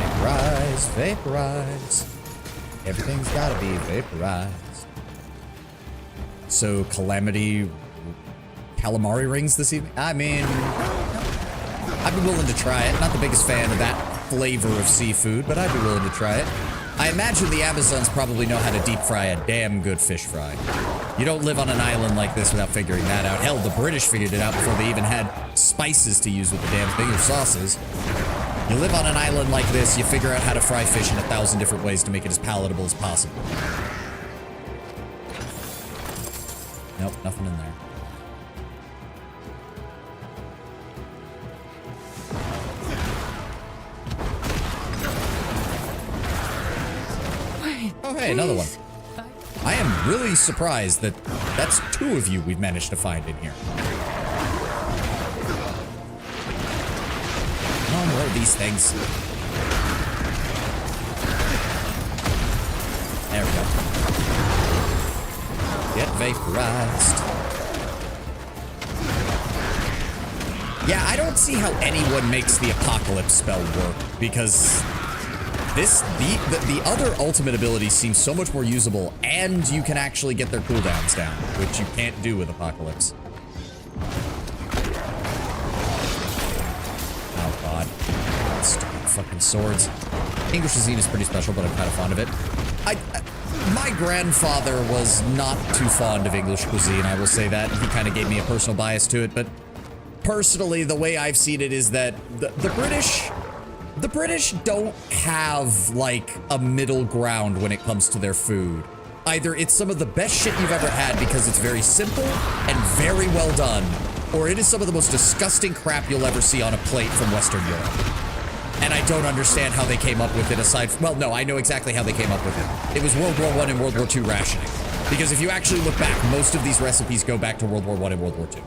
Speaker 1: Vaporize, vaporize. Everything's gotta be vaporized. So, Calamity calamari rings this evening? I mean, I'd be willing to try it. Not the biggest fan of that flavor of seafood, but I'd be willing to try it. I imagine the Amazons probably know how to deep fry a damn good fish fry. You don't live on an island like this without figuring that out. Hell, the British figured it out before they even had spices to use with the damn thing, or sauces. You live on an island like this, you figure out how to fry fish in 1,000 different ways to make it as palatable as possible. Nope, nothing in there. Oh, hey, another one. I am really surprised that that's 2 of you we've managed to find in here. Oh, what are these things? There we go. Get vaporized. Yeah, I don't see how anyone makes the apocalypse spell work, because the other ultimate abilities seem so much more usable, and you can actually get their cooldowns down, which you can't do with apocalypse. Oh god. Stupid fucking swords. English cuisine is pretty special, but I'm kind of fond of it. My grandfather was not too fond of English cuisine, I will say that. He kind of gave me a personal bias to it, but personally, the way I've seen it is that the British don't have, like, a middle ground when it comes to their food. Either it's some of the best shit you've ever had because it's very simple and very well done, or it is some of the most disgusting crap you'll ever see on a plate from Western Europe. And I don't understand how they came up with it aside from, well, no, I know exactly how they came up with it. It was World War I and World War II rationing. Because if you actually look back, most of these recipes go back to World War I and World War II.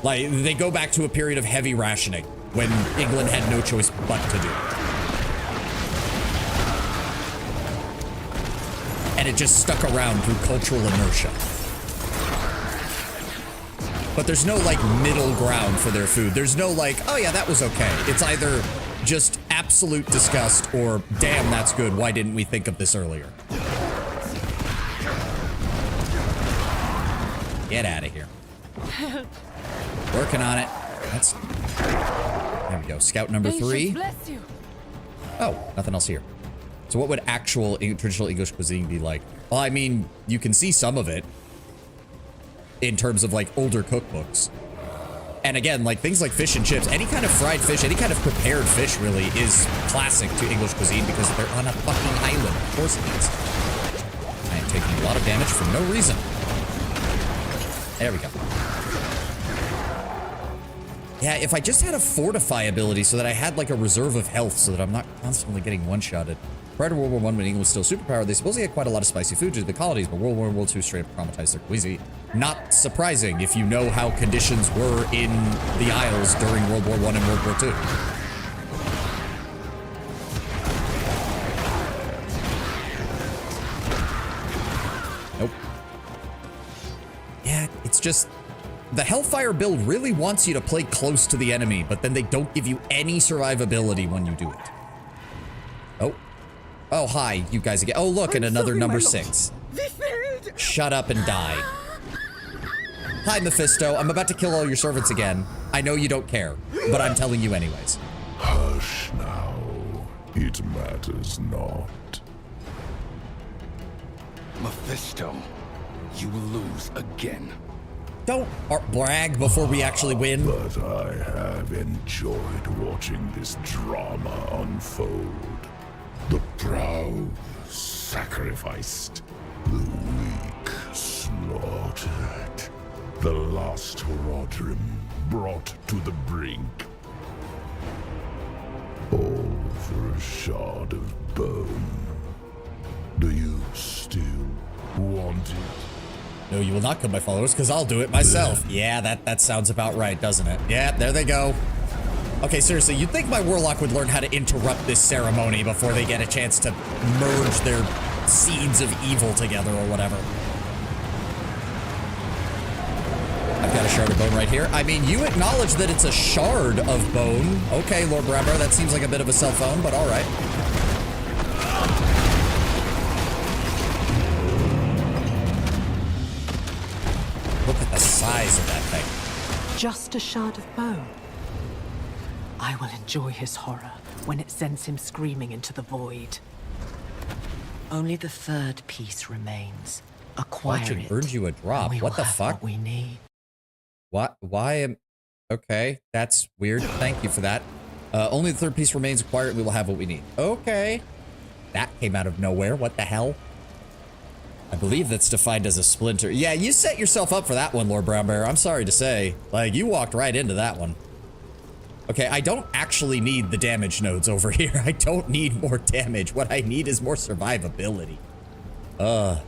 Speaker 1: Like, they go back to a period of heavy rationing when England had no choice but to do it. And it just stuck around through cultural inertia. But there's no, like, middle ground for their food. There's no, like, oh yeah, that was okay. It's either just absolute disgust or, damn, that's good. Why didn't we think of this earlier? Get out of here. Working on it. That's... There we go. Scout number 3. Oh, nothing else here. So what would actual traditional English cuisine be like? Well, I mean, you can see some of it in terms of, like, older cookbooks. And again, like, things like fish and chips, any kind of fried fish, any kind of prepared fish, really, is classic to English cuisine because they're on a fucking island. Of course it is. I am taking a lot of damage for no reason. There we go. Yeah, if I just had a fortify ability so that I had, like, a reserve of health so that I'm not constantly getting one-shotted. Prior to World War I, when England was still superpower, they supposedly had quite a lot of spicy food due to the colonies, but World War I and World II straight up traumatized their cuisine. Not surprising if you know how conditions were in the Isles during World War I and World War II. Nope. Yeah, it's just... the Hellfire build really wants you to play close to the enemy, but then they don't give you any survivability when you do it. Oh. Oh, hi, you guys again. Oh, look, and another number 6. Shut up and die. Hi, Mephisto. I'm about to kill all your servants again. I know you don't care, but I'm telling you anyways.
Speaker 8: Hush now. It matters not.
Speaker 7: Mephisto, you will lose again.
Speaker 1: Don't brag before we actually win.
Speaker 8: But I have enjoyed watching this drama unfold. The proud sacrificed, the weak slaughtered, the lost Rodrim brought to the brink. All for a shard of bone. Do you still want it?
Speaker 1: No, you will not kill my followers, because I'll do it myself. Yeah, that sounds about right, doesn't it? Yeah, there they go. Okay, seriously, you'd think my warlock would learn how to interrupt this ceremony before they get a chance to merge their seeds of evil together or whatever. I've got a shard of bone right here. I mean, you acknowledge that it's a shard of bone. Okay, Lord Bramber, that seems like a bit of a cell phone, but all right. Look at the size of that thing.
Speaker 10: Just a shard of bone. I will enjoy his horror when it sends him screaming into the void. Only the third piece remains. Acquire
Speaker 1: Watch
Speaker 10: it.
Speaker 1: it earns you a drop. What the fuck?
Speaker 10: What we need.
Speaker 1: What? Why am... Okay, that's weird. Thank you for that. Only the third piece remains. Acquire it. We will have what we need. Okay. That came out of nowhere. What the hell? I believe that's defined as a splinter. Yeah, you set yourself up for that one, Lord Brownbear. I'm sorry to say. Like, you walked right into that one. Okay, I don't actually need the damage nodes over here. I don't need more damage. What I need is more survivability. Alright,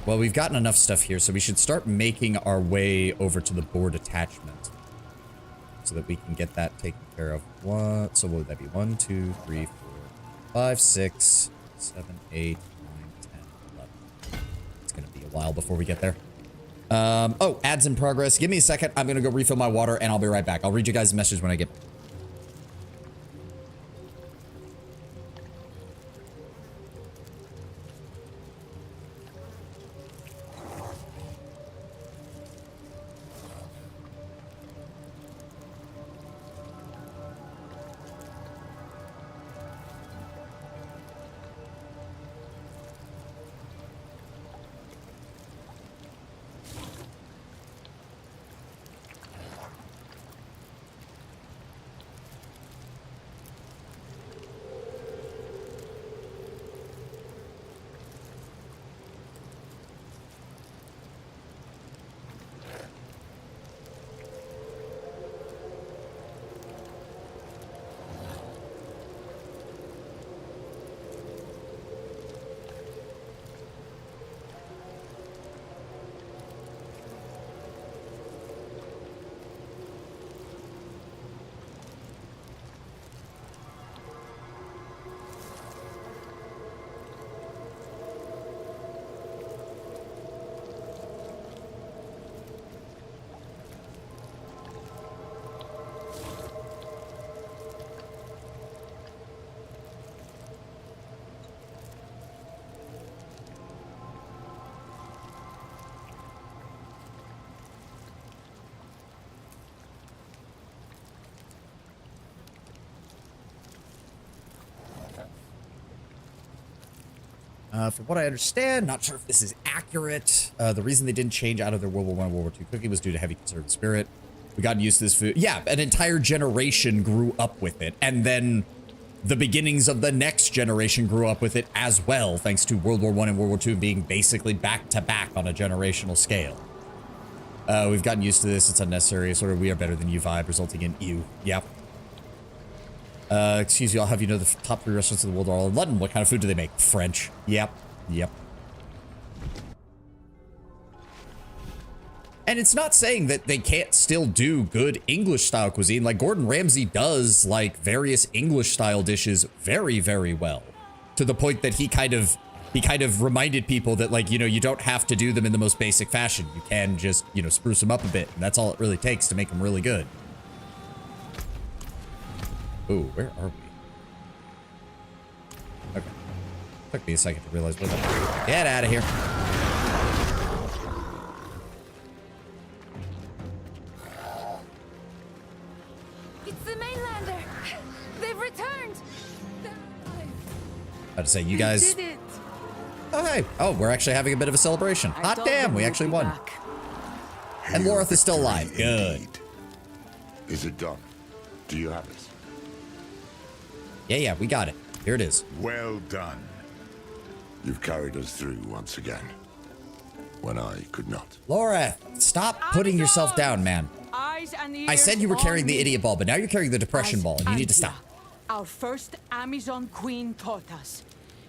Speaker 1: well, we've gotten enough stuff here, so we should start making our way over to the board attachment. So that we can get that taken care of. So what would that be? 1, 2, 3, 4, 5, 6, 7, 8, 9, 10, 11. It's gonna be a while before we get there. Oh, ads in progress. Give me a second. I'm gonna go refill my water and I'll be right back. I'll read you guys a message when I get back. From what I understand, not sure if this is accurate. The reason they didn't change out of their World War I, World War II cooking was due to heavy conservative spirit. We got used to this food. Yeah, an entire generation grew up with it. And then the beginnings of the next generation grew up with it as well, thanks to World War I and World War II being basically back to back on a generational scale. We've gotten used to this. It's unnecessary. Sort of we are better than you vibe, resulting in you. Yep. Excuse me, I'll have you know the top 3 restaurants in the world are all in London. What kind of food do they make? French. Yep. Yep. And it's not saying that they can't still do good English style cuisine. Like Gordon Ramsay does like various English style dishes very, very well. To the point that he kind of he kind of reminded people that, like, you know, you don't have to do them in the most basic fashion. You can just, you know, spruce them up a bit. And that's all it really takes to make them really good. Ooh, where are we? Okay. Took me a second to realize what that. Get out of here.
Speaker 14: It's the mainlander. They've returned.
Speaker 1: About to say, you guys.
Speaker 14: Did it.
Speaker 1: Oh, hey. Oh, we're actually having a bit of a celebration. Hot damn, we actually won. And Lorath is still alive. Good.
Speaker 2: Is it done? Do you have it?
Speaker 1: Yeah, we got it. Here it is.
Speaker 2: Well done. You've carried us through once again. When I could not.
Speaker 1: Lorath, stop putting yourself down, man. I said you were carrying the idiot ball, but now you're carrying the depression ball, and you need to stop.
Speaker 4: Our first Amazon queen taught us.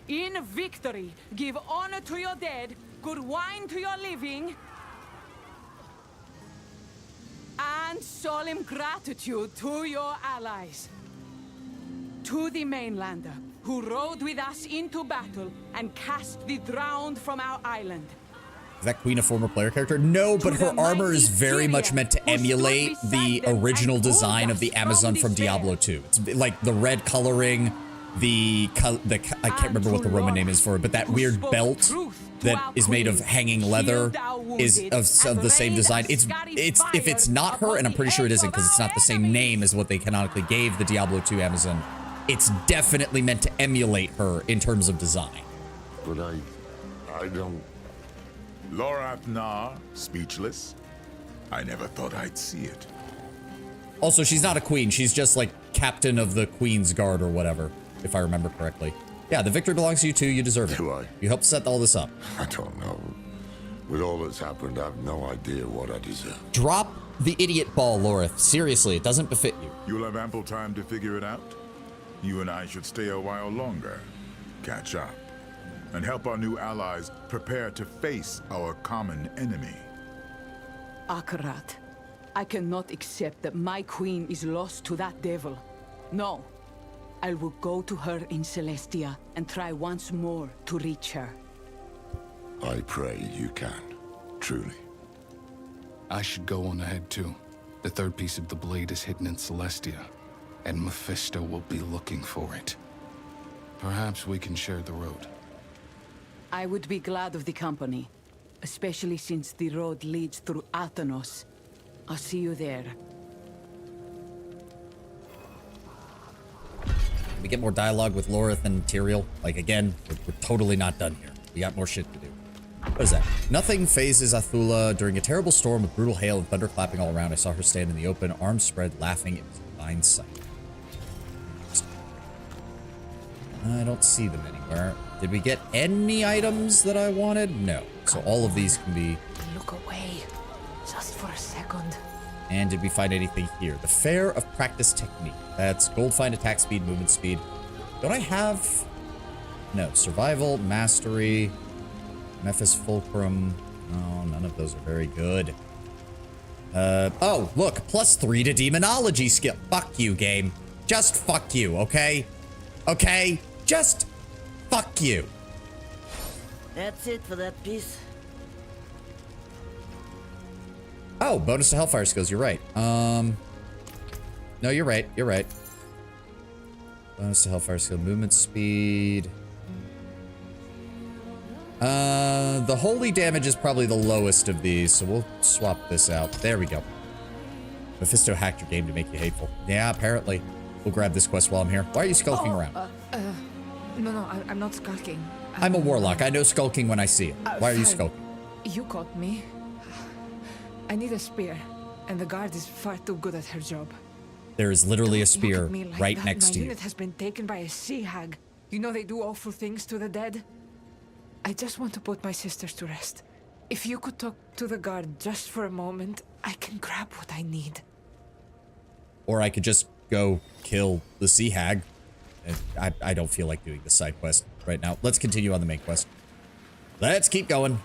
Speaker 4: In victory, give honor to your dead, good wine to your living, and solemn gratitude to your allies. To the mainlander, who rode with us into battle and cast the drowned from our island.
Speaker 1: Is that queen a former player character? No, but her armor is very much meant to emulate the original design of the Amazon from Diablo 2. It's like the red coloring, I can't remember what the Roman name is for it, but that weird belt that is made of hanging leather is of the same design. It's if it's not her, and I'm pretty sure it isn't because it's not the same name as what they canonically gave the Diablo 2 Amazon. It's definitely meant to emulate her in terms of design.
Speaker 2: But I don't...
Speaker 8: Lorath Nah, speechless. I never thought I'd see it.
Speaker 1: Also, she's not a queen. She's just like captain of the Queen's Guard or whatever, if I remember correctly. Yeah, the victory belongs to you too. You deserve it.
Speaker 2: Do I?
Speaker 1: You helped set all this up.
Speaker 2: I don't know. With all that's happened, I have no idea what I deserve.
Speaker 1: Drop the idiot ball, Lorath. Seriously, it doesn't befit you.
Speaker 8: You'll have ample time to figure it out. You and I should stay a while longer, catch up, and help our new allies prepare to face our common enemy.
Speaker 4: Akarat, I cannot accept that my queen is lost to that devil. No, I will go to her in Celestia and try once more to reach her.
Speaker 2: I pray you can, truly.
Speaker 7: I should go on ahead too. The third piece of the blade is hidden in Celestia, and Mephisto will be looking for it. Perhaps we can share the road.
Speaker 4: I would be glad of the company, especially since the road leads through Athanos. I'll see you there.
Speaker 1: Can we get more dialogue with Lorath and Tyrael? Like, again, we're totally not done here. We got more shit to do. What is that? Nothing phases Athula during a terrible storm with brutal hail and thunder clapping all around. I saw her stand in the open, arms spread, laughing. It was a fine sight. I don't see them anywhere. Did we get any items that I wanted? No. So all of these can be...
Speaker 3: Look away. Just for a second.
Speaker 1: And did we find anything here? The Fair of Practice Technique. That's gold, find attack speed, movement speed. Don't I have... No. Survival, Mastery, Mephis Fulcrum. No, none of those are very good. Oh, look. +3 to Demonology skill. Fuck you, game. Just fuck you, okay? Okay? Just fuck you.
Speaker 19: That's it for that piece.
Speaker 1: Oh, bonus to Hellfire skills. You're right. No, you're right. You're right. Bonus to Hellfire skill. Movement speed. The holy damage is probably the lowest of these, so we'll swap this out. There we go. Mephisto hacked your game to make you hateful. Yeah, apparently. We'll grab this quest while I'm here. Why are you skulking around?
Speaker 20: No, I'm not skulking.
Speaker 1: I'm a warlock. I know skulking when I see it. Why are you skulking?
Speaker 20: You caught me. I need a spear, and the guard is far too good at her job.
Speaker 1: There is literally a spear
Speaker 20: Look at me like
Speaker 1: right
Speaker 20: that.
Speaker 1: next to
Speaker 20: My
Speaker 1: you.
Speaker 20: unit has been taken by a sea hag. You know they do awful things to the dead. I just want to put my sisters to rest. If you could talk to the guard just for a moment, I can grab what I need.
Speaker 1: Or I could just go kill the sea hag. I don't feel like doing the side quest right now. Let's continue on the main quest. Let's keep going.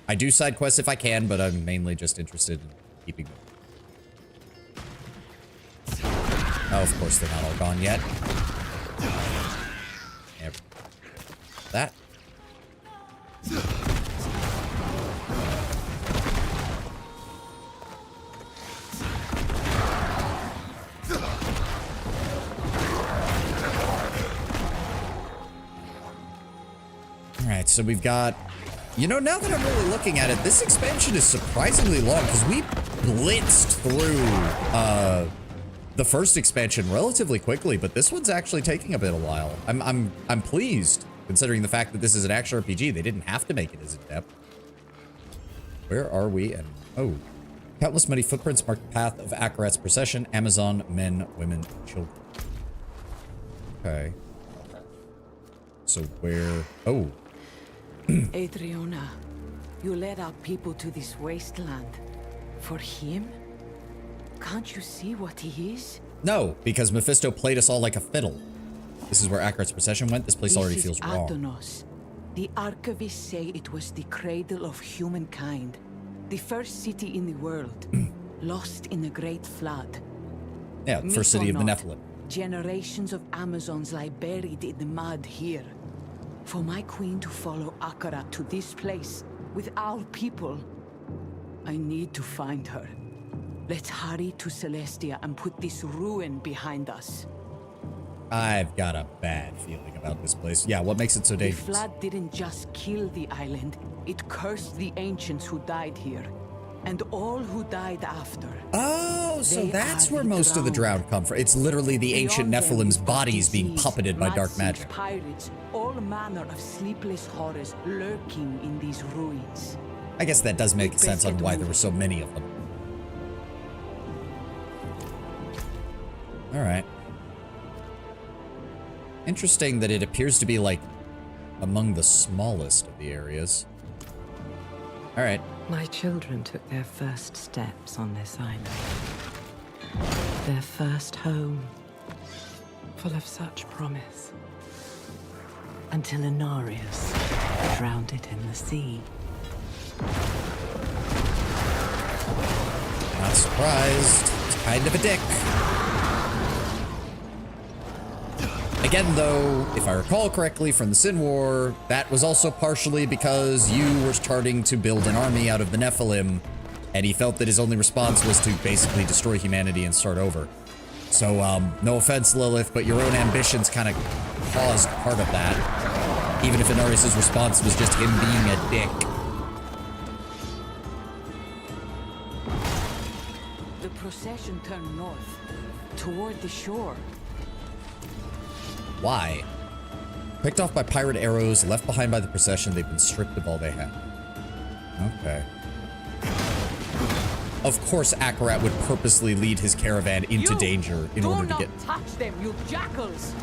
Speaker 1: I do side quests if I can, but I'm mainly just interested in keeping going. Oh, of course they're not all gone yet. That. so we've got... You know, now that I'm really looking at it, this expansion is surprisingly long because we blitzed through the first expansion relatively quickly, but this one's actually taking a bit of a while. I'm pleased, considering the fact that this is an action RPG. They didn't have to make it as in-depth. Where are we? And oh, countless muddy footprints mark the path of Akarat's procession. Amazon, men, women, children. Okay. So where? Oh.
Speaker 4: Adriana, you led our people to this wasteland. For him? Can't you see what he is?
Speaker 1: No, because Mephisto played us all like a fiddle. This is where Akarat's procession went. This place already feels wrong.
Speaker 4: Adonos. The archivists say it was the cradle of humankind. The first city in the world. Lost in a great flood.
Speaker 1: Yeah, the first city of the Nephilim.
Speaker 4: Generations of Amazons lie buried in the mud here. For my queen to follow Akarat to this place with our people, I need to find her. Let's hurry to Celestia and put this ruin behind us.
Speaker 1: I've got a bad feeling about this place. Yeah, what makes it so dangerous?
Speaker 4: The flood didn't just kill the island, it cursed the ancients who died here. And all who died after.
Speaker 1: Oh, so that's where most of the drowned come from. It's literally the ancient Nephilim's bodies being puppeted by dark magic.
Speaker 4: Pirates, all manner of sleepless horrors lurking in these ruins.
Speaker 1: I guess that does make sense on why there were so many of them. All right. Interesting that it appears to be like among the smallest of the areas. All right.
Speaker 3: My children took their first steps on this island. Their first home, full of such promise. Until Inarius drowned it in the sea.
Speaker 1: Not surprised. It's kind of a dick. Again, though, if I recall correctly from the Sin War, that was also partially because you were starting to build an army out of the Nephilim, and he felt that his only response was to basically destroy humanity and start over. So, no offense, Lilith, but your own ambitions kind of caused part of that, even if Inarius' response was just him being a dick.
Speaker 4: The procession turned north, toward the shore.
Speaker 1: Why? Picked off by pirate arrows, left behind by the procession, they've been stripped of all they had. Okay. Of course Akarat would purposely lead his caravan into danger in order to get...
Speaker 4: Do not touch them, you jackals!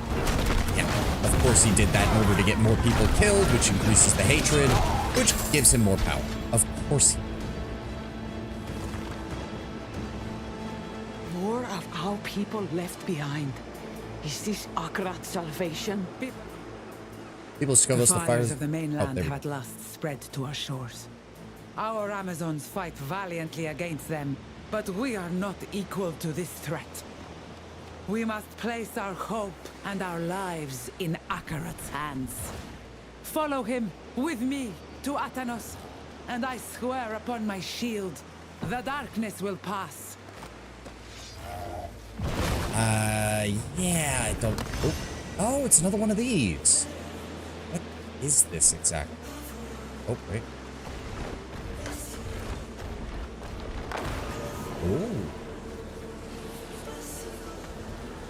Speaker 1: Yeah, of course he did that in order to get more people killed, which increases the hatred, which gives him more power. Of course he...
Speaker 4: More of our people left behind. Is this Akarat's salvation?
Speaker 1: People discover the fires
Speaker 21: of the mainland have at last spread to our shores. Our Amazons fight valiantly against them, but we are not equal to this threat. We must place our hope and our lives in Akarat's hands. Follow him with me to Atanos, and I swear upon my shield, the darkness will pass.
Speaker 1: Yeah, I don't... Oh, it's another one of these. What is this exactly? Oh, wait. Ooh.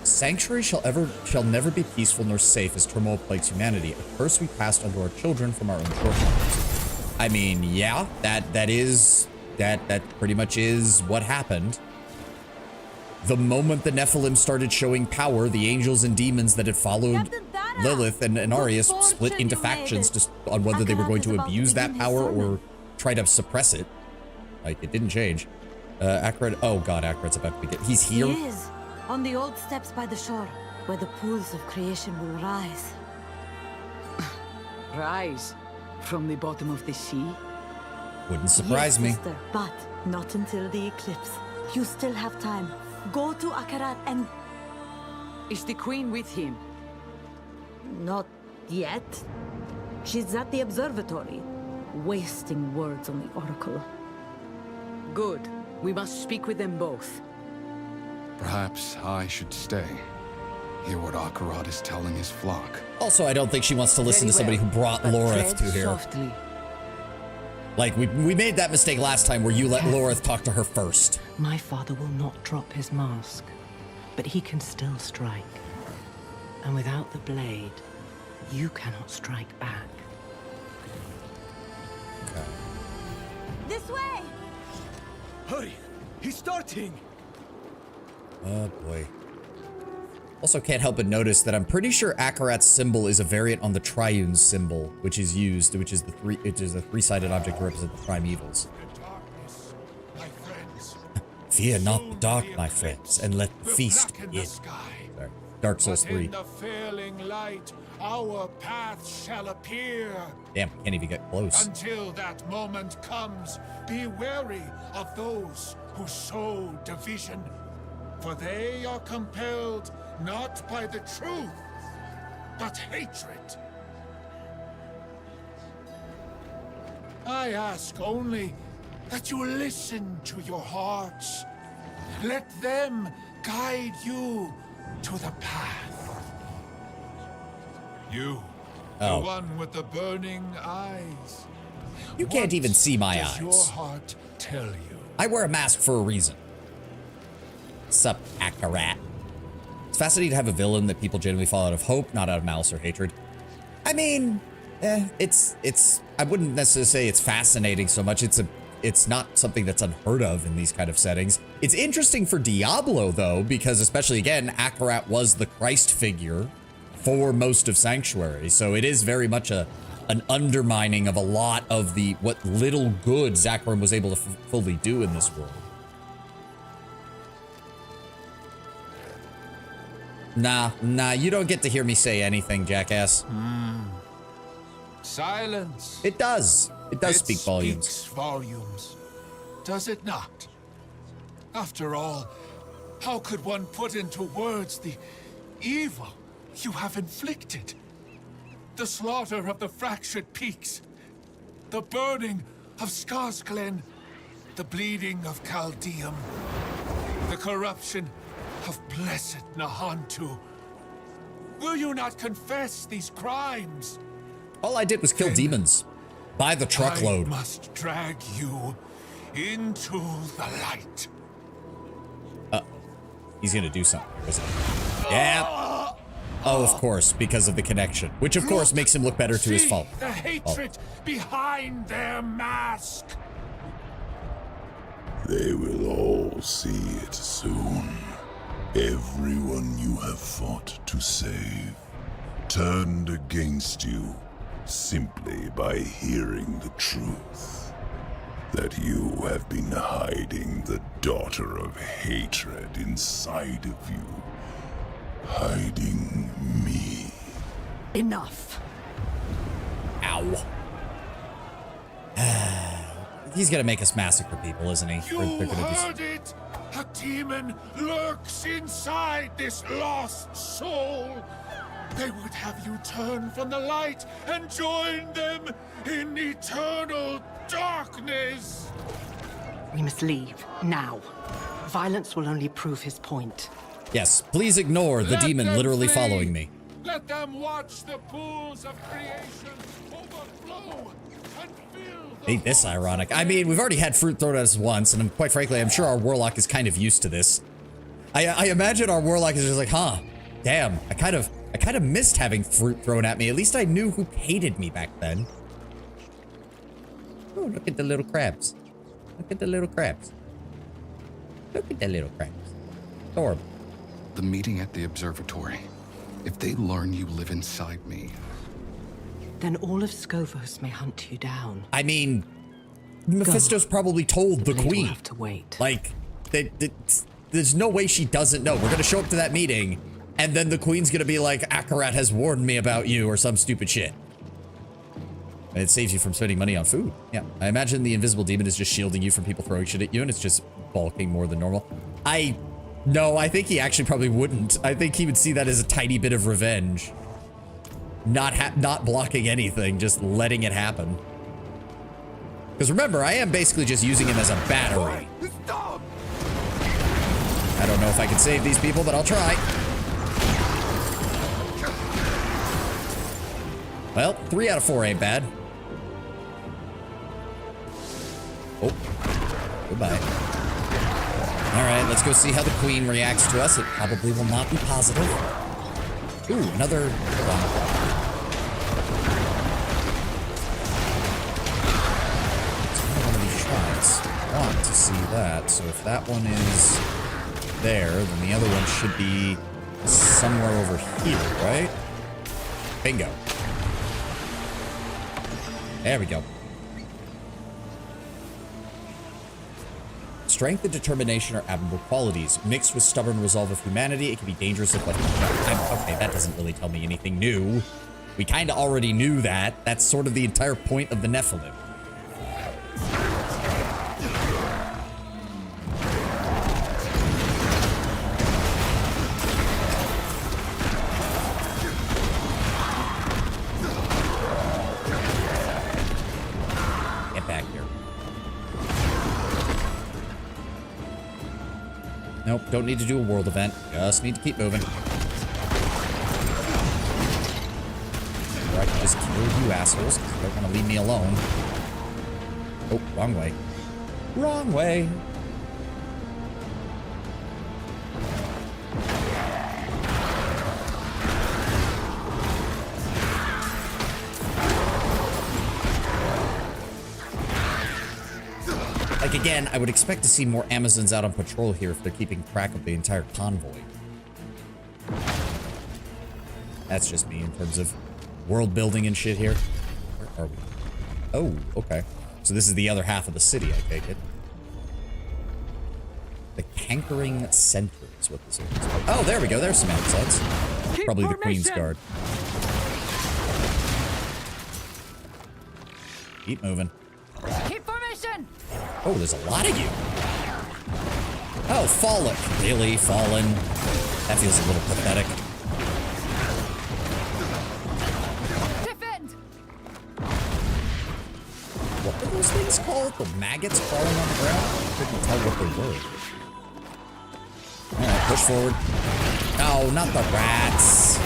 Speaker 1: Sanctuary shall never be peaceful nor safe as turmoil plagues humanity. A curse we passed onto our children from our own shortcomings. I mean, yeah, that pretty much is what happened. The moment the Nephilim started showing power, the angels and demons that had followed Lilith and Inarius split into factions just on whether they were going to abuse that power or try to suppress it. Like, it didn't change. Akarat, oh god, Akarat's about to begin. He's here?
Speaker 14: He is, on the old steps by the shore, where the pools of creation will rise.
Speaker 4: Rise? From the bottom of the sea?
Speaker 1: Wouldn't surprise me.
Speaker 14: Sister, but not until the eclipse. You still have time. Go to Akarat and...
Speaker 4: Is the queen with him?
Speaker 14: Not yet. She's at the observatory, wasting words on the oracle.
Speaker 4: Good. We must speak with them both.
Speaker 7: Perhaps I should stay. Hear what Akarat is telling his flock.
Speaker 1: Also, I don't think she wants to listen to somebody who brought Lorath to here.
Speaker 4: Softly.
Speaker 1: Like, we made that mistake last time where you let Lorath talk to her first.
Speaker 10: My father will not drop his mask, but he can still strike. And without the blade, you cannot strike back.
Speaker 1: Okay.
Speaker 9: This way!
Speaker 15: Hurry! He's starting!
Speaker 1: Oh boy. Also can't help but notice that I'm pretty sure Akarat's symbol is a variant on the Triune's symbol, which is a three-sided object to represent the primevals. Fear not the dark, my friends, and let the feast begin. Sorry. Dark Souls 3.
Speaker 12: In the failing light, our path shall appear.
Speaker 1: Damn, can't even get close.
Speaker 12: Until that moment comes, be wary of those who sow division, for they are compelled not by the truth, but hatred. I ask only that you listen to your hearts. Let them guide you to the path. You, the one with the burning eyes.
Speaker 1: You can't even see my
Speaker 12: does
Speaker 1: eyes.
Speaker 12: your heart tell you?
Speaker 1: I wear a mask for a reason. Sup, Akarat. It's fascinating to have a villain that people genuinely fall out of hope, not out of malice or hatred. I mean, it's I wouldn't necessarily say it's fascinating so much. It's not something that's unheard of in these kind of settings. It's interesting for Diablo though, because especially again, Akarat was the Christ figure for most of Sanctuary. So it is very much an undermining of a lot of what little good Zakarim was able to fully do in this world. Nah, you don't get to hear me say anything, jackass.
Speaker 12: Silence.
Speaker 1: It does. It does speak volumes.
Speaker 12: It speaks volumes, does it not? After all, how could one put into words the evil you have inflicted? The slaughter of the fractured peaks, the burning of Skarsglen, the bleeding of Chaldeum, the corruption of blessed Nahantu. Will you not confess these crimes?
Speaker 1: All I did was kill demons. By the truckload.
Speaker 12: I must drag you into the light.
Speaker 1: He's gonna do something, isn't he? Yeah. Oh, of course, because of the connection. Which, of course, makes him look better to his fault.
Speaker 12: The hatred behind their mask.
Speaker 8: They will all see it soon. Everyone you have fought to save turned against you simply by hearing the truth. That you have been hiding the daughter of hatred inside of you. Hiding me.
Speaker 9: Enough.
Speaker 1: Ow. He's gonna make us massacre people, isn't he?
Speaker 12: You heard it! A demon lurks inside this lost soul. They would have you turn from the light and join them in eternal darkness.
Speaker 10: We must leave, now. Violence will only prove his point.
Speaker 1: Yes, please ignore the demon literally following me.
Speaker 12: Let them watch the pools of creation overflow and fill
Speaker 1: Ain't this ironic? I mean, we've already had fruit thrown at us once, and quite frankly, I'm sure our warlock is kind of used to this. I imagine our warlock is just like, huh, damn, I kind of missed having fruit thrown at me. At least I knew who hated me back then. Oh, look at the little crabs. Look at the little crabs. Look at the little crabs. Adorable.
Speaker 7: The meeting at the observatory. If they learn you live inside me,
Speaker 10: then all of Skovos may hunt you down.
Speaker 1: I mean, Mephisto's probably told the queen.
Speaker 10: We'll have to wait.
Speaker 1: Like, there's no way she doesn't know. We're gonna show up to that meeting, and then the queen's gonna be like, Akarat has warned me about you, or some stupid shit. And it saves you from spending money on food. Yeah, I imagine the invisible demon is just shielding you from people throwing shit at you, and it's just bulking more than normal. No, I think he actually probably wouldn't. I think he would see that as a tiny bit of revenge. Not blocking anything, just letting it happen. Because remember, I am basically just using him as a battery. I don't know if I can save these people, but I'll try. Well, 3 out of 4 ain't bad. Oh, goodbye. All right, let's go see how the queen reacts to us. It probably will not be positive. Ooh, another one. It's one of these shrines. I want to see that. So if that one is there, then the other one should be somewhere over here, right? Bingo. There we go. Strength and determination are admirable qualities. Mixed with stubborn resolve of humanity, it can be dangerous if left unchecked. Okay, that doesn't really tell me anything new. We kind of already knew that. That's sort of the entire point of the Nephilim. Get back here. Nope, don't need to do a world event. Just need to keep moving. Or I can just kill you assholes, because you don't want to leave me alone. Oh, wrong way. Wrong way. Like, again, I would expect to see more Amazons out on patrol here if they're keeping track of the entire convoy. That's just me in terms of world building and shit here. Where are we? Oh, okay. So this is the other half of the city, I take it. The Cankering Center is what this is. Oh, there we go. There's some Amazons. Probably the Queen's Guard. Keep moving.
Speaker 14: Keep formation!
Speaker 1: Oh, there's a lot of you. Oh, Fallen. Really? Fallen? That feels a little pathetic.
Speaker 14: Defend!
Speaker 1: What were those things called? The maggots crawling on the ground? I couldn't tell what they were. Alright, push forward. No, not the rats.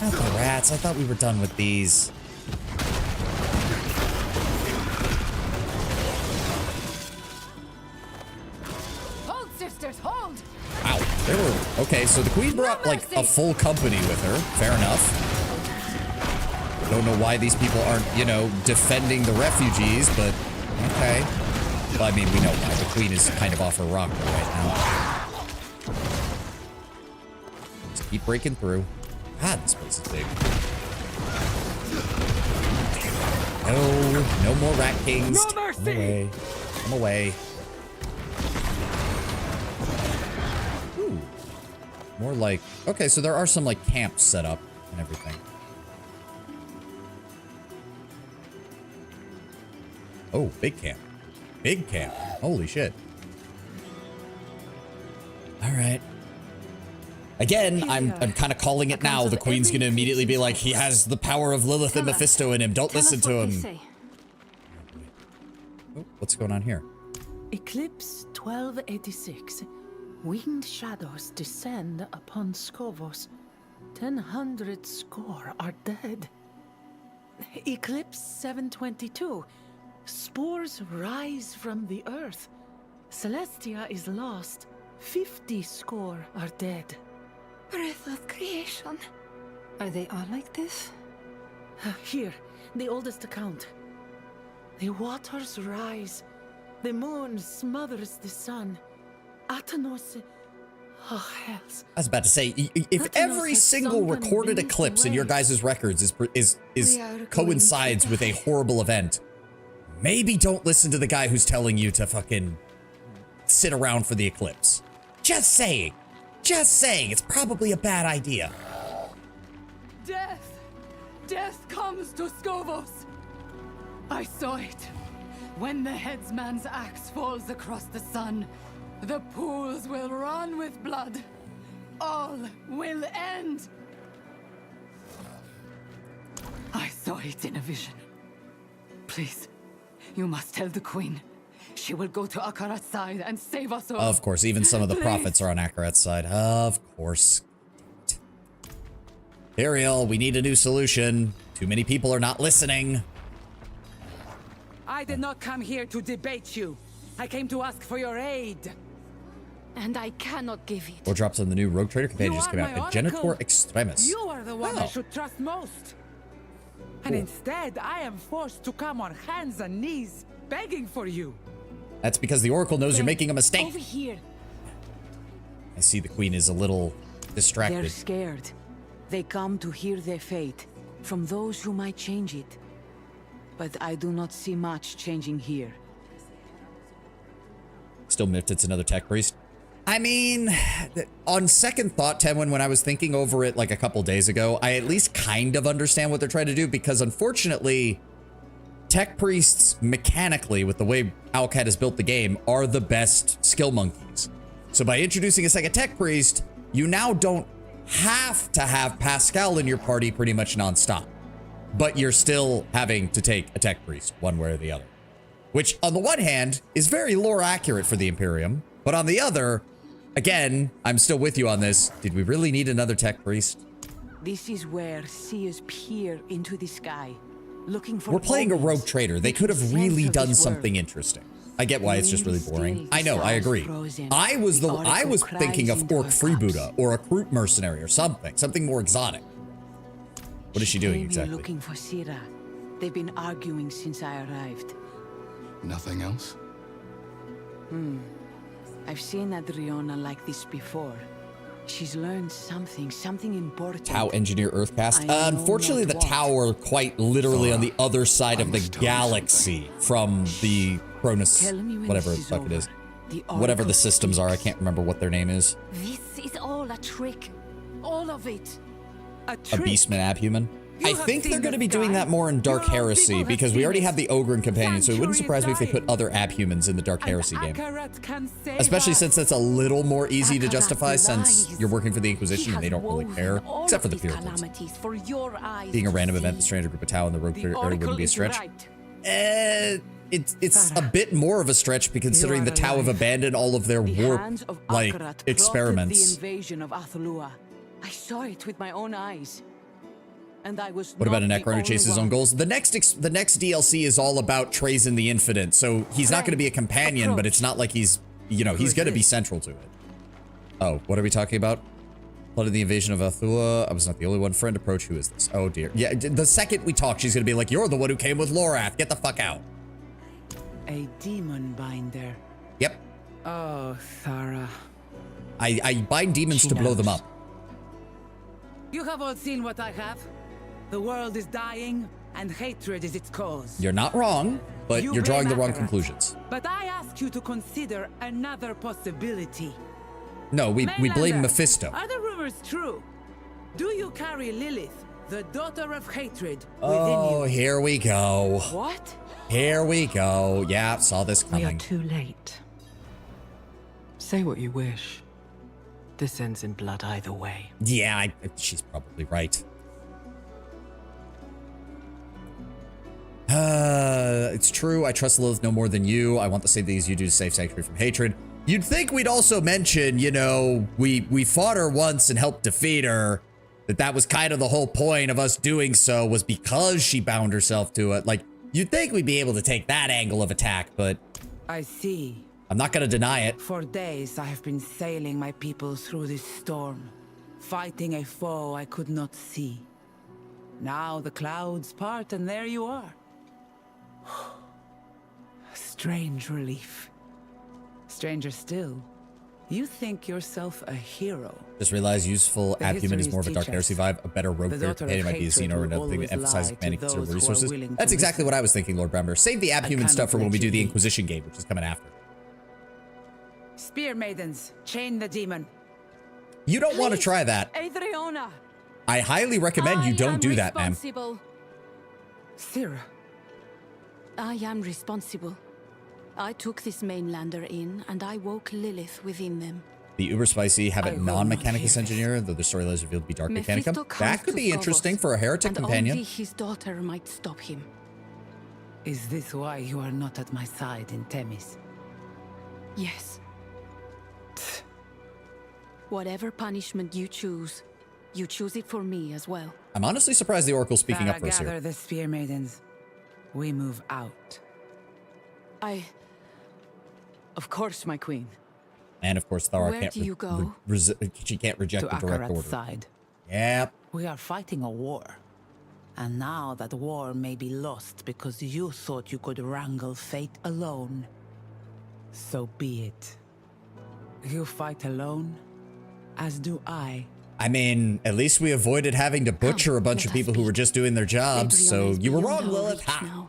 Speaker 1: Not the rats. I thought we were done with these.
Speaker 14: Hold!
Speaker 1: Wow, there were... Okay, so the queen brought, like, a full company with her. Fair enough. Don't know why these people aren't, you know, defending the refugees, but... Okay. Well, I mean, we know why. The queen is kind of off her rocker right now. Just keep breaking through. God, this place is big. No more rat kings.
Speaker 14: No mercy!
Speaker 1: Come away. More like... Okay, so there are some, like, camps set up and everything. Oh, big camp. Big camp. Holy shit. Alright. Again, I'm kind of calling it now. The Queen's gonna immediately be like, he has the power of Lilith and Mephisto in him. Don't listen to him. Oh, what's going on here?
Speaker 5: Eclipse 1286. Winged shadows descend upon Skovos. 1,000 score are dead. Eclipse 722. Spores rise from the earth. Celestia is lost. 50 score are dead.
Speaker 14: Breath of creation.
Speaker 18: Are they all like this?
Speaker 5: Here, the oldest account. The waters rise. The moon smothers the sun. Atanos... Oh, hells.
Speaker 1: I was about to say, if every single recorded eclipse in your guys' records is coincides with a horrible event, maybe don't listen to the guy who's telling you to fucking sit around for the eclipse. Just saying. Just saying. It's probably a bad idea.
Speaker 4: Death! Death comes to Skovos! I saw it. When the headsman's axe falls across the sun, the pools will run with blood. All will end. I saw it in a vision. Please, you must tell the Queen. She will go to Akarat's side and save us all.
Speaker 1: Of course, even some of the prophets are on Akarat's side. Of course. Ariel, we need a new solution Too many people are not listening.
Speaker 21: I did not come here to debate you. I came to ask for your aid.
Speaker 14: And I cannot give it.
Speaker 1: Or drops on the new Rogue Trader companion just came out.
Speaker 21: my
Speaker 1: A Genitor
Speaker 21: oracle.
Speaker 1: Extremis.
Speaker 21: You are the one I should trust most. And instead, I am forced to come on hands and knees, begging for you.
Speaker 1: That's because the Oracle knows you're making a mistake.
Speaker 14: Over here.
Speaker 1: I see the Queen is a little distracted.
Speaker 4: They're scared. They come to hear their fate from those who might change it. But I do not see much changing here.
Speaker 1: Still miffed it's another tech priest. I mean, on second thought, Tenwin, when I was thinking over it like a couple days ago, I at least kind of understand what they're trying to do, because unfortunately, tech priests mechanically, with the way Owlcat has built the game, are the best skill monkeys. So by introducing a second tech priest, you now don't have to have Pascal in your party pretty much nonstop, but you're still having to take a tech priest one way or the other, which on the one hand is very lore accurate for the Imperium, but on the other, again, I'm still with you on this. Did we really need another tech priest?
Speaker 4: This is where seers peer into the sky, looking for.
Speaker 1: We're playing a
Speaker 4: omens.
Speaker 1: rogue trader. They could have
Speaker 4: Sense
Speaker 1: really
Speaker 4: of
Speaker 1: done
Speaker 4: this
Speaker 1: something interesting. I get why it's just really boring. I know, I agree. I was thinking of Orc Freebooter or a Kroot mercenary or something more exotic. What is she doing
Speaker 4: Maybe
Speaker 1: exactly?
Speaker 4: looking for Sira. They've been arguing since I arrived.
Speaker 7: Nothing else?
Speaker 4: I've seen Adriana like this before. She's learned something important.
Speaker 1: Tau Engineer Earthcast.
Speaker 4: I know
Speaker 1: Unfortunately, the
Speaker 4: not what.
Speaker 1: Tau are quite literally on the other side of the galaxy from the Cronus,
Speaker 4: Tell me when
Speaker 1: whatever the
Speaker 4: this is
Speaker 1: fuck it is.
Speaker 4: over. The
Speaker 1: Whatever
Speaker 4: Oracle
Speaker 1: the systems are, I
Speaker 4: speaks.
Speaker 1: can't remember what their name is.
Speaker 14: This is all a trick. All of it.
Speaker 21: A
Speaker 1: A
Speaker 21: trick.
Speaker 1: Beastman Abhuman. I
Speaker 21: have
Speaker 1: think they're
Speaker 21: seen
Speaker 1: going to
Speaker 21: the
Speaker 1: be doing
Speaker 21: sky.
Speaker 1: that more in Dark
Speaker 21: Your own
Speaker 1: Heresy,
Speaker 21: people have
Speaker 1: because we
Speaker 21: seen
Speaker 1: already
Speaker 21: it.
Speaker 1: have the Ogre and Companion, so it wouldn't
Speaker 21: Sanctuary
Speaker 1: surprise me if they put
Speaker 21: dying.
Speaker 1: other Abhumans in the Dark
Speaker 21: And
Speaker 1: Heresy game.
Speaker 21: Akarat can save
Speaker 1: Especially
Speaker 21: us.
Speaker 1: since that's a little more easy to
Speaker 14: Akarat
Speaker 1: justify, since
Speaker 14: lies.
Speaker 1: you're working for the
Speaker 14: He
Speaker 1: Inquisition and they
Speaker 14: has
Speaker 1: don't really
Speaker 14: woven
Speaker 1: care,
Speaker 14: all
Speaker 1: except for
Speaker 14: of
Speaker 1: the
Speaker 14: these
Speaker 1: Puritans.
Speaker 14: calamities for your eyes
Speaker 1: Being a
Speaker 14: to
Speaker 1: random
Speaker 14: see.
Speaker 1: event that stranded a group of Tau in the Rogue
Speaker 21: The
Speaker 1: Trader area
Speaker 21: Oracle
Speaker 1: wouldn't be a
Speaker 21: is
Speaker 1: stretch.
Speaker 21: right.
Speaker 1: It's a bit more of a stretch, considering
Speaker 21: You
Speaker 1: the
Speaker 21: are
Speaker 1: Tau have
Speaker 21: alive.
Speaker 1: abandoned all of their
Speaker 4: The
Speaker 1: warp,
Speaker 4: hands of
Speaker 1: like,
Speaker 4: Akarat plotted
Speaker 1: experiments.
Speaker 4: the invasion of Athalua. I saw it with my own eyes. And I was
Speaker 1: What about a
Speaker 4: not the
Speaker 1: Necron who
Speaker 4: only
Speaker 1: chases his own
Speaker 4: one.
Speaker 1: goals? The next DLC is all about Trazen the Infinite, so he's not going to be a companion, but it's not like he's, you know, he's going to be central to it. Oh, what are we talking about? Plotted the invasion of Athua. I was not the only one. Friend approach. Who is this? Oh dear. Yeah, the second we talk, she's going to be like, you're the one who came with Lorath. Get the fuck out.
Speaker 21: A demon binder.
Speaker 1: Yep.
Speaker 21: Oh, Thara.
Speaker 1: I bind demons to blow them up.
Speaker 21: You have all seen what I have. The world is dying, and hatred is its cause.
Speaker 1: You're not wrong, but
Speaker 21: You
Speaker 1: you're drawing the
Speaker 21: blame
Speaker 1: wrong
Speaker 21: Akarat.
Speaker 1: conclusions.
Speaker 21: But I ask you to consider another possibility.
Speaker 1: No, we blame
Speaker 21: Mainlander,
Speaker 1: Mephisto.
Speaker 21: Are the rumors true? Do you carry Lilith, the daughter of hatred,
Speaker 1: Oh,
Speaker 21: within you?
Speaker 1: here we go.
Speaker 21: What?
Speaker 1: Here we go. Yeah, saw this
Speaker 3: We are
Speaker 1: coming.
Speaker 3: too late. Say what you wish. This ends in blood either way.
Speaker 1: Yeah, she's probably right. It's true. I trust Lilith no more than you. I want the same things you do to save Sanctuary from hatred. You'd think we'd also mention, you know, we fought her once and helped defeat her. That was kind of the whole point of us doing so, was because she bound herself to it. Like, you'd think we'd be able to take that angle of attack, but
Speaker 21: I see.
Speaker 1: I'm not going to deny it.
Speaker 21: For days I have been sailing my people through this storm, fighting a foe I could not see. Now the clouds part and there you are. A strange relief. Stranger still, you think yourself a hero.
Speaker 1: Just realized useful
Speaker 21: The
Speaker 1: Abhuman is more of a
Speaker 21: histories
Speaker 1: Dark
Speaker 21: teach
Speaker 1: Heresy
Speaker 21: us.
Speaker 1: vibe. A better Rogue
Speaker 21: The
Speaker 1: Trader
Speaker 21: daughter of
Speaker 1: companion might be a
Speaker 21: hatred
Speaker 1: Xeno or
Speaker 21: will
Speaker 1: another thing that
Speaker 21: always
Speaker 1: emphasizes
Speaker 21: lie to
Speaker 1: many considerable
Speaker 21: those who are
Speaker 1: resources.
Speaker 21: willing to
Speaker 1: That's exactly
Speaker 21: listen.
Speaker 1: what I was thinking, Lord Bramber. Save the Abhuman
Speaker 21: cannot
Speaker 1: stuff for when
Speaker 21: let
Speaker 1: we do
Speaker 21: you
Speaker 1: the
Speaker 21: leave.
Speaker 1: Inquisition game, which is coming after.
Speaker 21: Spear maidens, chain the demon.
Speaker 1: You don't want to try that.
Speaker 4: Adriana!
Speaker 1: I highly recommend you don't do that, ma'am.
Speaker 14: Responsible.
Speaker 21: Sira.
Speaker 14: I am responsible. I took this mainlander in, and I woke Lilith within them.
Speaker 1: The uber spicy have
Speaker 21: I
Speaker 1: it
Speaker 21: will
Speaker 1: non-mechanicus
Speaker 21: not hear
Speaker 1: engineer, though the story is revealed to be dark
Speaker 14: Mephisto
Speaker 1: mechanicum.
Speaker 14: comes
Speaker 1: That could
Speaker 14: to
Speaker 1: be interesting
Speaker 14: Phobos,
Speaker 1: for a heretic
Speaker 14: and
Speaker 1: companion.
Speaker 14: only his daughter might stop him.
Speaker 21: Is this why you are not at my side in Themis?
Speaker 14: Yes. Whatever punishment you choose,
Speaker 4: You choose it for me as well.
Speaker 1: I'm honestly surprised the Oracle's speaking up for us
Speaker 21: Gather
Speaker 1: here.
Speaker 21: the spear maidens. We move out.
Speaker 4: Of course, my queen.
Speaker 1: And of course, Thara
Speaker 4: Where
Speaker 1: can't.
Speaker 4: do you go?
Speaker 1: She can't reject the direct
Speaker 21: Akarat's
Speaker 1: order.
Speaker 21: side.
Speaker 1: Yep.
Speaker 21: We are fighting a war. And now that war may be lost because you thought you could wrangle fate alone. So be it. You fight alone, as do I.
Speaker 1: I mean, at least we avoided having to butcher a bunch of people who were just doing their jobs, so you were wrong, Lilith. Ha!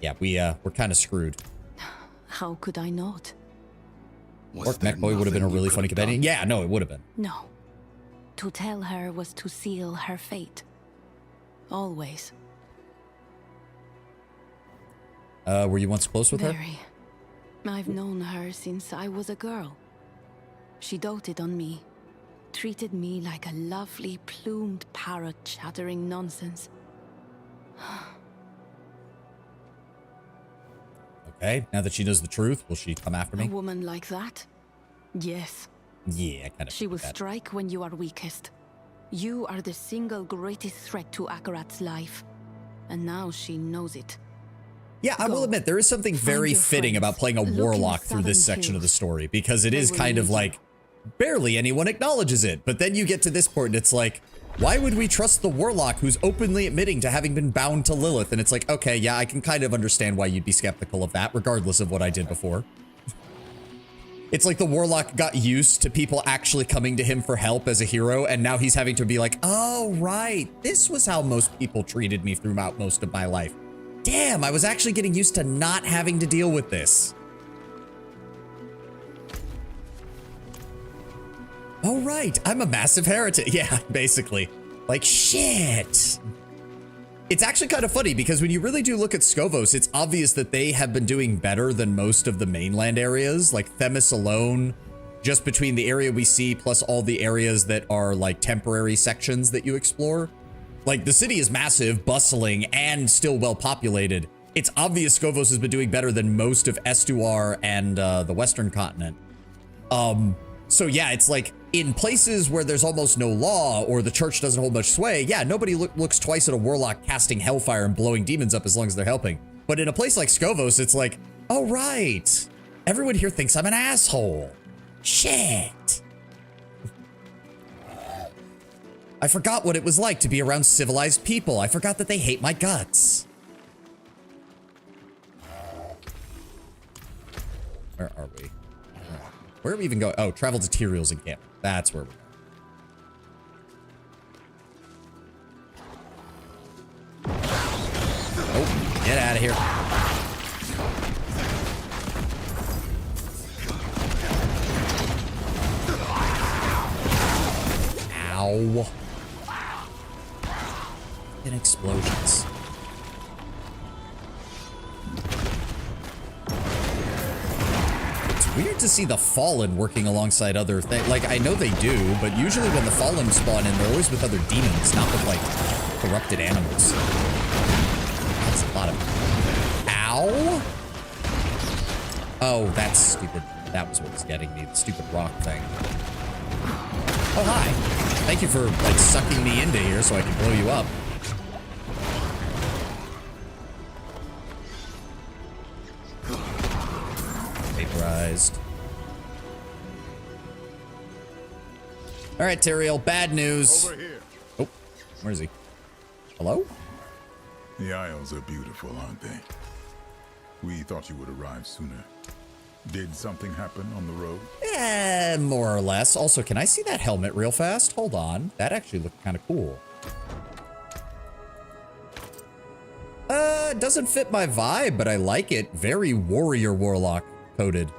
Speaker 1: Yeah, we're kind of screwed.
Speaker 14: How could I not?
Speaker 1: Orc Mech Boy would have been a really funny companion. Yeah, no, it would have been.
Speaker 14: No. To tell her was to seal her fate. Always.
Speaker 1: Were you once close with her?
Speaker 14: Very. I've known her since I was a girl. She doted on me. Treated me like a lovely plumed parrot chattering nonsense.
Speaker 1: Okay, now that she knows the truth, will she come after
Speaker 14: A
Speaker 1: me?
Speaker 14: woman like that? Yes.
Speaker 1: Yeah, I kind of.
Speaker 14: She will strike when you are weakest. You are the single greatest threat to Akarat's life. And now she knows it.
Speaker 1: Yeah, I will admit, there is something very fitting about playing a warlock through this section of the story, because it is kind of like, barely anyone acknowledges it. But then you get to this point and it's like, why would we trust the warlock who's openly admitting to having been bound to Lilith? And it's like, okay, yeah, I can kind of understand why you'd be skeptical of that, regardless of what I did before. It's like the warlock got used to people actually coming to him for help as a hero, and now he's having to be like, oh, right, this was how most people treated me throughout most of my life. Damn, I was actually getting used to not having to deal with this. Oh, right, I'm a massive heretic. Yeah, basically. Like, shit. It's actually kind of funny because when you really do look at Skovos, it's obvious that they have been doing better than most of the mainland areas. Like Themis alone, just between the area we see plus all the areas that are like temporary sections that you explore. Like the city is massive, bustling, and still well populated. It's obvious Skovos has been doing better than most of Estuar and the Western continent. So yeah, it's like in places where there's almost no law or the church doesn't hold much sway, yeah, nobody looks twice at a warlock casting hellfire and blowing demons up as long as they're helping. But in a place like Skovos, it's like, oh right, everyone here thinks I'm an asshole. Shit. I forgot what it was like to be around civilized people. I forgot that they hate my guts. Where are we? Where are we even going? Oh, travel to Tyrael's encampment. That's where we're going. Oh, get out of here. Ow. And explosions. Weird to see the Fallen working alongside other things. Like, I know they do, but usually when the Fallen spawn in, they're always with other demons, not with, like, corrupted animals. That's a lot of... Ow! Oh, that's stupid. That was what was getting me, the stupid rock thing. Oh, hi. Thank you for, like, sucking me into here so I can blow you up. Vaporized. All right, Tyrael, bad news.
Speaker 8: Over here.
Speaker 1: Oh, where is he? Hello?
Speaker 8: The Isles are beautiful, aren't they? We thought you would arrive sooner. Did something happen on the road?
Speaker 1: More or less. Also, can I see that helmet real fast? Hold on. That actually looked kind of cool. It doesn't fit my vibe, but I like it. Very warrior warlock coded.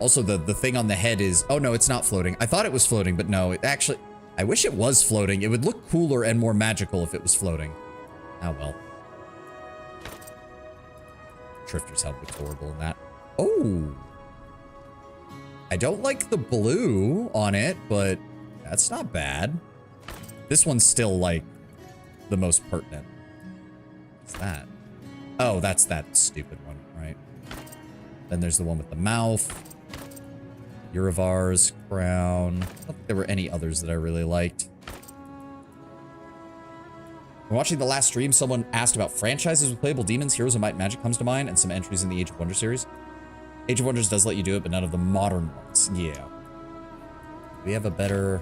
Speaker 1: Also, the thing on the head is... Oh, no, it's not floating. I thought it was floating, but no, it actually... I wish it was floating. It would look cooler and more magical if it was floating. Oh, well. Drifter's helmet looks horrible in that. Oh. I don't like the blue on it, but that's not bad. This one's still, like, the most pertinent. What's that? Oh, that's that stupid one, right? Then there's the one with the mouth. Urivar's crown. I don't think there were any others that I really liked. When watching the last stream, someone asked about franchises with playable demons. Heroes of Might and Magic comes to mind, and some entries in the Age of Wonders series. Age of Wonders does let you do it, but none of the modern ones. Yeah. We have a better...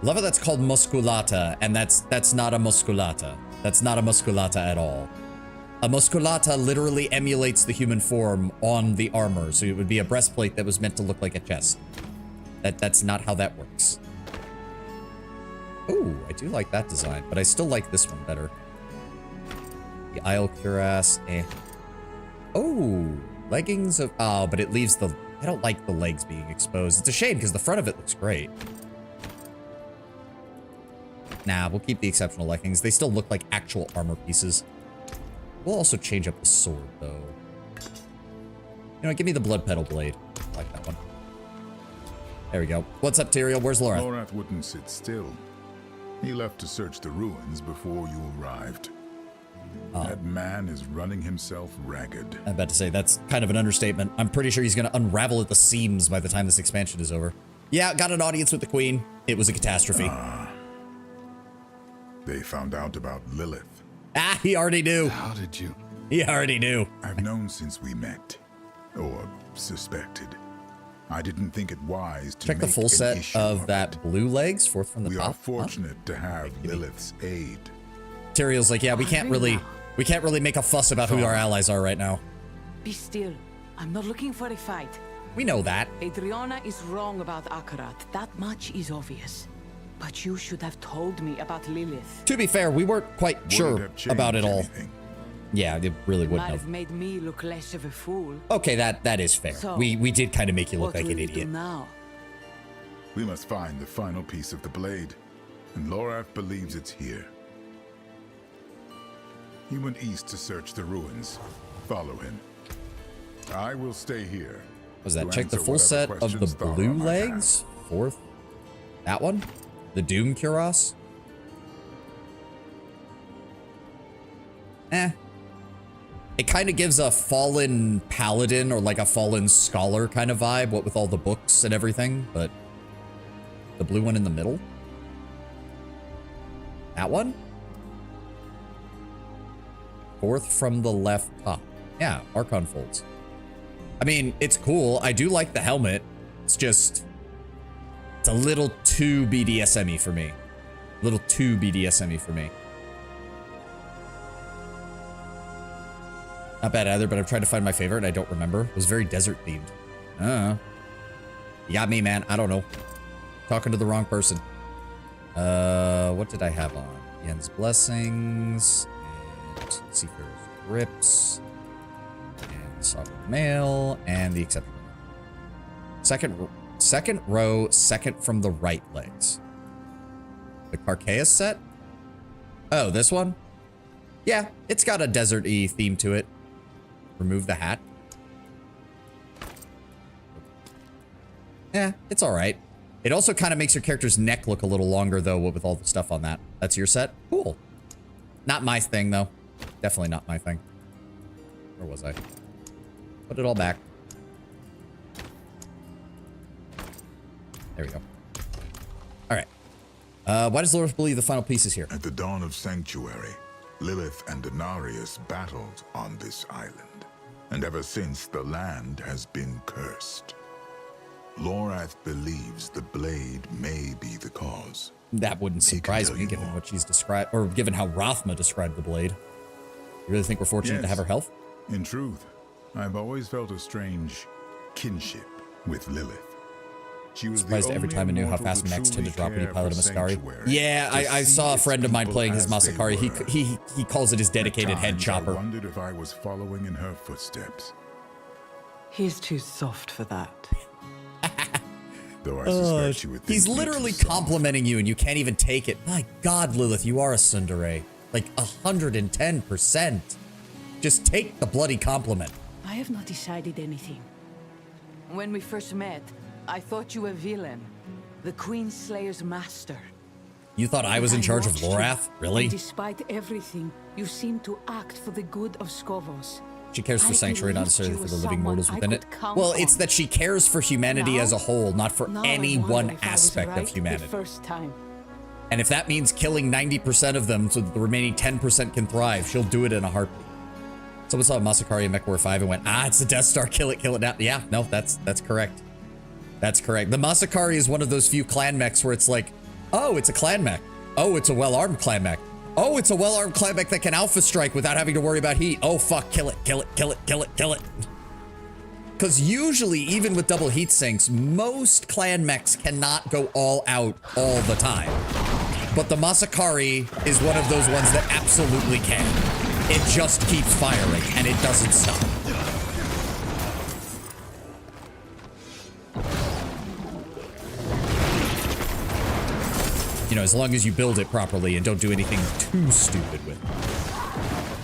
Speaker 1: Love it that's called Musculata, and that's not a Musculata. That's not a Musculata at all. A Musculata literally emulates the human form on the armor, so it would be a breastplate that was meant to look like a chest. That's not how that works. Ooh, I do like that design, but I still like this one better. The Isle Cuirass, eh. Oh, leggings of... Oh, but it leaves the... I don't like the legs being exposed. It's a shame, because the front of it looks great. Nah, we'll keep the exceptional leggings. They still look like actual armor pieces. We'll also change up the sword, though. You know, give me the blood petal blade. I like that one. There we go. What's up, Tyrael? Where's Lorath?
Speaker 8: Lorath wouldn't sit still. He left to search the ruins before you arrived. That man is running himself ragged.
Speaker 1: I'm about to say, that's kind of an understatement. I'm pretty sure he's going to unravel at the seams by the time this expansion is over. Yeah, got an audience with the Queen. It was a catastrophe.
Speaker 8: They found out about Lilith.
Speaker 1: Ah, he already knew.
Speaker 7: How did you?
Speaker 1: He already knew.
Speaker 8: I've known since we met. Or suspected. I didn't think it wise to
Speaker 1: check the full set of that blue legs, fourth from the top.
Speaker 8: We are fortunate to have Lilith's aid.
Speaker 1: Tyrael's like, yeah, we can't really make a fuss about who our allies are right now.
Speaker 4: Be still. I'm not looking for a fight.
Speaker 1: We know that.
Speaker 4: Adriana is wrong about Akarat. That much is obvious. But you should have told me about Lilith.
Speaker 1: To be fair, we weren't quite sure about it all. Yeah, it really wouldn't
Speaker 4: have made me look less of a fool.
Speaker 1: Okay, that is fair. So, we did kind of make you look like an idiot.
Speaker 4: Now?
Speaker 8: We must find the final piece of the blade, and Lorath believes it's here. He went east to search the ruins. Follow him. I will stay here.
Speaker 1: Was that check the full set of the blue legs? Fourth? That one? The Doom Cuirass? Eh. It kind of gives a fallen paladin or like a fallen scholar kind of vibe, what with all the books and everything, but the blue one in the middle? That one? Fourth from the left top. Yeah, Archon folds. I mean, it's cool. I do like the helmet. It's just... It's a little too BDSM-y for me. A little too BDSM-y for me. Not bad either, but I've tried to find my favorite and I don't remember. It was very desert themed. I don't know. You got me, man. I don't know. Talking to the wrong person. What did I have on? Yen's Blessings. And Seeker's Grips. And Sovereign Mail. And the Exceptional. Second row, second from the right legs. The Carcaeus set? Oh, this one? Yeah, it's got a desert-y theme to it. Remove the hat. Yeah, it's all right. It also kind of makes your character's neck look a little longer, though, with all the stuff on that. That's your set? Cool. Not my thing, though. Definitely not my thing. Where was I? Put it all back. There we go. All right. Why does Lorath believe the final piece is here?
Speaker 8: At the dawn of Sanctuary, Lilith and Denarius battled on this island. And ever since, the land has been cursed. Lorath believes the blade may be the cause.
Speaker 1: That wouldn't surprise me, given what she's described, or given how Rathma described the blade. You really think we're fortunate to have her health?
Speaker 8: In truth, I've always felt a strange kinship with Lilith. She was
Speaker 1: surprised every time I knew how fast mechs tend to drop when you pilot a Masakari. Yeah, I saw a friend of mine playing his Masakari. He calls it his dedicated head chopper.
Speaker 8: I wondered if I was following in her footsteps.
Speaker 3: He's too soft for that.
Speaker 8: Though I suspect she would think
Speaker 1: he's literally complimenting you and you can't even take it. My God, Lilith, you are a tsundere. Like 110%. Just take the bloody compliment.
Speaker 4: I have not decided anything. When we first met, I thought you a villain. The Queen Slayer's master.
Speaker 1: You thought I was in charge of Lorath? Really?
Speaker 4: Despite everything, you seem to act for the good of Skovos.
Speaker 1: She cares for Sanctuary, not necessarily for the living mortals within it.
Speaker 4: count
Speaker 1: Well, it's
Speaker 4: on.
Speaker 1: that she cares for humanity
Speaker 4: Now-
Speaker 1: as a whole, not for
Speaker 4: Now I
Speaker 1: any
Speaker 4: wonder
Speaker 1: one
Speaker 4: if I was
Speaker 1: aspect
Speaker 4: right
Speaker 1: of humanity.
Speaker 4: The first time.
Speaker 1: And if that means killing 90% of them so that the remaining 10% can thrive, she'll do it in a heartbeat. Someone saw Masakari in MechWarrior 5 and went, ah, it's the Death Star, kill it now. Yeah, no, that's correct. That's correct. The Masakari is one of those few clan mechs where it's like, oh, it's a clan mech. Oh, it's a well-armed clan mech. Oh, it's a well-armed clan mech that can alpha strike without having to worry about heat. Oh, fuck, kill it. Because usually, even with double heat sinks, most clan mechs cannot go all out all the time. But the Masakari is one of those ones that absolutely can. It just keeps firing, and it doesn't stop. You know, as long as you build it properly and don't do anything too stupid with it.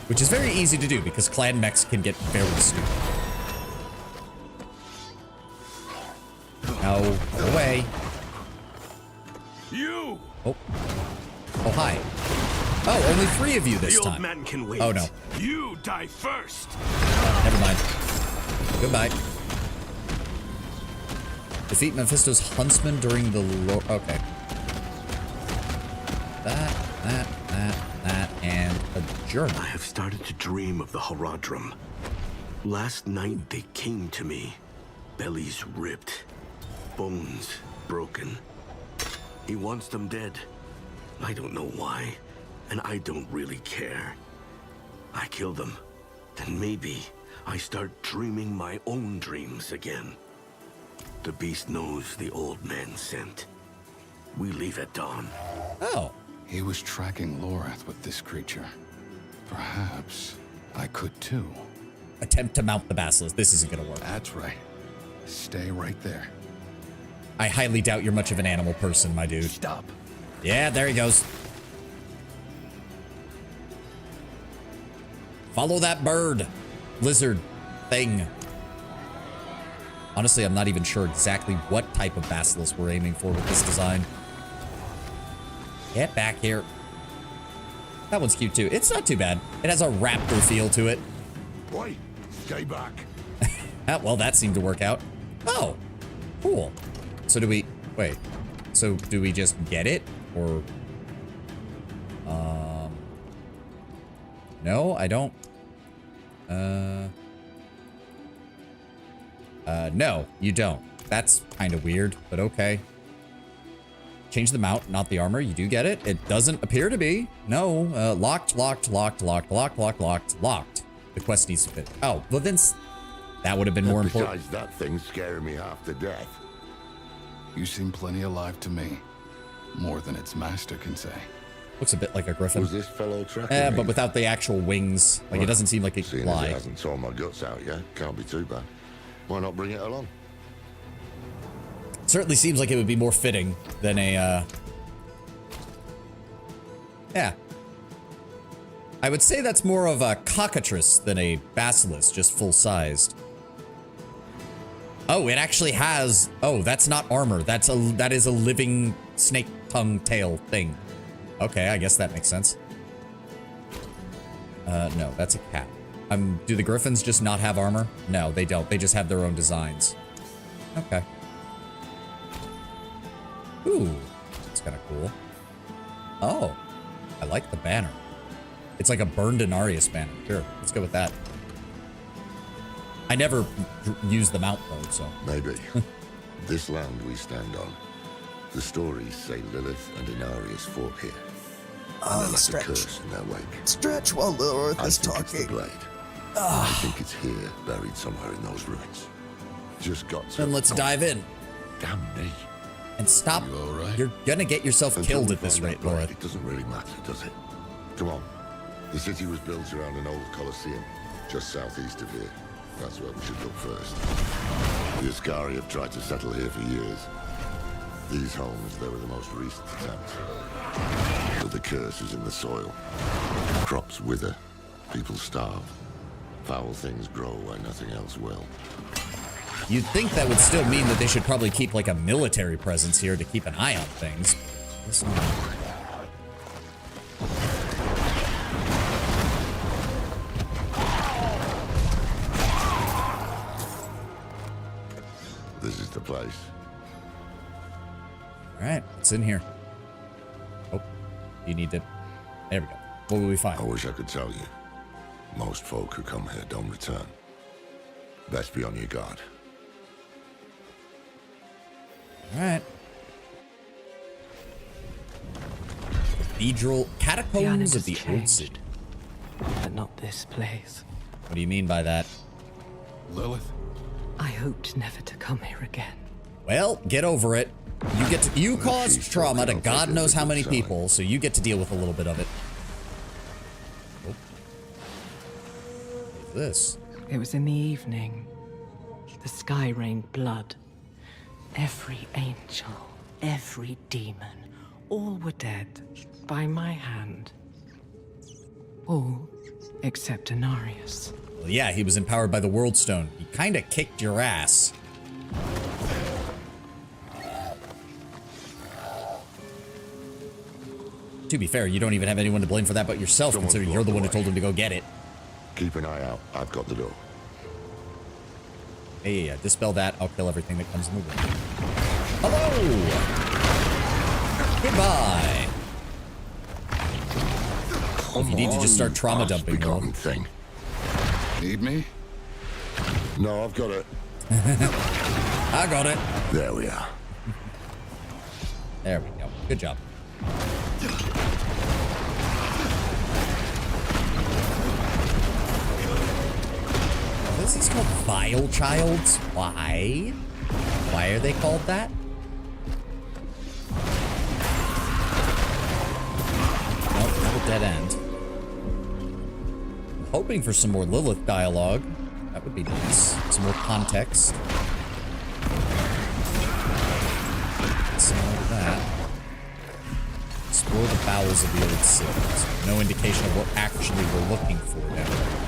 Speaker 1: Which is very easy to do, because clan mechs can get very stupid. No, go away.
Speaker 6: You!
Speaker 1: Oh, hi. Oh, only 3 of you this
Speaker 6: The old
Speaker 1: time.
Speaker 6: man can wait.
Speaker 1: Oh, no.
Speaker 6: You die first.
Speaker 1: Never mind. Goodbye. Defeat Mephisto's huntsman during the okay. That, and a journal.
Speaker 11: I have started to dream of the Horadrim. Last night they came to me. Bellies ripped. Bones broken. He wants them dead. I don't know why, and I don't really care. I kill them, then maybe I start dreaming my own dreams again. The beast knows the old man sent. We leave at dawn.
Speaker 1: Oh.
Speaker 7: He was tracking Lorath with this creature. Perhaps I could too.
Speaker 1: Attempt to mount the basilisk. This isn't gonna work.
Speaker 7: That's right. Stay right there.
Speaker 1: I highly doubt you're much of an animal person, my dude.
Speaker 11: Stop.
Speaker 1: Yeah, there he goes. Follow that bird. Lizard thing. Honestly, I'm not even sure exactly what type of basilisk we're aiming for with this design. Get back here. That one's cute too. It's not too bad. It has a raptor feel to it.
Speaker 2: Boy, stay back.
Speaker 1: Well, that seemed to work out. Oh, cool. So do we, wait, so do we just get it or, no, I don't, no, you don't. That's kind of weird, but okay. Change the mount, not the armor. You do get it. It doesn't appear to be. No, locked. The quest needs to fit. Oh, well then that would have been more important.
Speaker 2: Besides that thing scaring me half to death.
Speaker 7: You seem plenty alive to me. More than its master can say.
Speaker 1: Looks a bit like a griffin.
Speaker 2: Was this fellow tracking me?
Speaker 1: But without the actual wings. Like, it doesn't seem like it can
Speaker 2: Seeing as
Speaker 1: fly.
Speaker 2: it hasn't torn my guts out yet, can't be too bad. Why not bring it along?
Speaker 1: Certainly seems like it would be more fitting than a, yeah. I would say that's more of a cockatrice than a basilisk, just full-sized. Oh, it actually has, oh, that's not armor. That is a living snake tongue tail thing. Okay, I guess that makes sense. No, that's a cat. Do the griffins just not have armor? No, they don't. They just have their own designs. Okay. Ooh, that's kind of cool. Oh, I like the banner. It's like a burned Inarius banner. Sure, let's go with that. I never use the mount though, so.
Speaker 2: Maybe. This land we stand on. The stories say Lilith and Inarius fought here. And they left a curse in their wake.
Speaker 22: Stretch while Lorath is talking.
Speaker 2: It's the blade. I think it's here, buried somewhere in those ruins. Just got to.
Speaker 1: Then let's dive in.
Speaker 2: Damn me.
Speaker 1: And stop.
Speaker 2: You all right?
Speaker 1: You're gonna get yourself
Speaker 2: Until
Speaker 1: killed
Speaker 2: we
Speaker 1: at this
Speaker 2: find
Speaker 1: rate,
Speaker 2: that blade,
Speaker 1: Lorath.
Speaker 2: It doesn't really matter, does it? Come on. The city was built around an old Colosseum, just southeast of here. That's where we should look first. The Ascari have tried to settle here for years. These homes, they were the most recent attempt. But the curse is in the soil. Crops wither, people starve. Foul things grow where nothing else will.
Speaker 1: You'd think that would still mean that they should probably keep like a military presence here to keep an eye on things. Listen. Alright, what's in here? Oh, you need to... There we go. What will we find?
Speaker 2: I wish I could tell you. Most folk who come here don't return. Best be on your guard.
Speaker 1: Alright. Cathedral Catacombs of the Old City.
Speaker 10: But not this place.
Speaker 1: What do you mean by that?
Speaker 7: Lilith?
Speaker 10: I hoped never to come here again.
Speaker 1: Well, get over it. You caused trauma to God knows how many people, so you get to deal with a little bit of it. Oh. What's this?
Speaker 10: It was in the evening. The sky rained blood. Every angel, every demon, all were dead by my hand. All except Inarius.
Speaker 1: Well, yeah, he was empowered by the World Stone. He kinda kicked your ass. To be fair, you don't even have anyone to blame for that but yourself, considering you're the one who told him to go get it.
Speaker 2: Keep an eye out. I've got the door.
Speaker 1: Yeah. Dispel that. I'll kill everything that comes in the way. Hello! Goodbye! If you need to just start trauma dumping,
Speaker 2: thing.
Speaker 7: Need me?
Speaker 2: No, I've got it.
Speaker 1: I got it.
Speaker 2: There we are.
Speaker 1: There we go. Good job. This is called Vile Childs. Why? Why are they called that? Nope, not a dead end. I'm hoping for some more Lilith dialogue. That would be nice. Some more context. Some more of that. Explore the bowels of the old city. So no indication of what actually we're looking for down there.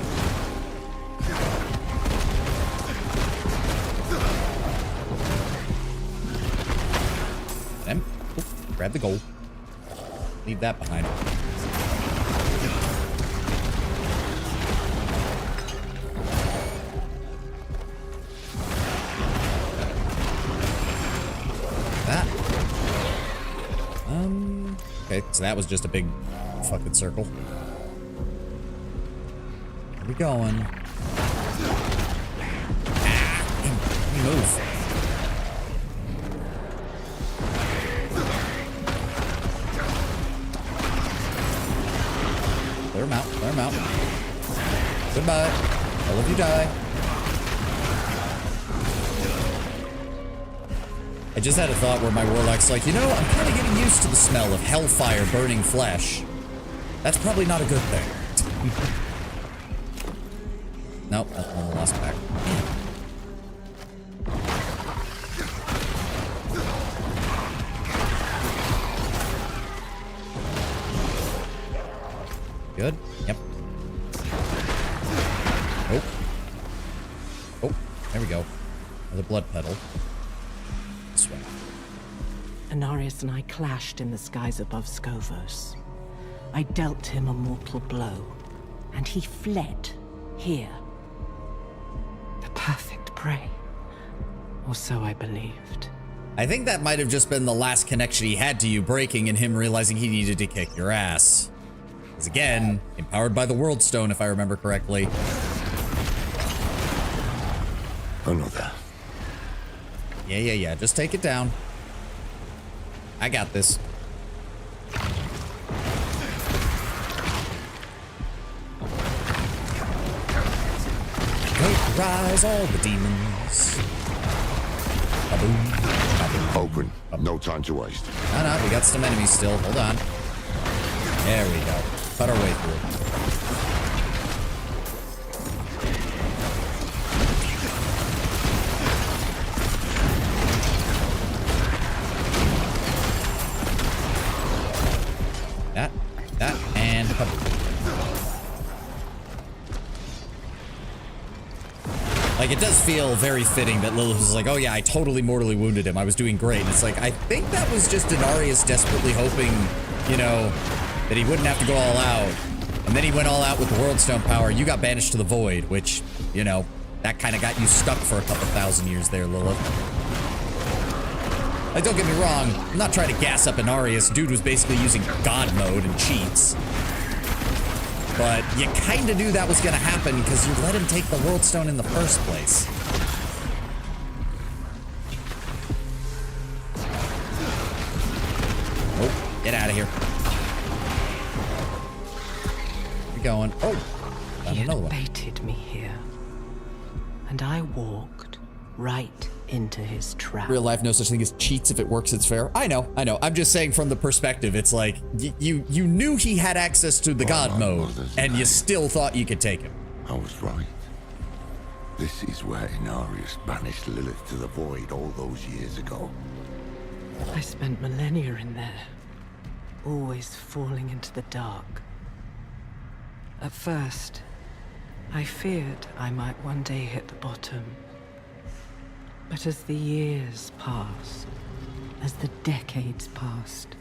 Speaker 1: Them. Oh, grab the gold. Leave that behind. That. Okay, so that was just a big fucking circle. Where are we going? Ah, move. Clear him out, clear him out. Goodbye. All of you die. I just had a thought where my warlock's like, you know, I'm kind of getting used to the smell of hellfire burning flesh. That's probably not a good thing. Nope, that's one of the last pack. Good. Yep. Oh. Oh, there we go. Another blood petal. This way.
Speaker 10: Inarius and I clashed in the skies above Skovos. I dealt him a mortal blow, and he fled here. The perfect prey. Or so I believed.
Speaker 1: I think that might have just been the last connection he had to you breaking and him realizing he needed to kick your ass. Because again, empowered by the World Stone, if I remember correctly.
Speaker 2: Another.
Speaker 1: Yeah. Just take it down. I got this. Rise all the demons. Ba-boom. Ba-boom.
Speaker 2: Open. No time to waste.
Speaker 1: No, we got some enemies still. Hold on. There we go. Cut our way through. That, and cover. Like, it does feel very fitting that Lilith was like, oh yeah, I totally mortally wounded him. I was doing great. And it's like, I think that was just Inarius desperately hoping, you know, that he wouldn't have to go all out. And then he went all out with the World Stone power. You got banished to the Void, which, you know, that kind of got you stuck for a couple thousand years there, Lilith. Like, don't get me wrong, I'm not trying to gas up Inarius. Dude was basically using God mode and cheats. But you kind of knew that was going to happen because you let him take the World Stone in the first place. Oh, get out of here. Where you going? Oh, found another one.
Speaker 10: He baited me here, and I walked right into his trap.
Speaker 1: Real life, no such thing as cheats. If it works, it's fair. I know. I'm just saying from the perspective, it's like you knew he had access to the God mode, and you still thought you could take him.
Speaker 2: I was right. This is where Inarius banished Lilith to the void all those years ago.
Speaker 10: I spent millennia in there, always falling into the dark. At first, I feared I might one day hit the bottom. But as the years passed, as the decades passed,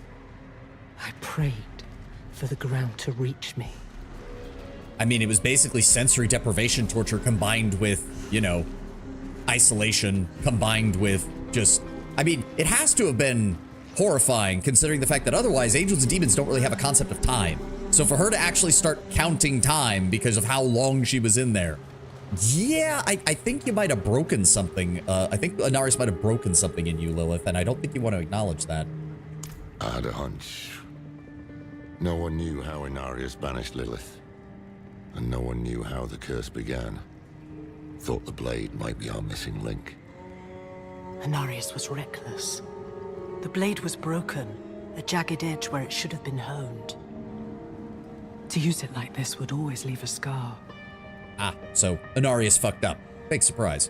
Speaker 10: I prayed for the ground to reach me.
Speaker 1: I mean, it was basically sensory deprivation torture combined with, you know, isolation, combined with just... I mean, it has to have been horrifying considering the fact that otherwise angels and demons don't really have a concept of time. So for her to actually start counting time because of how long she was in there, yeah, I think you might have broken something. I think Inarius might have broken something in you, Lilith, and I don't think you want to acknowledge that.
Speaker 2: I had a hunch. No one knew how Inarius banished Lilith, and no one knew how the curse began. Thought the blade might be our missing link.
Speaker 10: Inarius was reckless. The blade was broken, a jagged edge where it should have been honed. To use it like this would always leave a scar.
Speaker 1: Ah, so Inarius fucked up. Big surprise.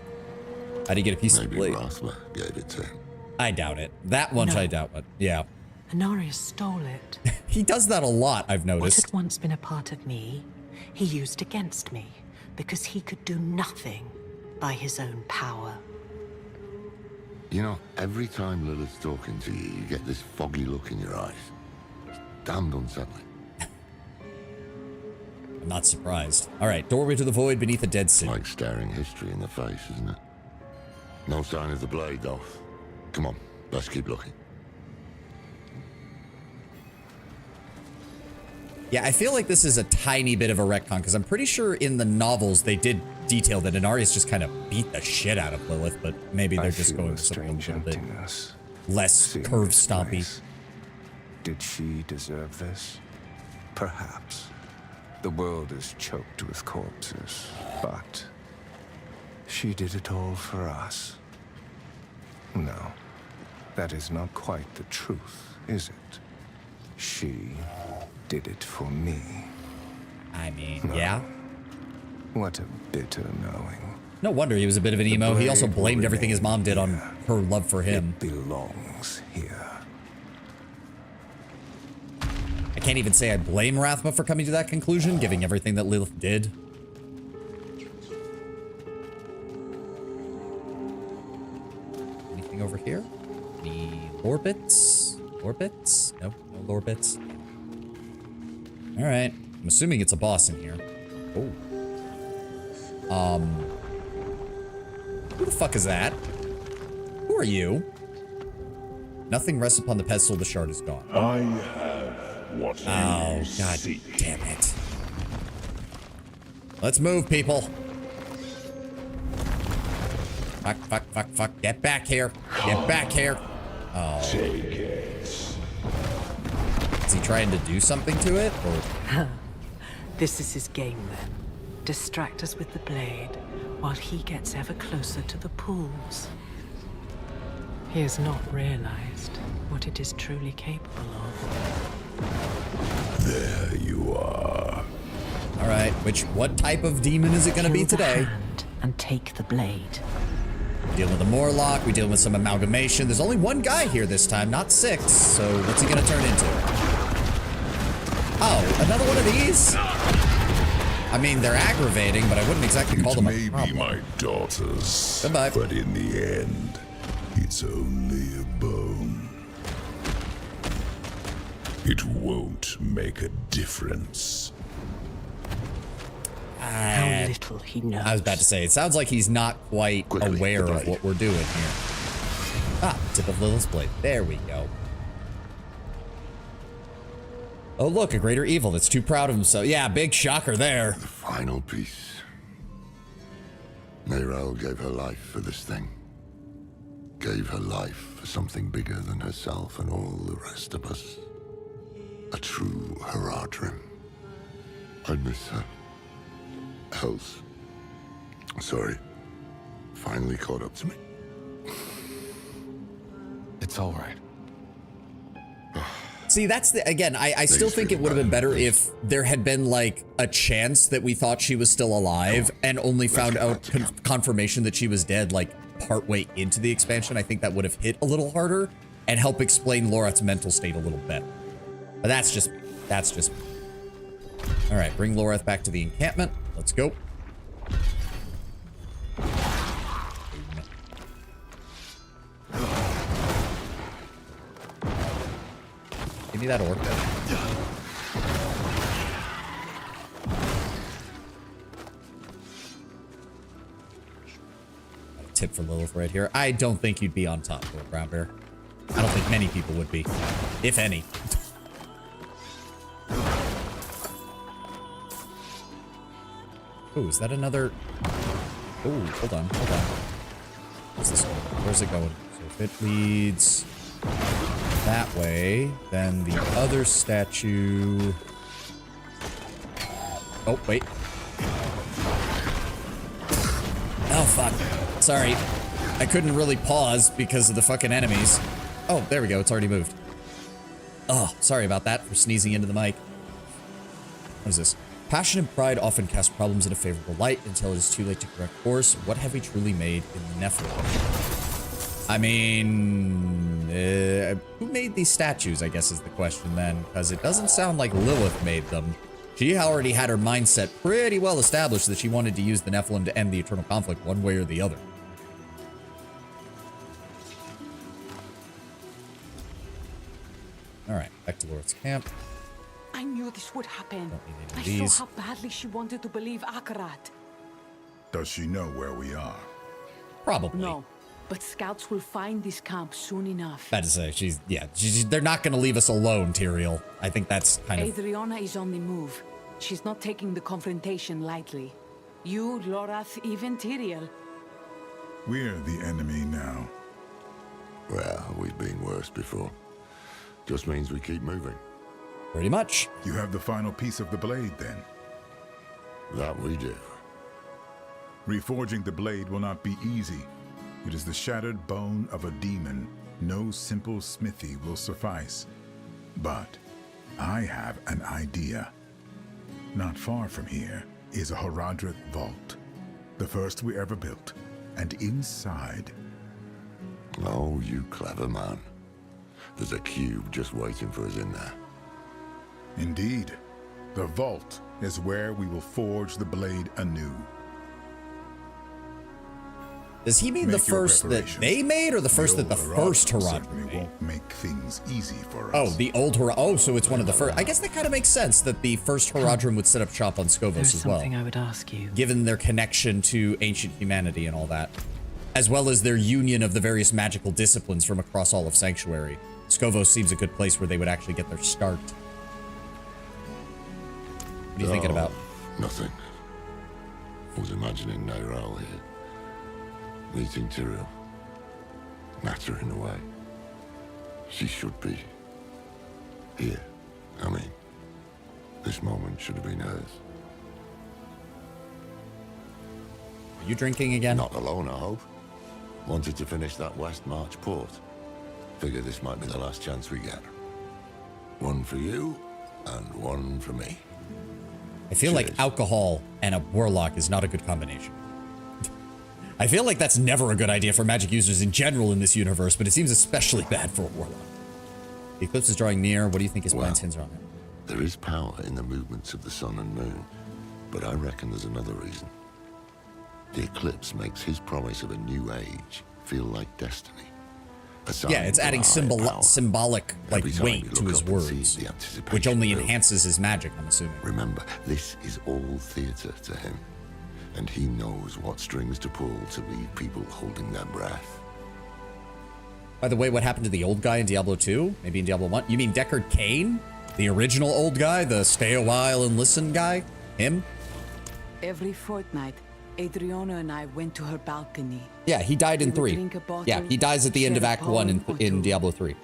Speaker 1: How do you get a piece of blade?
Speaker 2: Maybe Rathma gave it to him.
Speaker 1: I doubt it. That much
Speaker 10: No.
Speaker 1: I doubt it. Yeah.
Speaker 10: Inarius stole it.
Speaker 1: He does that a lot, I've
Speaker 10: What
Speaker 1: noticed.
Speaker 10: had once been a part of me, he used against me, because he could do nothing by his own power.
Speaker 2: You know, every time Lilith's talking to you, you get this foggy look in your eyes. It's damned unsettling.
Speaker 1: I'm not surprised. All right, doorway to the void beneath a dead city.
Speaker 2: Like staring history in the face, isn't it? No sign of the blade, though. Come on, let's keep looking.
Speaker 1: Yeah, I feel like this is a tiny bit of a retcon, because I'm pretty sure in the novels they did detail that Inarius just kind of beat the shit out of Lilith, but maybe they're just going with something a little bit less curve stompy.
Speaker 13: Did she deserve this? Perhaps. The world is choked with corpses, but she did it all for us. No, that is not quite the truth, is it? She did it for me.
Speaker 1: I mean, yeah.
Speaker 13: What a bitter knowing.
Speaker 1: No wonder he was a bit of an emo. He also blamed everything his mom did on her love for him.
Speaker 13: It belongs here.
Speaker 1: I can't even say I blame Rathma for coming to that conclusion, given everything that Lilith did. Anything over here? Any lore bits? Lore bits? Nope, no lore bits. All right, I'm assuming it's a boss in here. Oh. Who the fuck is that? Who are you? Nothing rests upon the pedestal, the shard is gone.
Speaker 8: I have what
Speaker 1: Oh, god damn it. Let's move, people. Fuck, fuck, fuck, fuck. Get back here. Get back here. Oh.
Speaker 8: Take it.
Speaker 1: Is he trying to do something to it, or?
Speaker 10: This is his game, then. Distract us with the blade, while he gets ever closer to the pools. He has not realized what it is truly capable of.
Speaker 8: There you are.
Speaker 1: All right, what type of demon is it going to be
Speaker 10: Kill the
Speaker 1: today?
Speaker 10: hand and take the blade.
Speaker 1: We're dealing with a Morlock, we're dealing with some amalgamation. There's only one guy here this time, not 6, so what's he going to turn into? Oh, another one of these? I mean, they're aggravating, but I wouldn't exactly call them a problem.
Speaker 8: It may be my daughters,
Speaker 1: Goodbye.
Speaker 8: but in the end, it's only a bone. It won't make a difference.
Speaker 10: How little he knows.
Speaker 1: I was about to say, it sounds like he's not quite aware of what we're doing here. Ah, tip of Lilith's blade. There we go. Oh, look, a greater evil that's too proud of himself. Yeah, big shocker there.
Speaker 2: The final piece. Neyrelle gave her life for this thing. Gave her life for something bigger than herself and all the rest of us. A true Haradrim. I miss her. Hells. Sorry. Finally caught up to me.
Speaker 7: It's all right.
Speaker 1: See, that's the, again, I still think it would have been better if there had been like a chance that we thought she was still alive and only found out confirmation that she was dead like partway into the expansion. I think that would have hit a little harder and help explain Lorath's mental state a little better. But that's just me. That's just me. All right, bring Lorath back to the encampment. Let's go. Give me that orc. A tip for Lilith right here. I don't think you'd be on top, Lord Brown Bear. I don't think many people would be, if any. Oh, is that another? Oh, hold on, hold on. What's this one? Where's it going? So if it leads that way, then the other statue. Oh, wait. Oh, fuck. Sorry. I couldn't really pause because of the fucking enemies. Oh, there we go. It's already moved. Oh, sorry about that for sneezing into the mic. What is this? Passion and pride often cast problems in a favorable light until it is too late to correct course. What have we truly made in the Nephilim? I mean, who made these statues, I guess is the question then, because it doesn't sound like Lilith made them. She already had her mindset pretty well established that she wanted to use the Nephilim to end the eternal conflict one way or the other. All right, back to Lorath's camp.
Speaker 4: I knew this would happen. I
Speaker 1: these.
Speaker 4: saw how badly she wanted to believe Akarat.
Speaker 8: Does she know where we are?
Speaker 1: Probably.
Speaker 4: No, but scouts will find this camp soon enough.
Speaker 1: That is to say, they're not going to leave us alone, Tyrael. I think that's kind of...
Speaker 4: Adriana is on the move. She's not taking the confrontation lightly. You, Lorath, even Tyrael.
Speaker 8: We're the enemy now.
Speaker 2: Well, we've been worse before. Just means we keep moving.
Speaker 1: Pretty much.
Speaker 8: You have the final piece of the blade, then?
Speaker 2: That we do.
Speaker 8: Reforging the blade will not be easy. It is the shattered bone of a demon. No simple smithy will suffice. But I have an idea. Not far from here is a Haradrim vault. The first we ever built. And inside...
Speaker 2: Oh, you clever man. There's a cube just waiting for us in there.
Speaker 8: Indeed. The vault is where we will forge the blade anew.
Speaker 1: Does he mean the first that they made, or the first that the first Haradrim made?
Speaker 8: Won't make things easy for us.
Speaker 1: Oh, the old Haradrim. Oh, so it's one of the first. I guess that kind of makes sense that the first Haradrim would set up shop on Skovos as well.
Speaker 3: Something I would ask you.
Speaker 1: Given their connection to ancient humanity and all that, as well as their union of the various magical disciplines from across all of Sanctuary. Skovos seems a good place where they would actually get their start. What are you thinking about?
Speaker 2: Nothing. I was imagining Neyrelle here. Meeting Tyrael. Nattering away. She should be here. I mean, this moment should have been hers.
Speaker 1: Are you drinking again?
Speaker 2: Not alone, I hope. Wanted to finish that West March port. Figure this might be the last chance we get. One for you, and one for me.
Speaker 1: I feel like alcohol and a warlock is not a good combination. I feel like that's never a good idea for magic users in general in this universe, but it seems especially bad for a warlock. The eclipse is drawing near. What do you think his mind's hinge on it?
Speaker 2: There is power in the movements of the sun and moon, but I reckon there's another reason. The eclipse makes his promise of a new age feel like destiny.
Speaker 1: Yeah, it's adding symbolic like weight to his words, which only enhances his magic, I'm assuming.
Speaker 2: Remember, this is all theater to him, and he knows what strings to pull to leave people holding their breath.
Speaker 1: By the way, what happened to the old guy in Diablo 2? Maybe in Diablo 1? You mean Deckard Cain? The original old guy? The stay a while and listen guy? Him?
Speaker 4: Every fortnight, Adriana and I went to her balcony.
Speaker 1: Yeah, he died in 3. Yeah, he dies at the end of Act 1 in Diablo 3.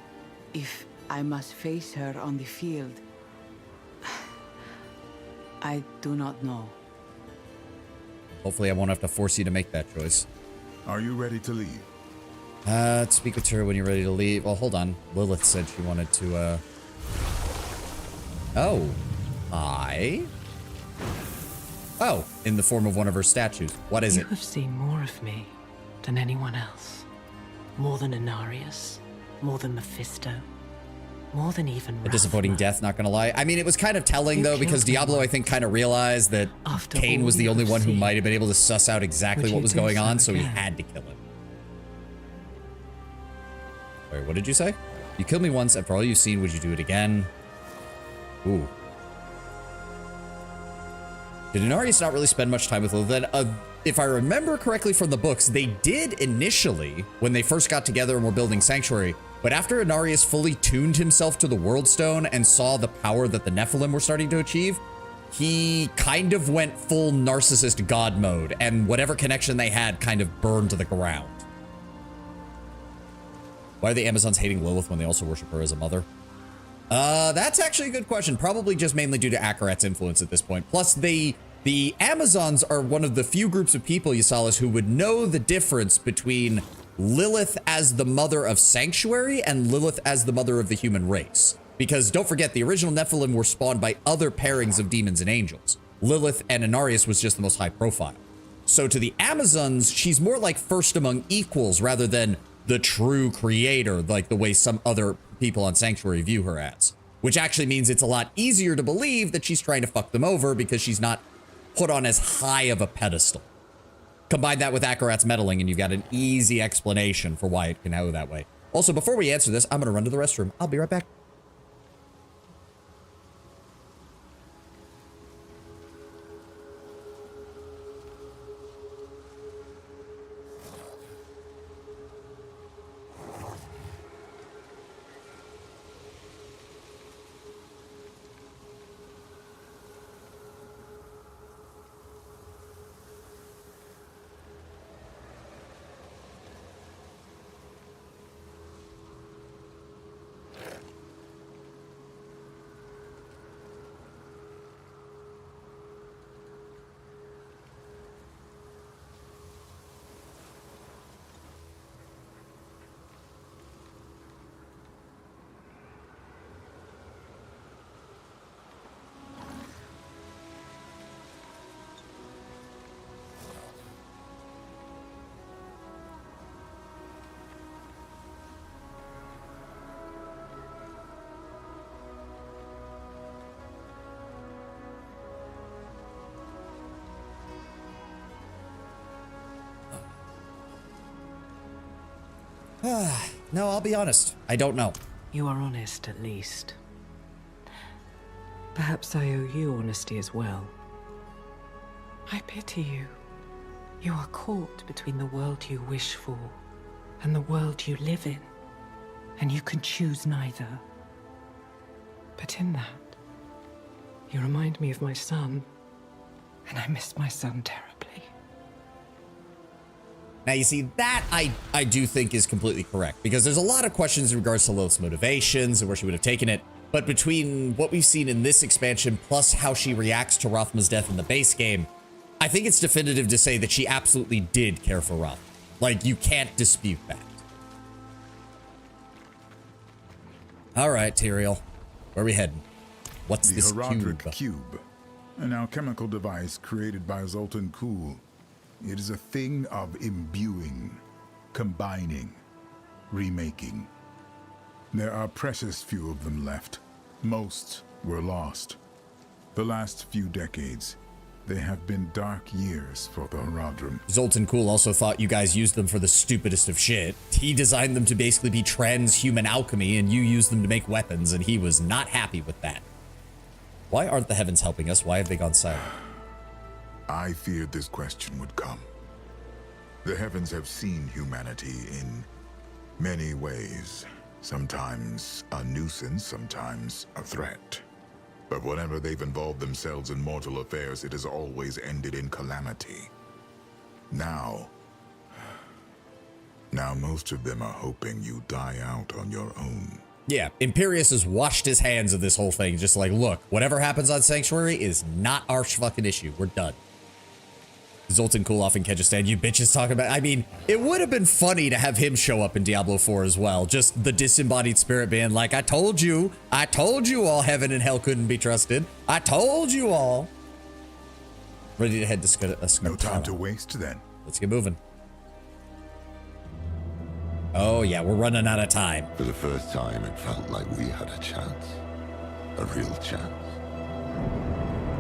Speaker 4: If I must face her on the field, I do not know.
Speaker 1: Hopefully I won't have to force you to make that choice.
Speaker 8: Are you ready to leave?
Speaker 1: Speak with her when you're ready to leave. Well, hold on. Lilith said she wanted to, Oh. Hi. Oh, in the form of one of her statues. What is it?
Speaker 10: You have seen more of me than anyone else. More than Inarius. More than Mephisto. More than even
Speaker 1: A disappointing death, not gonna lie. I mean, it was kind of telling, though, because Diablo, I think, kind of realized that Cain was the only one who might have been able to suss out exactly what was going on, so he had to kill him. Wait, what did you say? You killed me once, and for all you've seen, would you do it again? Ooh. Did Inarius not really spend much time with Lilith? Then, if I remember correctly from the books, they did initially, when they first got together and were building Sanctuary, but after Inarius fully tuned himself to the World Stone and saw the power that the Nephilim were starting to achieve, he kind of went full narcissist god mode, and whatever connection they had kind of burned to the ground. Why are the Amazons hating Lilith when they also worship her as a mother? That's actually a good question. Probably just mainly due to Akarat's influence at this point. Plus, the Amazons are one of the few groups of people, Ysalis, who would know the difference between Lilith as the mother of Sanctuary and Lilith as the mother of the human race. Because don't forget, the original Nephilim were spawned by other pairings of demons and angels. Lilith and Inarius was just the most high profile. So to the Amazons, she's more like first among equals rather than the true creator, like the way some other people on Sanctuary view her as. Which actually means it's a lot easier to believe that she's trying to fuck them over because she's not put on as high of a pedestal. Combine that with Akarat's meddling and you've got an easy explanation for why it can go that way. Also, before we answer this, I'm going to run to the restroom. I'll be right back. No, I'll be honest. I don't know.
Speaker 10: You are honest, at least. Perhaps I owe you honesty as well. I pity you. You are caught between the world you wish for and the world you live in, and you can choose neither. But in that, you remind me of my son, and I miss my son terribly.
Speaker 1: Now, you see, that I do think is completely correct, because there's a lot of questions in regards to Lilith's motivations and where she would have taken it. But between what we've seen in this expansion, plus how she reacts to Rothma's death in the base game, I think it's definitive to say that she absolutely did care for Roth. Like, you can't dispute that. All right, Tyrael, where are we heading? What's this
Speaker 8: Horadric cube? An alchemical device created by Zoltan Kuhl. It is a thing of imbuing, combining, remaking. There are precious few of them left. Most were lost. The last few decades, they have been dark years for the Horadrim.
Speaker 1: Zoltan Kuhl also thought you guys used them for the stupidest of shit. He designed them to basically be transhuman alchemy, and you used them to make weapons, and he was not happy with that. Why aren't the heavens helping us? Why have they gone silent?
Speaker 8: I feared this question would come. The heavens have seen humanity in Many ways. Sometimes a nuisance, sometimes a threat. But whenever they've involved themselves in mortal affairs, it has always ended in calamity. Now most of them are hoping you die out on your own.
Speaker 1: Yeah, Imperius has washed his hands of this whole thing. Just like, look, whatever happens on Sanctuary is not our fucking issue. We're done. Zoltan Kulov and Kyrgyzstan, you bitches talking about. I mean, it would have been funny to have him show up in Diablo 4 as well. Just the disembodied spirit being like, I told you all heaven and hell couldn't be trusted. I told you all. Ready to head to Skutana.
Speaker 8: No time to waste then.
Speaker 1: Let's get moving. Oh yeah, we're running out of time.
Speaker 2: For the first time, it felt like we had a chance. A real chance.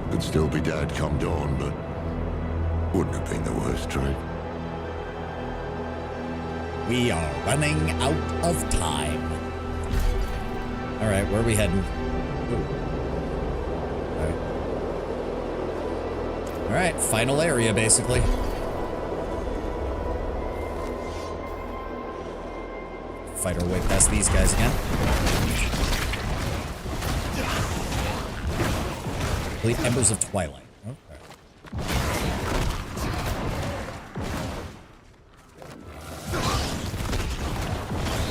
Speaker 2: Could still be dead come dawn, but wouldn't have been the worst trade.
Speaker 1: We are running out of time. All right, where are we heading? All right, final area, basically. Fight our way past these guys again. Complete Embers of Twilight. Okay.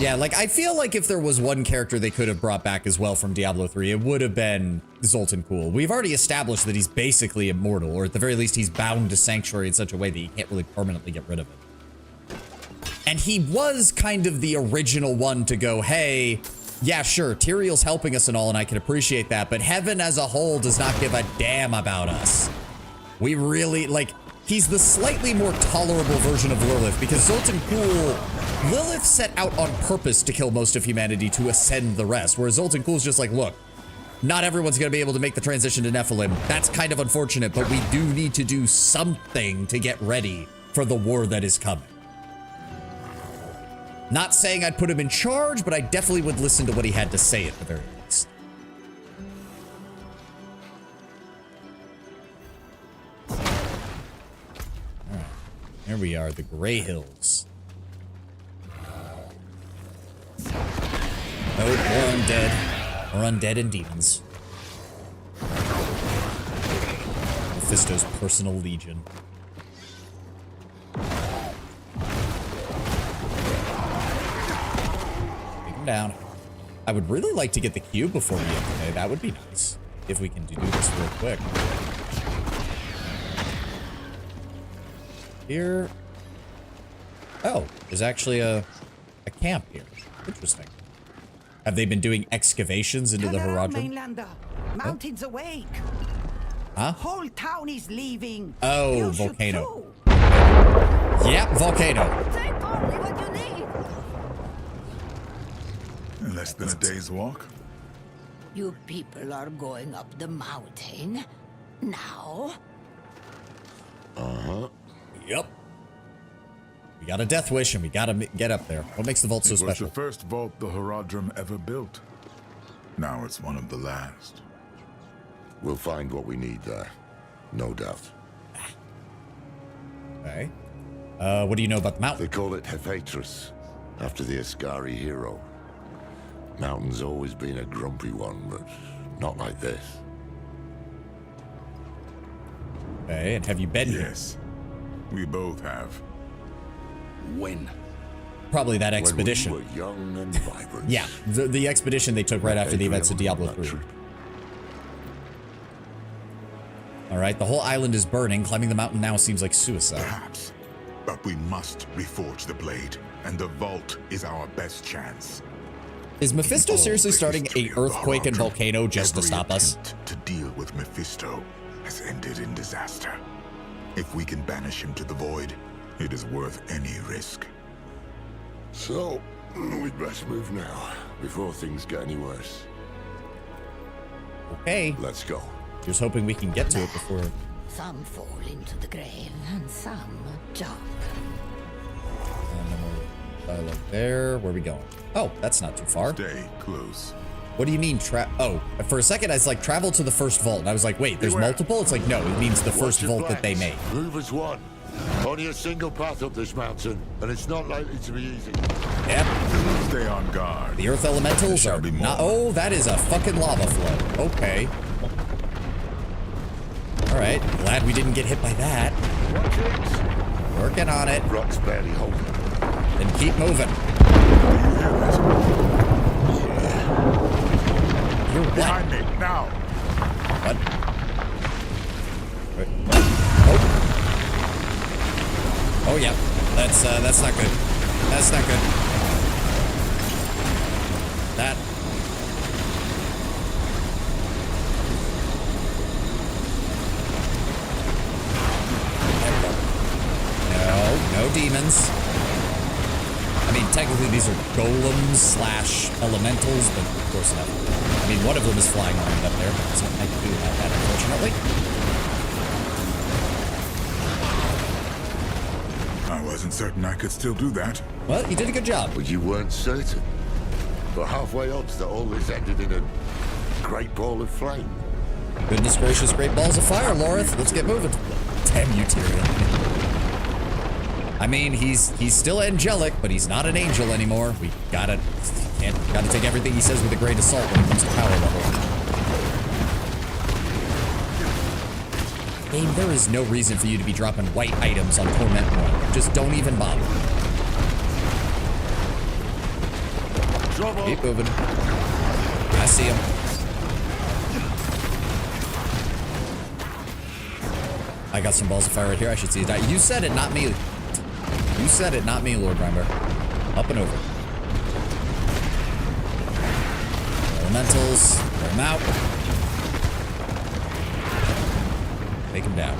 Speaker 1: Yeah, like, I feel like if there was one character they could have brought back as well from Diablo 3, it would have been Zoltan Kulle. We've already established that he's basically immortal, or at the very least, he's bound to Sanctuary in such a way that you can't really permanently get rid of him. And he was kind of the original one to go, hey, yeah, sure, Tyrael's helping us and all, and I can appreciate that, but heaven as a whole does not give a damn about us. We really, like, he's the slightly more tolerable version of Lilith, because Zoltan Kulle, Lilith set out on purpose to kill most of humanity to ascend the rest, whereas Zoltan Kulle's just like, look, not everyone's going to be able to make the transition to Nephilim. That's kind of unfortunate, but we do need to do something to get ready for the war that is coming. Not saying I'd put him in charge, but I definitely would listen to what he had to say at the very least. All right, here we are, the Grey Hills. Oh, more undead. More undead and demons. Mephisto's personal legion. Down. I would really like to get the cube before we end today. That would be nice if we can do this real quick. Here. Oh, there's actually a camp here. Interesting. Have they been doing excavations into the Horadrim?
Speaker 9: Mainlander. Mountains awake.
Speaker 1: Huh?
Speaker 9: Whole town is leaving.
Speaker 1: Oh,
Speaker 9: You
Speaker 1: volcano. Yep, volcano.
Speaker 9: Take only what you need.
Speaker 8: Less than a day's walk?
Speaker 9: You people are going up the mountain now?
Speaker 2: Uh-huh.
Speaker 1: Yep. We got a death wish and we gotta get up there. What makes the vault so
Speaker 8: It was
Speaker 1: special?
Speaker 8: the first vault the Horadrim ever built. Now it's one of the last.
Speaker 2: We'll find what we need there. No doubt.
Speaker 1: Okay. What do you know about the mountain?
Speaker 2: They call it Hephaetrus, after the Ascari hero. Mountain's always been a grumpy one, but not like this.
Speaker 1: Okay, and have you been here?
Speaker 8: Yes. We both have.
Speaker 6: When?
Speaker 1: Probably that expedition.
Speaker 2: When we were young and vibrant.
Speaker 1: Yeah, the expedition they took right after the events of Diablo 3. All right, the whole island is burning. Climbing the mountain now seems like suicide.
Speaker 8: Perhaps. But we must reforge the blade, and the vault is our best chance.
Speaker 1: Is Mephisto seriously starting a earthquake and volcano just to
Speaker 8: Every
Speaker 1: stop us?
Speaker 8: attempt to deal with Mephisto has ended in disaster. If we can banish him to the void, it is worth any risk.
Speaker 2: So, we'd best move now, before things get any worse.
Speaker 1: Okay.
Speaker 2: Let's go.
Speaker 1: Just hoping we can get to it before...
Speaker 9: Some fall into the grave and some jump.
Speaker 1: Dialogue there. Where are we going? Oh, that's not too far.
Speaker 8: Stay close.
Speaker 1: What do you mean oh, for a second I was like, travel to the first vault. And I was like, wait, there's multiple? It's like, no, it means the first vault that they made.
Speaker 2: Move as one. On Only a single path up this mountain, and it's not likely to be easy.
Speaker 1: Yep.
Speaker 8: Stay on guard.
Speaker 1: The earth elementals are not. Oh, that is a fucking lava flow. Okay. All right. Glad we didn't get hit by that. Working on it.
Speaker 2: Rock's barely holding.
Speaker 1: Then keep moving. You're what?
Speaker 8: Behind me, now.
Speaker 1: What? Oh yeah, that's not good. That's not good. That. No demons. I mean, technically these are golems slash elementals, but of course not. I mean, one of them is flying around up there, but there's nothing I can do about that, unfortunately.
Speaker 8: I wasn't certain I could still do that.
Speaker 1: Well, you did a good job.
Speaker 2: Well, you weren't certain. But halfway odds that all this ended in a great ball of flame.
Speaker 1: Goodness gracious, great balls of fire, Lorath. Let's get moving. Damn you, Tyrion. I mean, he's still angelic, but he's not an angel anymore. We gotta take everything he says with a grain of salt when it comes to power level. Game, there is no reason for you to be dropping white items on Torment 1. Just don't even bother. Keep moving. I see him. I got some balls of fire right here. I should see it die. You said it, not me. You said it, not me, Lord Grimer. Up and over. Elementals. Throw them out. Take him down.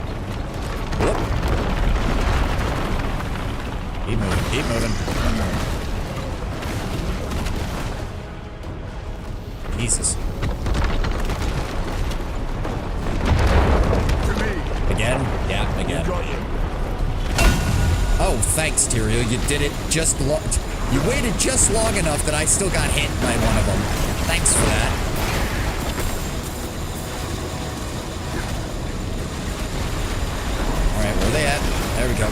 Speaker 1: Whoop. Keep moving. Keep moving. Jesus. Again? Yeah, again. Oh, thanks, Tyrion. You did it just you waited just long enough that I still got hit by one of them. Thanks for that. Alright, where are they at? There we go.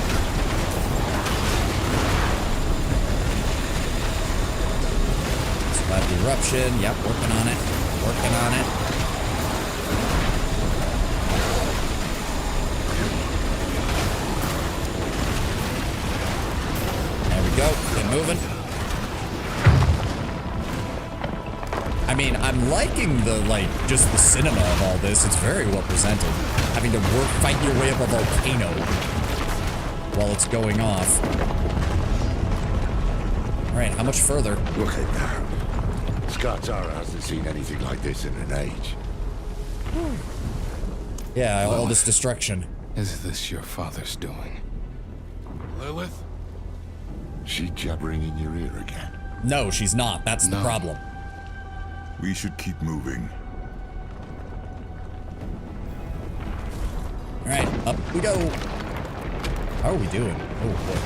Speaker 1: Survive the eruption. Yep, working on it. Working on it. Go, keep moving. I mean, I'm liking the, just the cinema of all this. It's very well presented. Having to fight your way up a volcano while it's going off. All right, how much further?
Speaker 2: Look at that. Skatara hasn't seen anything like this in an age.
Speaker 1: Yeah, all this destruction.
Speaker 7: Is this your father's doing?
Speaker 12: Lilith?
Speaker 2: She jabbering in your ear again?
Speaker 1: No, she's not. That's the problem.
Speaker 8: We should keep moving.
Speaker 1: All right, up we go. How are we doing? Oh, boy.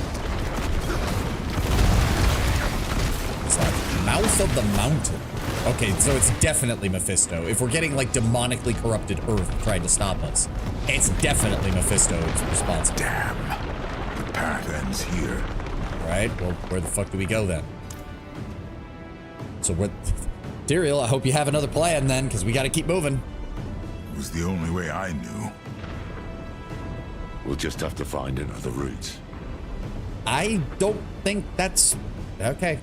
Speaker 1: It's like mouth of the mountain. Okay, so it's definitely Mephisto. If we're getting, demonically corrupted Earth trying to stop us, it's definitely Mephisto responsible.
Speaker 8: Damn. The path ends here.
Speaker 1: Right, well, where the fuck do we go then? So what? Tyrion, I hope you have another plan then, because we got to keep moving.
Speaker 8: It was the only way I knew.
Speaker 2: We'll just have to find another route.
Speaker 1: I don't think that's okay.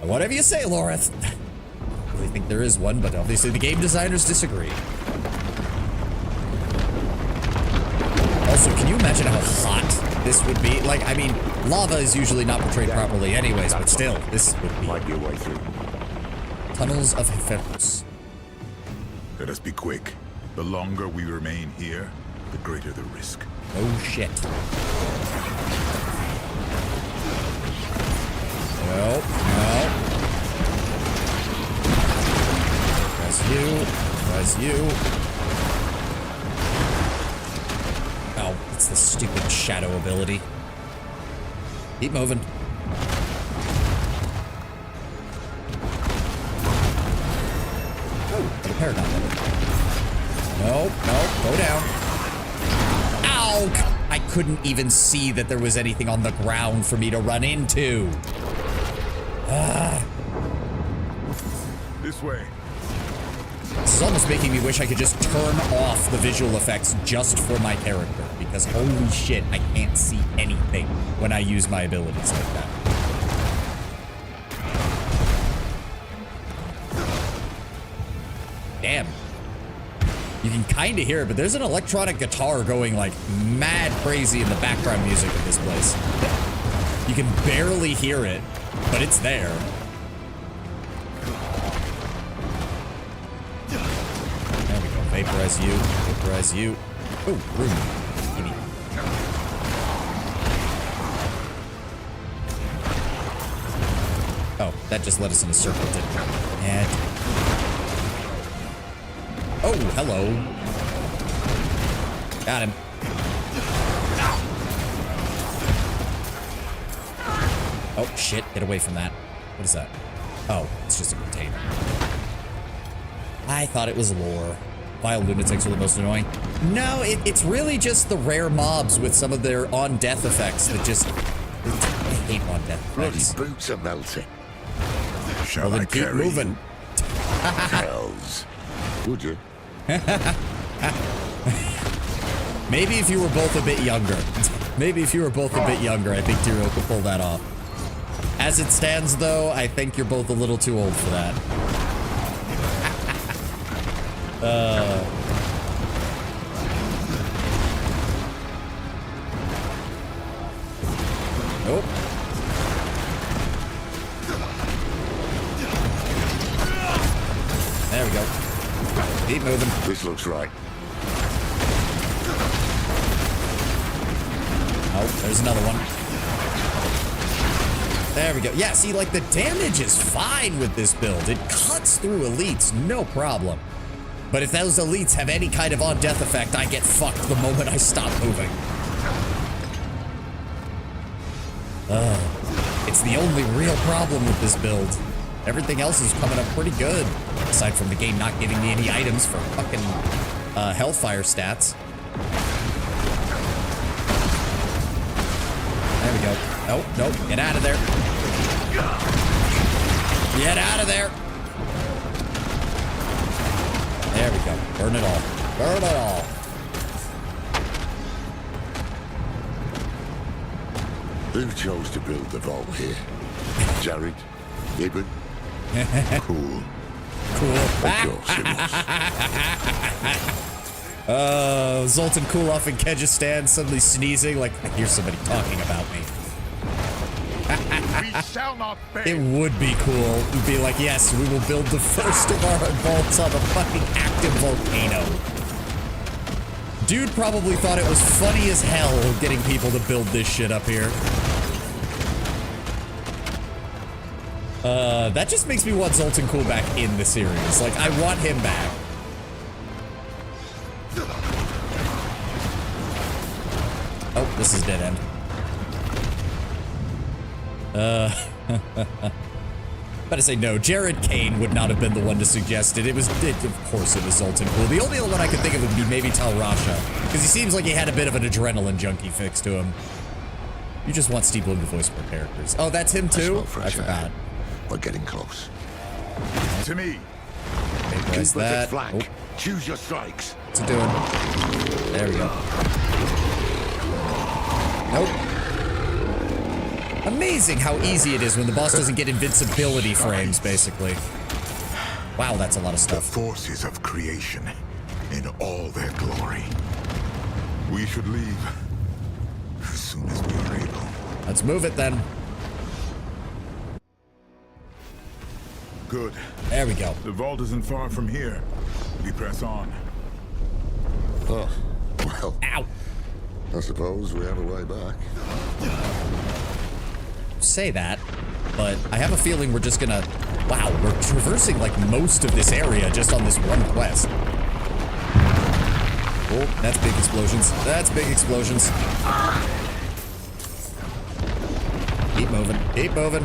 Speaker 1: Whatever you say, Lorath. I really think there is one, but obviously the game designers disagree. Also, can you imagine how hot this would be? I mean, lava is usually not portrayed properly anyways, but still, this would be...
Speaker 2: Might be a way through.
Speaker 1: Tunnels of Hephaestus.
Speaker 8: Let us be quick. The longer we remain here, the greater the risk.
Speaker 1: Oh, shit. No, no. That's you. That's you. Oh, it's the stupid shadow ability. Keep moving. Oh, the paragon level. Nope, nope, go down. Ow! I couldn't even see that there was anything on the ground for me to run into.
Speaker 8: This way.
Speaker 1: This is almost making me wish I could just turn off the visual effects just for my character, because holy shit, I can't see anything when I use my abilities like that. Damn. You can kind of hear it, but there's an electronic guitar going like mad crazy in the background music of this place. You can barely hear it, but it's there. There we go. Vaporize you. Vaporize you. Oh, room. Gimme. Oh, that just led us in a circle, didn't it? And oh, hello. Got him. Oh, shit. Get away from that. What is that? Oh, it's just a container. I thought it was lore. Vile lunatics are the most annoying. No, it's really just the rare mobs with some of their on-death effects that just... I hate on-death effects.
Speaker 2: Bloody boots are melting.
Speaker 1: Well, then keep moving.
Speaker 2: Hells. Would you?
Speaker 1: Maybe if you were both a bit younger. Maybe if you were both a bit younger, I think Tiro could pull that off. As it stands, though, I think you're both a little too old for that. Nope. There we go. Keep moving.
Speaker 2: This looks right.
Speaker 1: Oh, there's another one. There we go. Yeah, see, like, the damage is fine with this build. It cuts through elites, no problem. But if those elites have any kind of on-death effect, I get fucked the moment I stop moving. It's the only real problem with this build. Everything else is coming up pretty good. Aside from the game not giving me any items for fucking Hellfire stats. There we go. Nope, nope. Get out of there. Get out of there. There we go. Burn it all. Burn it all.
Speaker 2: Who chose to build the vault here? Jared? Ibn? Cool.
Speaker 1: Cool.
Speaker 2: Of course it was.
Speaker 1: Zoltan Kulov and Kyrgyzstan suddenly sneezing like I hear somebody talking about me.
Speaker 8: We shall not fail.
Speaker 1: It would be cool. It would be like, yes, we will build the first of our vaults on a fucking active volcano. Dude probably thought it was funny as hell getting people to build this shit up here. That just makes me want Zoltan Cool back in the series. Like, I want him back. Oh, this is dead end. But I say no, Jared Kane would not have been the one to suggest it. Of course it was Zoltan Cool. The only other one I could think of would be maybe Tal Rasha, because he seems like he had a bit of an adrenaline junkie fix to him. You just want Steve Bloom to voice more characters. Oh, that's him too? I forgot.
Speaker 2: We're getting close.
Speaker 8: To me.
Speaker 1: Keep that.
Speaker 2: Flank. Oh. Choose your strikes.
Speaker 1: What's it doing? There we go. Nope. Amazing how easy it is when the boss doesn't get invincibility frames, basically. Wow, that's a lot of stuff.
Speaker 8: The forces of creation in all their glory. We should leave as soon as we are able.
Speaker 1: Let's move it then.
Speaker 8: Good.
Speaker 1: There we go.
Speaker 8: The vault isn't far from here. We press on.
Speaker 2: Oh, well.
Speaker 1: Ow.
Speaker 2: I suppose we have a way back.
Speaker 1: Say that, but I have a feeling we're just gonna... Wow, we're traversing like most of this area just on this one quest. Oh, that's big explosions. That's big explosions. Keep moving. Keep moving.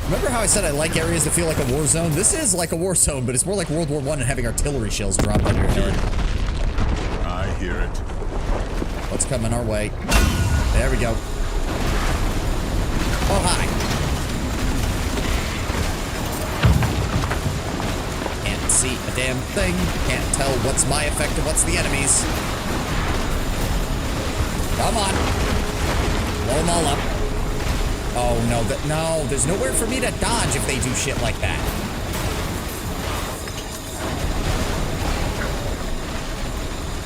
Speaker 1: Remember how I said I like areas that feel like a war zone? This is like a war zone, but it's more like World War I and having artillery shells dropped on your head.
Speaker 8: I hear it.
Speaker 1: What's coming our way? There we go. Oh, hi. Can't see a damn thing. Can't tell what's my effect and what's the enemy's. Come on. Blow them all up. Oh, no. No, there's nowhere for me to dodge if they do shit like that.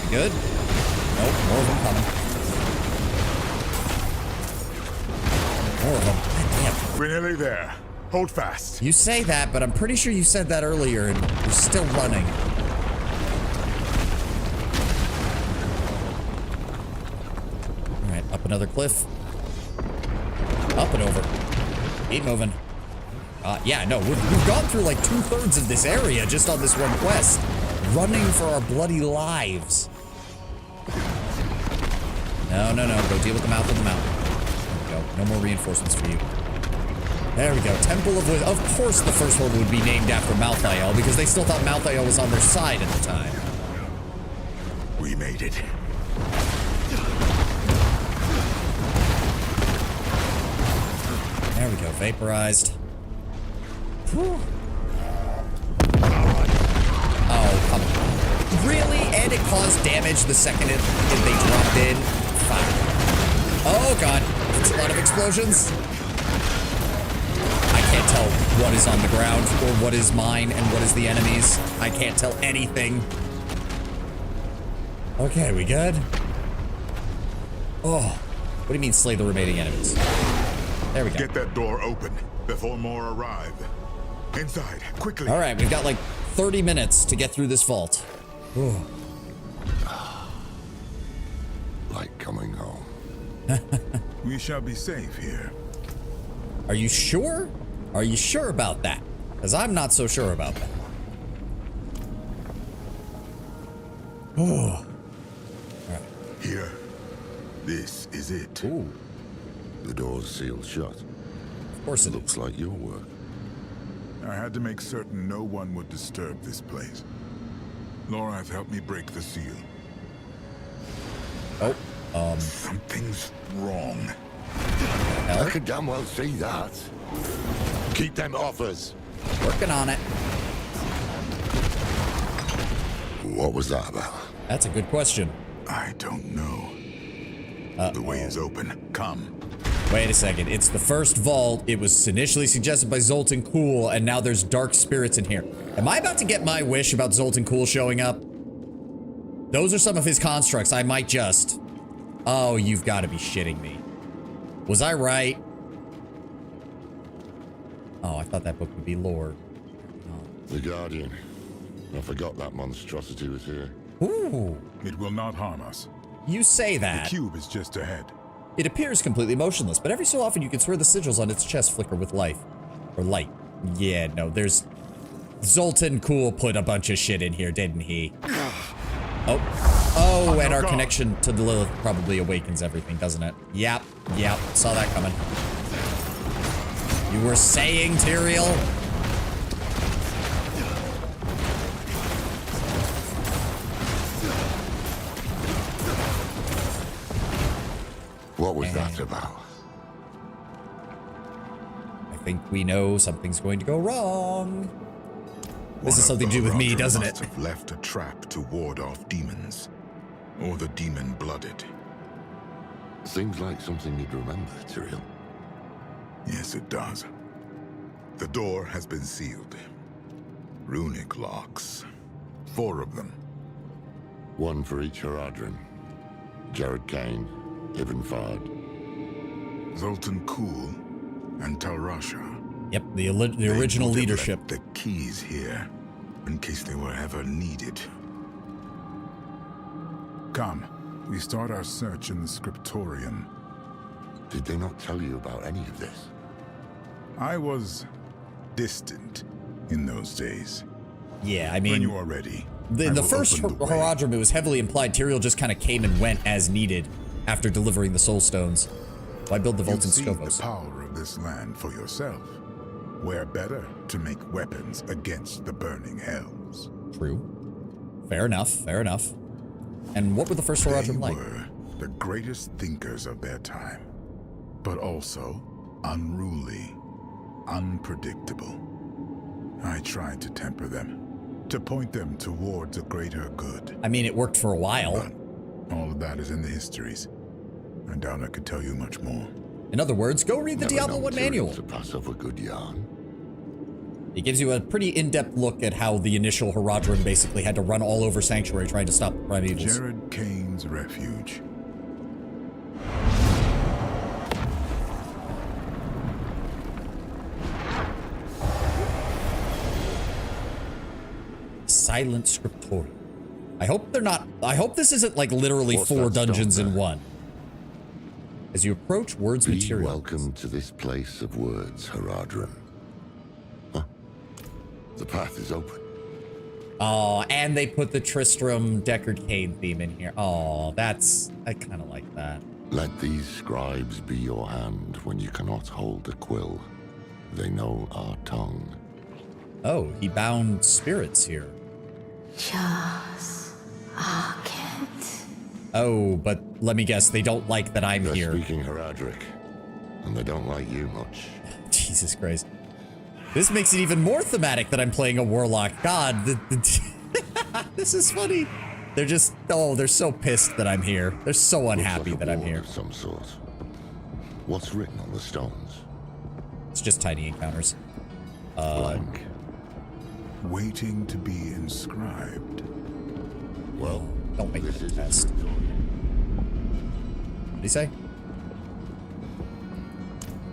Speaker 1: You good? Nope, more of them coming. More of them. God damn.
Speaker 8: We're nearly there. Hold fast.
Speaker 1: You say that, but I'm pretty sure you said that earlier and you're still running. Alright, up another cliff. Up and over. Keep moving. Yeah, no, we've gone through like 2/3 of this area just on this one quest. Running for our bloody lives. No, no, no. Go deal with the mouth of the mountain. There we go. No more reinforcements for you. There we go. Temple of Wisdom. Of course the first one would be named after Malthael, because they still thought Malthael was on their side at the time.
Speaker 8: We made it.
Speaker 1: There we go. Vaporized. Whew. Oh, come on. Really? And it caused damage the second they dropped in? Fine. Oh, God. It's a lot of explosions. I can't tell what is on the ground or what is mine and what is the enemy's. I can't tell anything. Okay, we good? Oh. What do you mean slay the remaining enemies? There we go.
Speaker 8: Get that door open before more arrive. Inside, quickly.
Speaker 1: All right, we've got like 30 minutes to get through this vault. Ooh.
Speaker 2: Like coming home.
Speaker 8: We shall be safe here.
Speaker 1: Are you sure? Are you sure about that? Because I'm not so sure about that. Oh. Right.
Speaker 8: Here. This is it.
Speaker 1: Ooh.
Speaker 2: The door's sealed shut.
Speaker 1: Of course it
Speaker 2: looks like your work.
Speaker 8: I had to make certain no one would disturb this place. Lorath helped me break the seal.
Speaker 1: Oh,
Speaker 8: something's wrong.
Speaker 2: I could damn well see that. Keep them off us.
Speaker 1: Working on it.
Speaker 2: What was that about?
Speaker 1: That's a good question.
Speaker 8: I don't know. The way is open. Come.
Speaker 1: Wait a second. It's the first vault. It was initially suggested by Zoltan Kuhl, and now there's dark spirits in here. Am I about to get my wish about Zoltan Kuhl showing up? Those are some of his constructs. I might just... Oh, you've got to be shitting me. Was I right? Oh, I thought that book would be lore. Oh.
Speaker 2: The Guardian. I forgot that monstrosity was here.
Speaker 1: Ooh.
Speaker 8: It will not harm us.
Speaker 1: You say that.
Speaker 8: The cube is just ahead.
Speaker 1: It appears completely motionless, but every so often you can swear the sigils on its chest flicker with life. Or light. Yeah, no, there's... Zoltan Kuhl put a bunch of shit in here, didn't he? Oh. Oh, and our connection to the Lilith probably awakens everything, doesn't it? Yep, yep, saw that coming. You were saying, Tyrael?
Speaker 2: What was that about?
Speaker 1: I think we know something's going to go wrong. This is something to do with me, doesn't it?
Speaker 8: Must have left a trap to ward off demons. Or the demon-blooded.
Speaker 2: Seems like something you'd remember, Tyrael.
Speaker 8: Yes, it does. The door has been sealed. Runic locks. 4 of them.
Speaker 2: One for each Haradrim. Jared Kane, Ibn Fard.
Speaker 8: Zoltan Kuhl and Talrasha.
Speaker 1: Yep, the original leadership.
Speaker 8: The keys here, in case they were ever needed. Come, we start our search in the scriptorium.
Speaker 2: Did they not tell you about any of this?
Speaker 8: I was distant in those days.
Speaker 1: Yeah, I mean...
Speaker 8: When you are ready.
Speaker 1: In the first Haradrim, it was heavily implied Tyrael just kind of came and went as needed after delivering the soul stones. Why build the vault in Skovos?
Speaker 8: The power of this land for yourself. Where better to make weapons against the burning hells?
Speaker 1: True. Fair enough, fair enough. And what were the first Haradrim like?
Speaker 8: They were the greatest thinkers of their time, but also unruly, unpredictable. I tried to temper them, to point them towards a greater good.
Speaker 1: I mean, it worked for a while.
Speaker 8: But all of that is in the histories. I doubt I could tell you much more.
Speaker 1: In other words, go read the Diablo 1 manual.
Speaker 2: To pass off a good yarn.
Speaker 1: It gives you a pretty in-depth look at how the initial Haradrim basically had to run all over Sanctuary trying to stop the Primevals.
Speaker 8: Jared Kane's refuge.
Speaker 1: Silent Scriptorium. I hope they're not... I hope this isn't like literally 4 dungeons in one. As you approach Words Material.
Speaker 2: Welcome to this place of words, Haradrim. Huh? The path is open.
Speaker 1: Oh, and they put the Tristram Deckard Cain theme in here. Oh, that's... I kind of like that.
Speaker 2: Let these scribes be your hand when you cannot hold a quill. They know our tongue.
Speaker 1: Oh, he bound spirits here.
Speaker 14: Just Arket.
Speaker 1: Oh, but let me guess, they don't like that I'm
Speaker 2: They're
Speaker 1: here.
Speaker 2: speaking Haradric, and they don't like you much.
Speaker 1: Jesus Christ. This makes it even more thematic that I'm playing a warlock. God, this is funny. They're just, oh, they're so pissed that I'm here. They're so unhappy
Speaker 2: Looks like
Speaker 1: that
Speaker 2: a
Speaker 1: I'm
Speaker 2: ward
Speaker 1: here.
Speaker 2: Of some sort. What's written on the stones?
Speaker 1: It's just tiny encounters.
Speaker 2: Blank.
Speaker 8: Waiting to be inscribed.
Speaker 2: Well,
Speaker 1: don't make this a test. What did he say?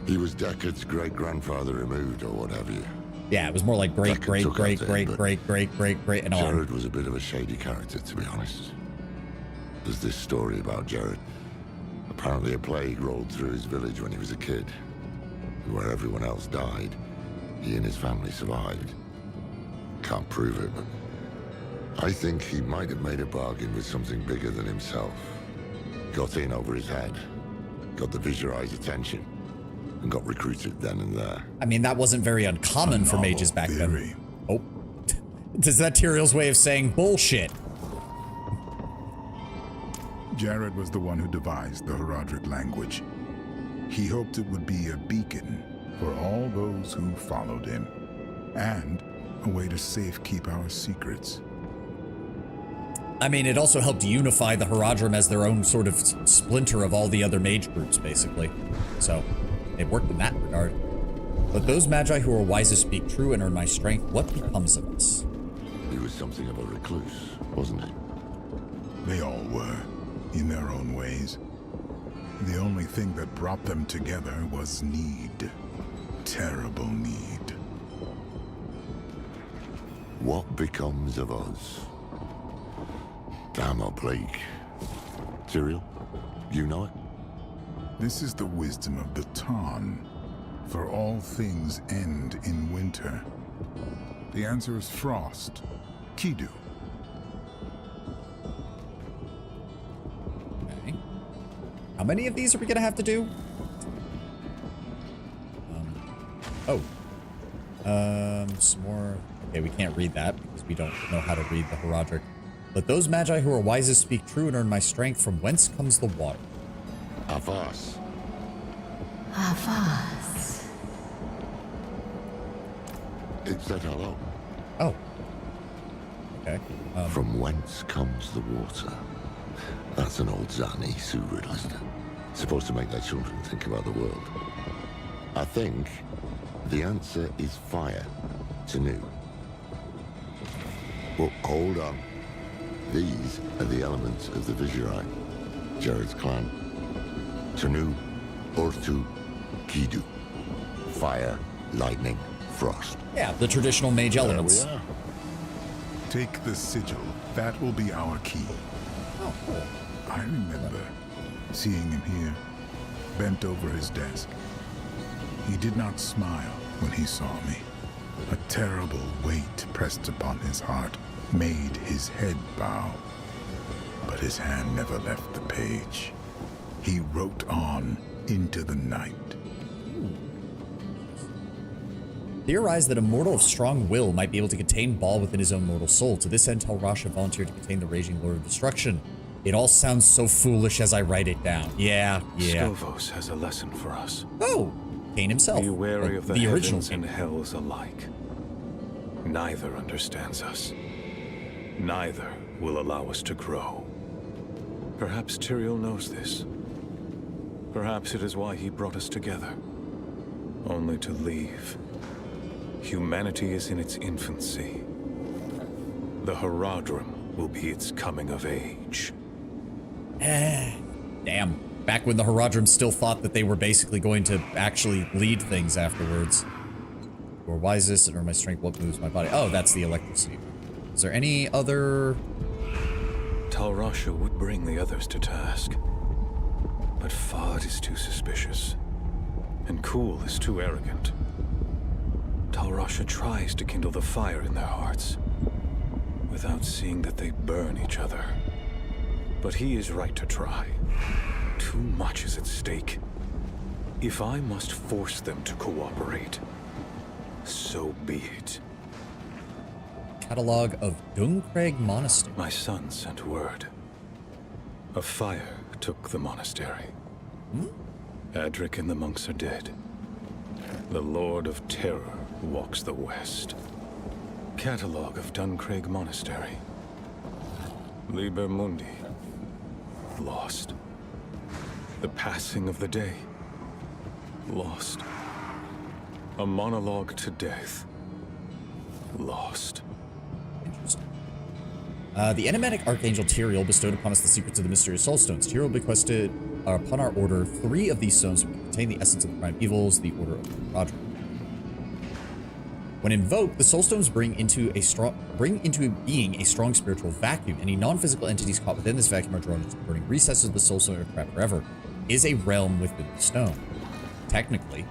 Speaker 2: He was Deckard's great-grandfather removed, or what have you.
Speaker 1: Yeah, it was more like great,
Speaker 2: Deckard
Speaker 1: great,
Speaker 2: took
Speaker 1: great,
Speaker 2: after
Speaker 1: great,
Speaker 2: him,
Speaker 1: great, great, great, great, and on.
Speaker 2: Jared was a bit of a shady character, to be honest. There's this story about Jared. Apparently a plague rolled through his village when he was a kid. And where everyone else died, he and his family survived. Can't prove it, but I think he might have made a bargain with something bigger than himself. Got in over his head, got the Vizieri's attention, and got recruited then and there.
Speaker 1: I mean, that wasn't very uncommon for mages back then. Oh. Is that Tyrael's way of saying bullshit?
Speaker 8: Jared was the one who devised the Haradric language. He hoped it would be a beacon for all those who followed him, and a way to safekeep our secrets.
Speaker 1: I mean, it also helped unify the Haradrim as their own sort of splinter of all the other mage groups, basically. So, it worked in that regard. But those magi who are wisest speak true and earn my strength, what becomes of us?
Speaker 2: He was something of a recluse, wasn't he?
Speaker 8: They all were, in their own ways. The only thing that brought them together was need. Terrible need.
Speaker 2: What becomes of us? Damn oblique. Tyrael, you know it?
Speaker 8: This is the wisdom of the Tarn. For all things end in winter. The answer is frost. Kidu.
Speaker 1: Okay. How many of these are we gonna have to do? Some more. Okay, we can't read that because we don't know how to read the Haradric. Let those magi who are wisest speak true and earn my strength. From whence comes the water?
Speaker 2: Avas.
Speaker 14: Avas.
Speaker 2: It said hello.
Speaker 1: Oh. Okay.
Speaker 2: From whence comes the water? That's an old Zani Sioux riddle, isn't it? Supposed to make their children think about the world. I think the answer is fire. Tanu. Well, hold on. These are the elements of the Vizieri, Jared's clan. Tanu, Ortu, Kidu. Fire, lightning, frost.
Speaker 1: Yeah, the traditional mage elements.
Speaker 2: There we are.
Speaker 8: Take the sigil. That will be our key.
Speaker 1: Oh, cool.
Speaker 8: I remember seeing him here, bent over his desk. He did not smile when he saw me. A terrible weight pressed upon his heart, made his head bow. But his hand never left the page. He wrote on into the night.
Speaker 1: Theorized that a mortal of strong will might be able to contain Baal within his own mortal soul. To this end, Tel Rasha volunteered to contain the raging Lord of Destruction. It all sounds so foolish as I write it down. Yeah.
Speaker 16: Skovos has a lesson for us.
Speaker 1: Oh, Cain himself.
Speaker 16: Be wary of the
Speaker 1: original
Speaker 16: heavens and hells alike. Neither understands us. Neither will allow us to grow. Perhaps Tyrael knows this. Perhaps it is why he brought us together. Only to leave. Humanity is in its infancy. The Haradrim will be its coming of age.
Speaker 1: Damn. Back when the Haradrim still thought that they were basically going to actually lead things afterwards. Or why is this? Or my strength, what moves my body? Oh, that's the electricity. Is there any other...
Speaker 16: Talrasha would bring the others to task. But Fad is too suspicious. And Kuhl is too arrogant. Talrasha tries to kindle the fire in their hearts, without seeing that they burn each other. But he is right to try. Too much is at stake. If I must force them to cooperate, so be it.
Speaker 1: Catalog of Dungcraig Monastery.
Speaker 16: My son sent word. A fire took the monastery. Adric and the monks are dead. The Lord of Terror walks the west. Catalog of Duncraig Monastery. Liber Mundi. Lost. The passing of the day. Lost. A monologue to death. Lost.
Speaker 1: Interesting. The enigmatic Archangel Tyrael bestowed upon us the secrets of the mysterious soul stones. Tyrael bequested upon our order 3 of these stones which contain the essence of the prime evils, the order of the Haradrim. When invoked, the soul stones bring into being a strong spiritual vacuum. Any non-physical entities caught within this vacuum are drawn into the burning recesses of the soul stone and trapped forever. Is a realm within the stone. Technically,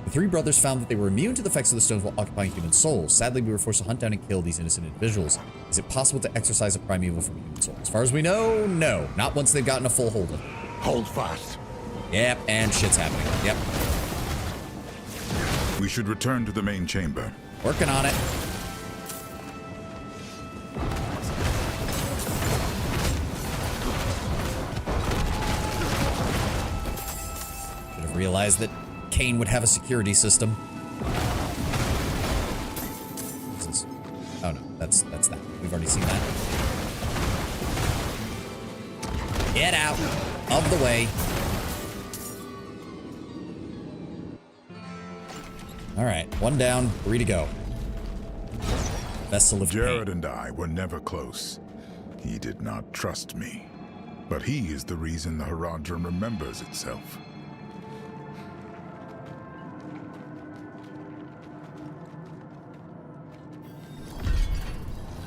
Speaker 1: the 3 brothers found that they were immune to the effects of the stones while occupying human souls. Sadly, we were forced to hunt down and kill these innocent individuals. Is it possible to exorcise a primeval from a human soul? As far as we know, no. Not once they've gotten a full hold of it.
Speaker 2: Hold fast.
Speaker 1: Yep, and shit's happening. Yep.
Speaker 8: We should return to the main chamber.
Speaker 1: Working on it. Should have realized that Cain would have a security system. What's this? Oh no, that's that. We've already seen that. Get out of the way. All right, 1 down, 3 to go. Vessel of
Speaker 8: Jared and I were never close. He did not trust me. But he is the reason the Haradrim remembers itself.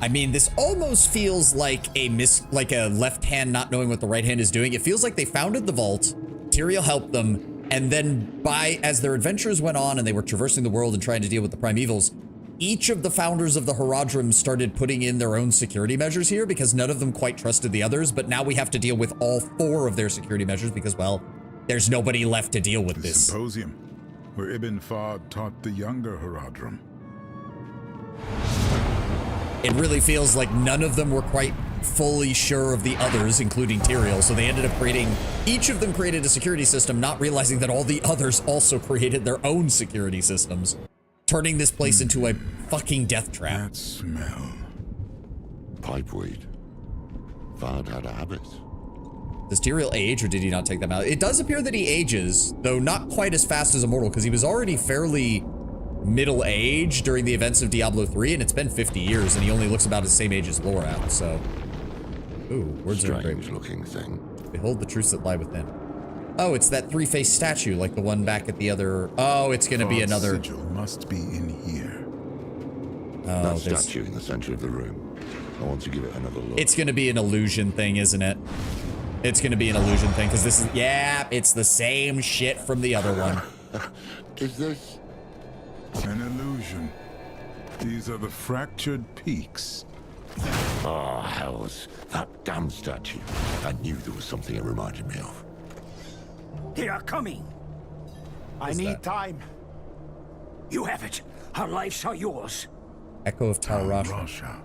Speaker 1: I mean, this almost feels like a left hand not knowing what the right hand is doing. It feels like they founded the vault, Tyrael helped them, and then as their adventures went on and they were traversing the world and trying to deal with the primevals, each of the founders of the Haradrim started putting in their own security measures here because none of them quite trusted the others, but now we have to deal with all 4 of their security measures because, well, there's nobody left to deal with this.
Speaker 8: Symposium, where Ibn Fad taught the younger Haradrim.
Speaker 1: It really feels like none of them were quite fully sure of the others, including Tyrael, so they ended up each of them created a security system, not realizing that all the others also created their own security systems, turning this place into a fucking death trap.
Speaker 8: That smell.
Speaker 2: Pipeweed. Fad had a habit.
Speaker 1: Does Tyrael age, or did he not take them out? It does appear that he ages, though not quite as fast as a mortal, because he was already fairly middle-aged during the events of Diablo 3, and it's been 50 years, and he only looks about the same age as Lorath, so... Ooh, words are great.
Speaker 2: Looking thing.
Speaker 1: Behold the truths that lie within. Oh, it's that 3-faced statue, like the one back at the other... Oh, it's gonna be another...
Speaker 8: Sigil must be in here.
Speaker 1: Oh,
Speaker 2: that statue in the center of the room. I want to give it another look.
Speaker 1: It's gonna be an illusion thing, isn't it? It's gonna be an illusion thing, because this is... Yeah, it's the same shit from the other one.
Speaker 2: Is this...
Speaker 8: An illusion. These are the fractured peaks.
Speaker 2: Oh, hells. That damn statue. I knew there was something it reminded me of.
Speaker 6: They are coming. I need time. You have it. Our lives are yours.
Speaker 1: Echo of Talrasha.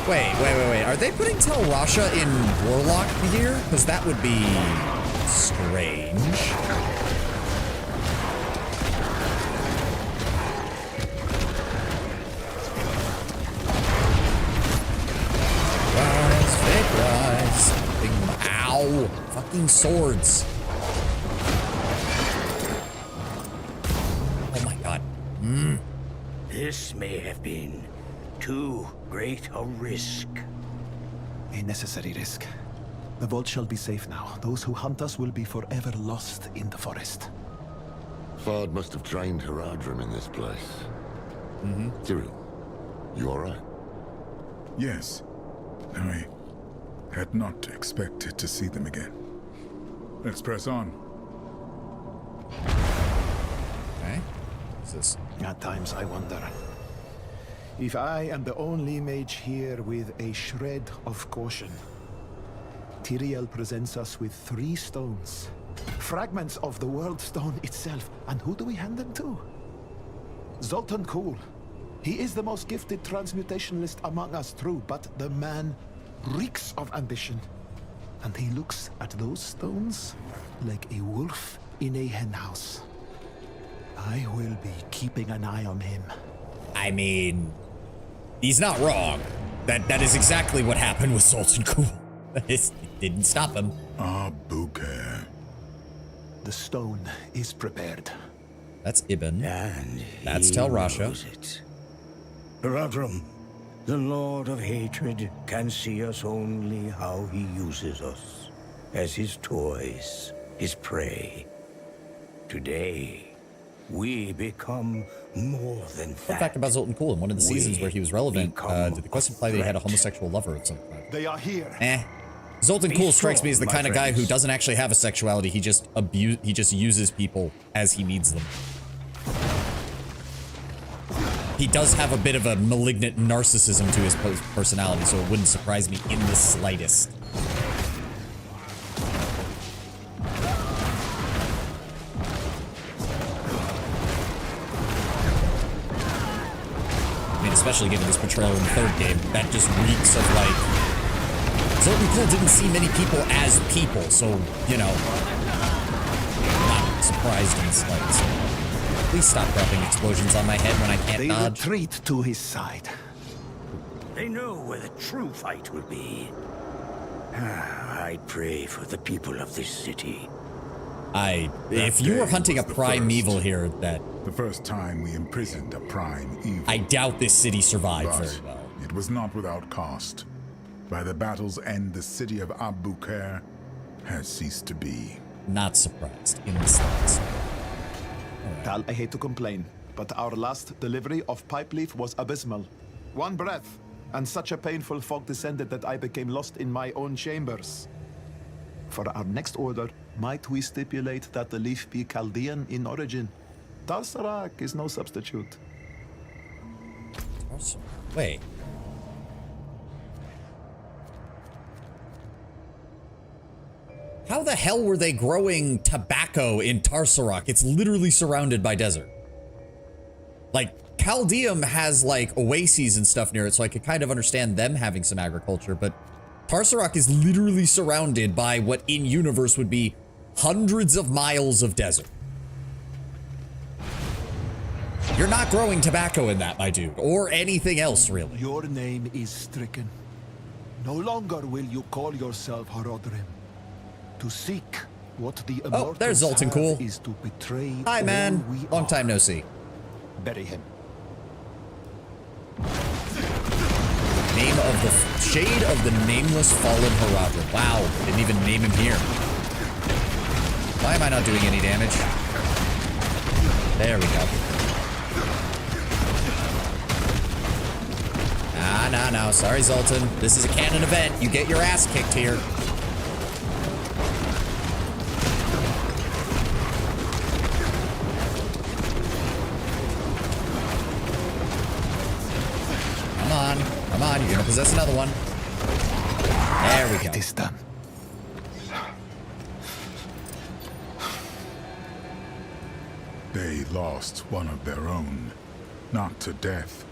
Speaker 1: Wait. Are they putting Tel Rasha in Warlock here? Because that would be strange. Rise. Ow. Fucking swords. Oh my god.
Speaker 6: This may have been too great a risk.
Speaker 15: A necessary risk. The vault shall be safe now. Those who hunt us will be forever lost in the forest.
Speaker 2: Fard must have trained Haradrim in this place. Cyril, you alright?
Speaker 8: Yes. I had not expected to see them again. Let's press on.
Speaker 1: Okay. What's this?
Speaker 15: At times I wonder if I am the only mage here with a shred of caution. Tyrael presents us with 3 stones. Fragments of the World Stone itself. And who do we hand them to? Zoltan Kuhl. He is the most gifted transmutationalist among us, true, but the man reeks of ambition. And he looks at those stones like a wolf in a henhouse. I will be keeping an eye on him.
Speaker 1: I mean, he's not wrong. That is exactly what happened with Zoltan Kuhl. It didn't stop him.
Speaker 8: Bouquet.
Speaker 15: The stone is prepared.
Speaker 1: That's Ibn.
Speaker 6: And
Speaker 1: that's Tel Rasha.
Speaker 6: Haradrim, the Lord of Hatred, can see us only how he uses us. As his toys, his prey. Today, we become more than that.
Speaker 1: Fun fact about Zoltan Kuhl, in one of the seasons where he was relevant, did the quest imply that he had a homosexual lover of some kind?
Speaker 15: They are here.
Speaker 1: Zoltan Kuhl strikes me as the kind of guy who doesn't actually have a sexuality. He just uses people as he needs them. He does have a bit of a malignant narcissism to his personality, so it wouldn't surprise me in the slightest. I mean, especially given his portrayal in the 3rd game, that just reeks of like... Zoltan Kuhl didn't see many people as people, so, you know, not surprised in the slightest. Please stop dropping explosions on my head when I can't dodge.
Speaker 15: They retreat to his side.
Speaker 6: They know where the true fight will be. I pray for the people of this city.
Speaker 1: If you were hunting a primeval here, that...
Speaker 8: The first time we imprisoned a prime evil.
Speaker 1: I doubt this city survived very well.
Speaker 8: It was not without cost. By the battle's end, the city of Abu-Khair has ceased to be.
Speaker 1: Not surprised in the slightest.
Speaker 15: Tal, I hate to complain, but our last delivery of pipe leaf was abysmal. 1 breath, and such a painful fog descended that I became lost in my own chambers. For our next order, might we stipulate that the leaf be Chaldean in origin? Tarsarak is no substitute.
Speaker 1: Wait. How the hell were they growing tobacco in Tarsarak? It's literally surrounded by desert. Like, Chaldeum has, like, oases and stuff near it, so I could kind of understand them having some agriculture, but Tarsarak is literally surrounded by what in-universe would be hundreds of miles of desert. You're not growing tobacco in that, my dude, or anything else, really.
Speaker 15: Your name is stricken. No longer will you call yourself Haradrim. To seek what the immortals
Speaker 1: there's Zoltan Kuhl.
Speaker 15: is to betray.
Speaker 1: Hi, man. Long time no see.
Speaker 15: Bury him.
Speaker 1: Name of the Shade of the Nameless Fallen Haradrim. Wow, didn't even name him here. Why am I not doing any damage? There we go. No. Sorry, Zoltan. This is a canon event. You get your ass kicked here. Come on, you're gonna possess another one. There we go.
Speaker 15: It is done.
Speaker 8: They lost one of their own, not to death,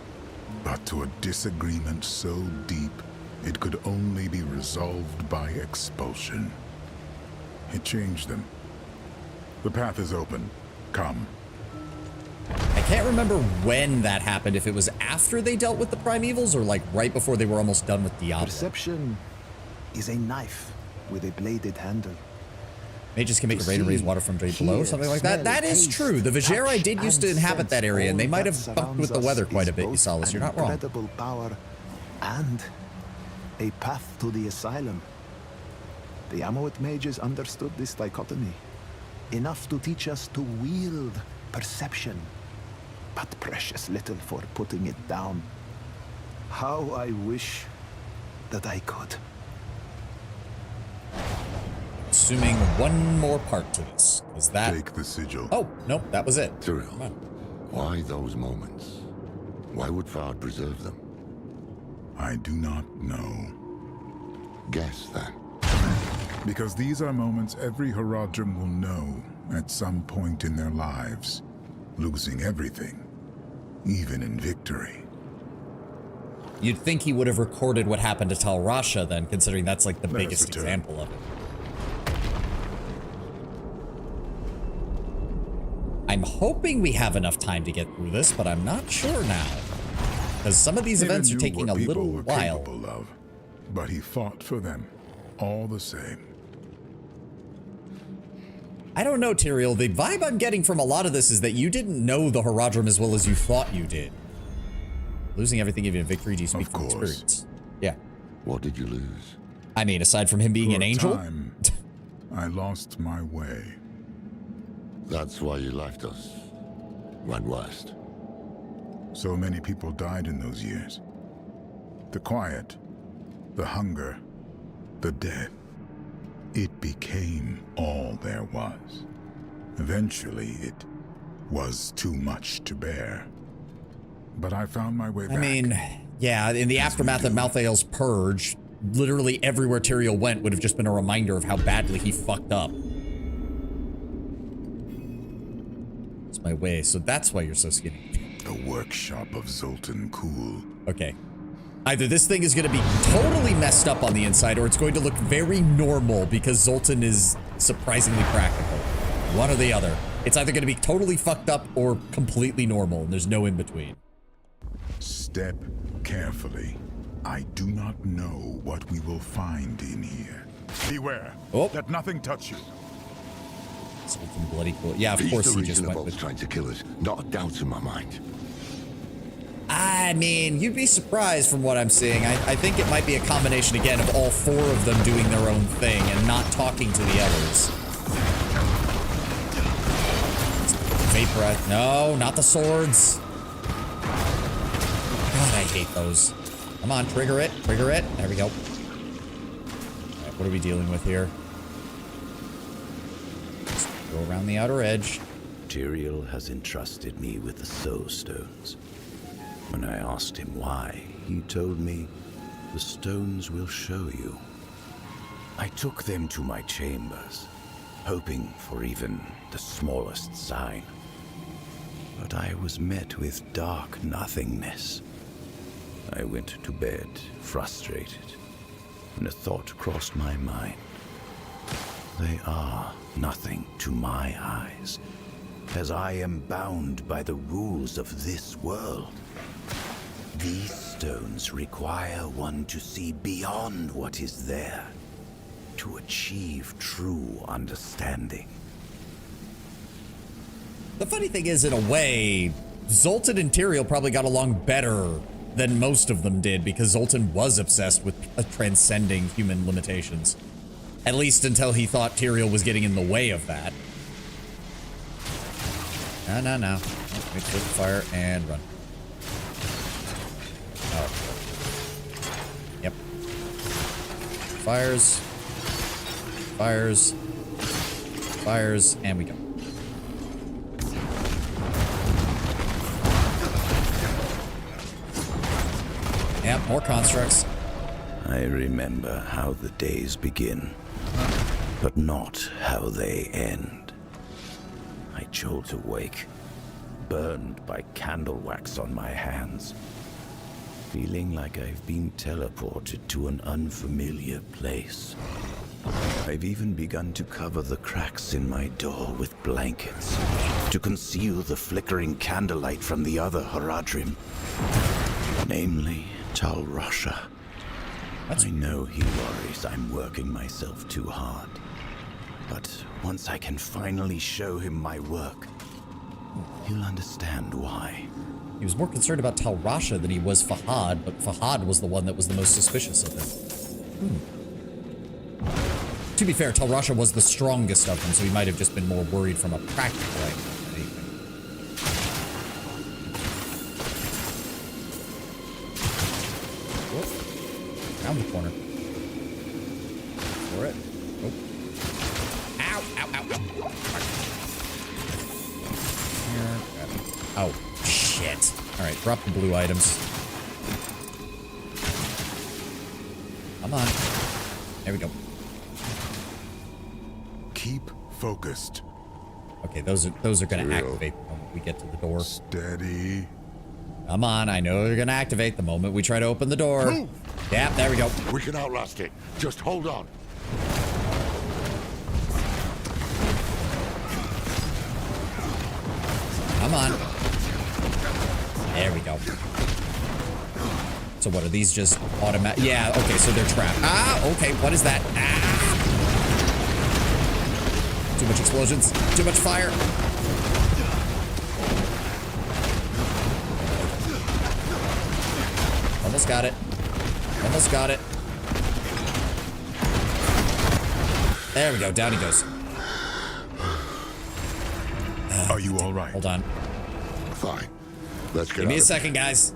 Speaker 8: but to a disagreement so deep it could only be resolved by expulsion. It changed them. The path is open. Come.
Speaker 1: I can't remember when that happened, if it was after they dealt with the primevals or like right before they were almost done with Diablo.
Speaker 15: Perception is a knife with a bladed handle.
Speaker 1: Mages can make a ray to raise water from drain below or something like that. That is true. The Vajeri did used to inhabit that area, and they might have fucked with the weather quite a bit, Usalis. You're not wrong.
Speaker 15: Incredible power and a path to the asylum. The Amawit mages understood this dichotomy. Enough to teach us to wield perception, but precious little for putting it down. How I wish that I could.
Speaker 1: Assuming one more part to this. Is that...
Speaker 8: Take the sigil.
Speaker 1: Oh, nope, that was it.
Speaker 2: Tyrael, why those moments? Why would Fard preserve them?
Speaker 8: I do not know.
Speaker 2: Guess then.
Speaker 8: Because these are moments every Haradrim will know at some point in their lives, losing everything, even in victory.
Speaker 1: You'd think he would have recorded what happened to Tal Rasha then, considering that's like the biggest
Speaker 8: return.
Speaker 1: example of it. I'm hoping we have enough time to get through this, but I'm not sure now. Because some of these events are taking a little while.
Speaker 8: Of, but he fought for them, all the same.
Speaker 1: I don't know, Tyrael. The vibe I'm getting from a lot of this is that you didn't know the Haradrim as well as you thought you did. Losing everything even in victory, do you speak from experience? Yeah.
Speaker 2: What did you lose?
Speaker 1: I mean, aside from him being an angel?
Speaker 8: Time, I lost my way.
Speaker 2: That's why you left us. Went west.
Speaker 8: So many people died in those years. The quiet, the hunger, the death. It became all there was. Eventually, it was too much to bear. But I found my way back.
Speaker 1: I mean, yeah, in the aftermath of Malthael's purge, literally everywhere Tyrael went would have just been a reminder of how badly he fucked up. It's my way, so that's why you're so skinny.
Speaker 8: The workshop of Zoltan Kuhl.
Speaker 1: Okay. Either this thing is going to be totally messed up on the inside, or it's going to look very normal because Zoltan is surprisingly practical. One or the other. It's either going to be totally fucked up or completely normal, and there's no in between.
Speaker 8: Step carefully. I do not know what we will find in here. Beware.
Speaker 1: Oh.
Speaker 8: Let nothing touch you.
Speaker 1: Zoltan bloody cool. Yeah, of course he just went with...
Speaker 2: trying to kill us. Not a doubt in my mind.
Speaker 1: I mean, you'd be surprised from what I'm seeing. I think it might be a combination, again, of all four of them doing their own thing and not talking to the others. Vaporize. No, not the swords. God, I hate those. Come on, trigger it. Trigger it. There we go. All right, what are we dealing with here? Just go around the outer edge.
Speaker 17: Tyrael has entrusted me with the Soul Stones. When I asked him why, he told me, the stones will show you. I took them to my chambers, hoping for even the smallest sign. But I was met with dark nothingness. I went to bed, frustrated, and a thought crossed my mind. They are nothing to my eyes, as I am bound by the rules of this world. These stones require one to see beyond what is there, to achieve true understanding.
Speaker 1: The funny thing is, in a way, Zoltan and Tyrael probably got along better than most of them did, because Zoltan was obsessed with transcending human limitations. At least until he thought Tyrael was getting in the way of that. No. Let me flip fire and run. Oh. Yep. Fires. Fires. Fires. And we go. Yep, more constructs.
Speaker 17: I remember how the days begin, but not how they end. I jolt awake, burned by candle wax on my hands. feeling like I've been teleported to an unfamiliar place. I've even begun to cover the cracks in my door with blankets to conceal the flickering candlelight from the other Haradrim, namely Tal Rasha. I know he worries I'm working myself too hard, but once I can finally show him my work, he'll understand why.
Speaker 1: He was more concerned about Tal Rasha than he was Fahad, but Fahad was the one that was the most suspicious of him. To be fair, Tal Rasha was the strongest of them, so he might have just been more worried from a practical angle than anything. Whoop. Around the corner. For it. Oh. Ow, ow, ow, ow. Here. Oh, shit. Alright, drop the blue items. Come on. There we go.
Speaker 8: Keep focused.
Speaker 1: Okay, those are gonna activate the moment we get to the door.
Speaker 8: Steady.
Speaker 1: Come on, I know they're gonna activate the moment we try to open the door.
Speaker 2: Move.
Speaker 1: Yep, there we go.
Speaker 2: We can outlast it. Just hold on.
Speaker 1: Come on. There we go. So what, are these just automatic? Yeah, okay, so they're trapped. Ah, okay, what is that? Ah! Too much explosions. Too much fire. Almost got it. Almost got it. There we go. Down he goes.
Speaker 8: Are you all right?
Speaker 1: Hold on.
Speaker 2: Fine. Let's get
Speaker 1: Give me a
Speaker 2: out of
Speaker 1: second, guys.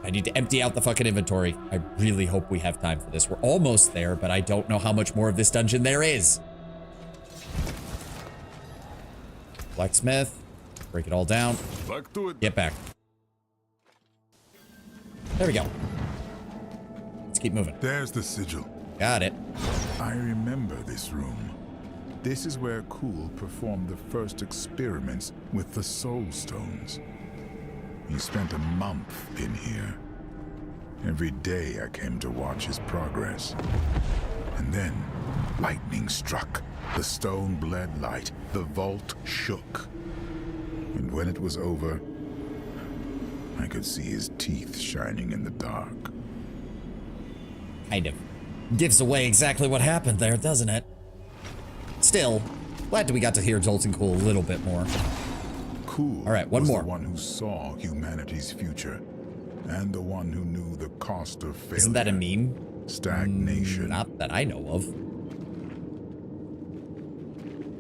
Speaker 1: I need to empty out the fucking inventory. I really hope we have time for this. We're almost there, but I don't know how much more of this dungeon there is. Blacksmith. Break it all down.
Speaker 8: Back to it.
Speaker 1: Get back. There we go. Let's keep moving.
Speaker 8: There's the sigil.
Speaker 1: Got it.
Speaker 8: I remember this room. This is where Kuhl performed the first experiments with the Soul Stones. He spent a month in here. Every day I came to watch his progress. And then, lightning struck. The stone bled light. The vault shook. And when it was over, I could see his teeth shining in the dark.
Speaker 1: Kind of gives away exactly what happened there, doesn't it? Still, glad we got to hear Zoltan Kuhl a little bit more.
Speaker 8: Kuhl
Speaker 1: All right, one
Speaker 8: was
Speaker 1: more.
Speaker 8: the one who saw humanity's future, and the one who knew the cost of failure.
Speaker 1: Isn't that a meme?
Speaker 8: Stagnation.
Speaker 1: Not that I know of.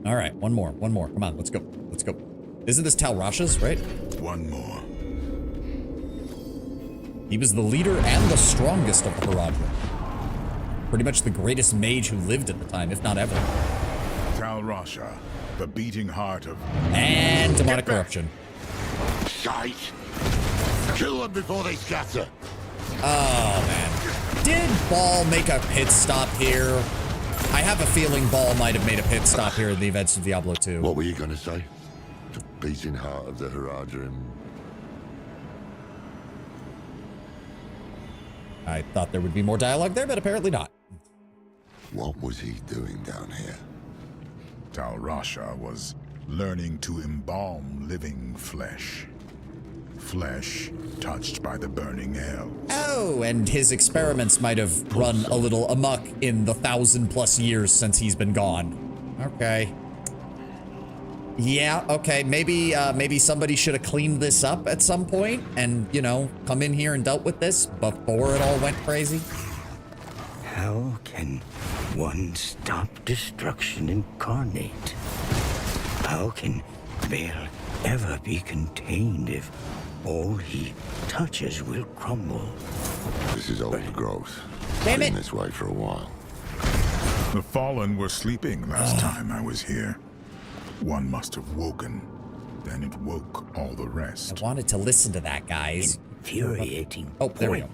Speaker 1: All right, one more. Come on, let's go. Let's go. Isn't this Tal Rasha's, right?
Speaker 8: One more.
Speaker 1: He was the leader and the strongest of the Haradrim. Pretty much the greatest mage who lived at the time, if not ever.
Speaker 8: Tal Rasha, the beating heart of...
Speaker 1: And demonic corruption.
Speaker 2: Shite! Kill them before they scatter!
Speaker 1: Oh, man. Did Ball make a pit stop here? I have a feeling Ball might have made a pit stop here in the events of Diablo 2.
Speaker 2: What were you gonna say? The beating heart of the Haradrim.
Speaker 1: I thought there would be more dialogue there, but apparently not.
Speaker 2: What was he doing down here?
Speaker 8: Tal Rasha was learning to embalm living flesh. Flesh touched by the burning hell.
Speaker 1: Oh, and his experiments might have run a little amok in the 1,000+ years since he's been gone. Okay. Yeah, okay, maybe somebody should have cleaned this up at some point and, you know, come in here and dealt with this before it all went crazy.
Speaker 6: How can one stop destruction incarnate? How can Baal ever be contained if all he touches will crumble?
Speaker 2: This is old growth.
Speaker 1: Damn it!
Speaker 2: Been this way for a while.
Speaker 8: The Fallen were sleeping last time I was here. One must have woken. Then it woke all the rest.
Speaker 1: I wanted to listen to that, guys.
Speaker 6: Infuriating.
Speaker 1: Oh, there we go.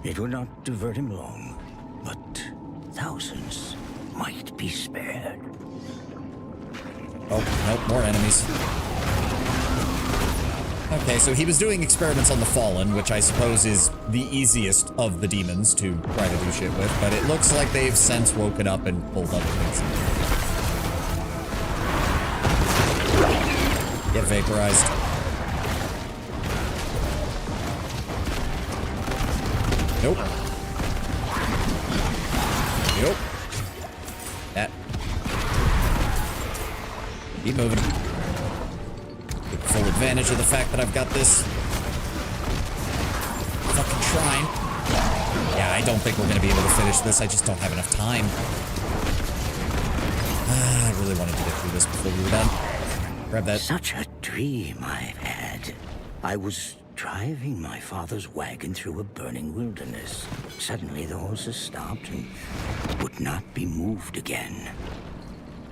Speaker 6: It would not divert him long, but thousands might be spared.
Speaker 1: Oh, nope, more enemies. Okay, so he was doing experiments on the Fallen, which I suppose is the easiest of the demons to try to do shit with, but it looks like they've since woken up and pulled other things. Get vaporized. Nope. Nope. That. Keep moving. Take full advantage of the fact that I've got this fucking shrine. Yeah, I don't think we're gonna be able to finish this. I just don't have enough time. I really wanted to get through this before we were done. Grab that.
Speaker 6: Such a dream I've had. I was driving my father's wagon through a burning wilderness. Suddenly the horses stopped and would not be moved again.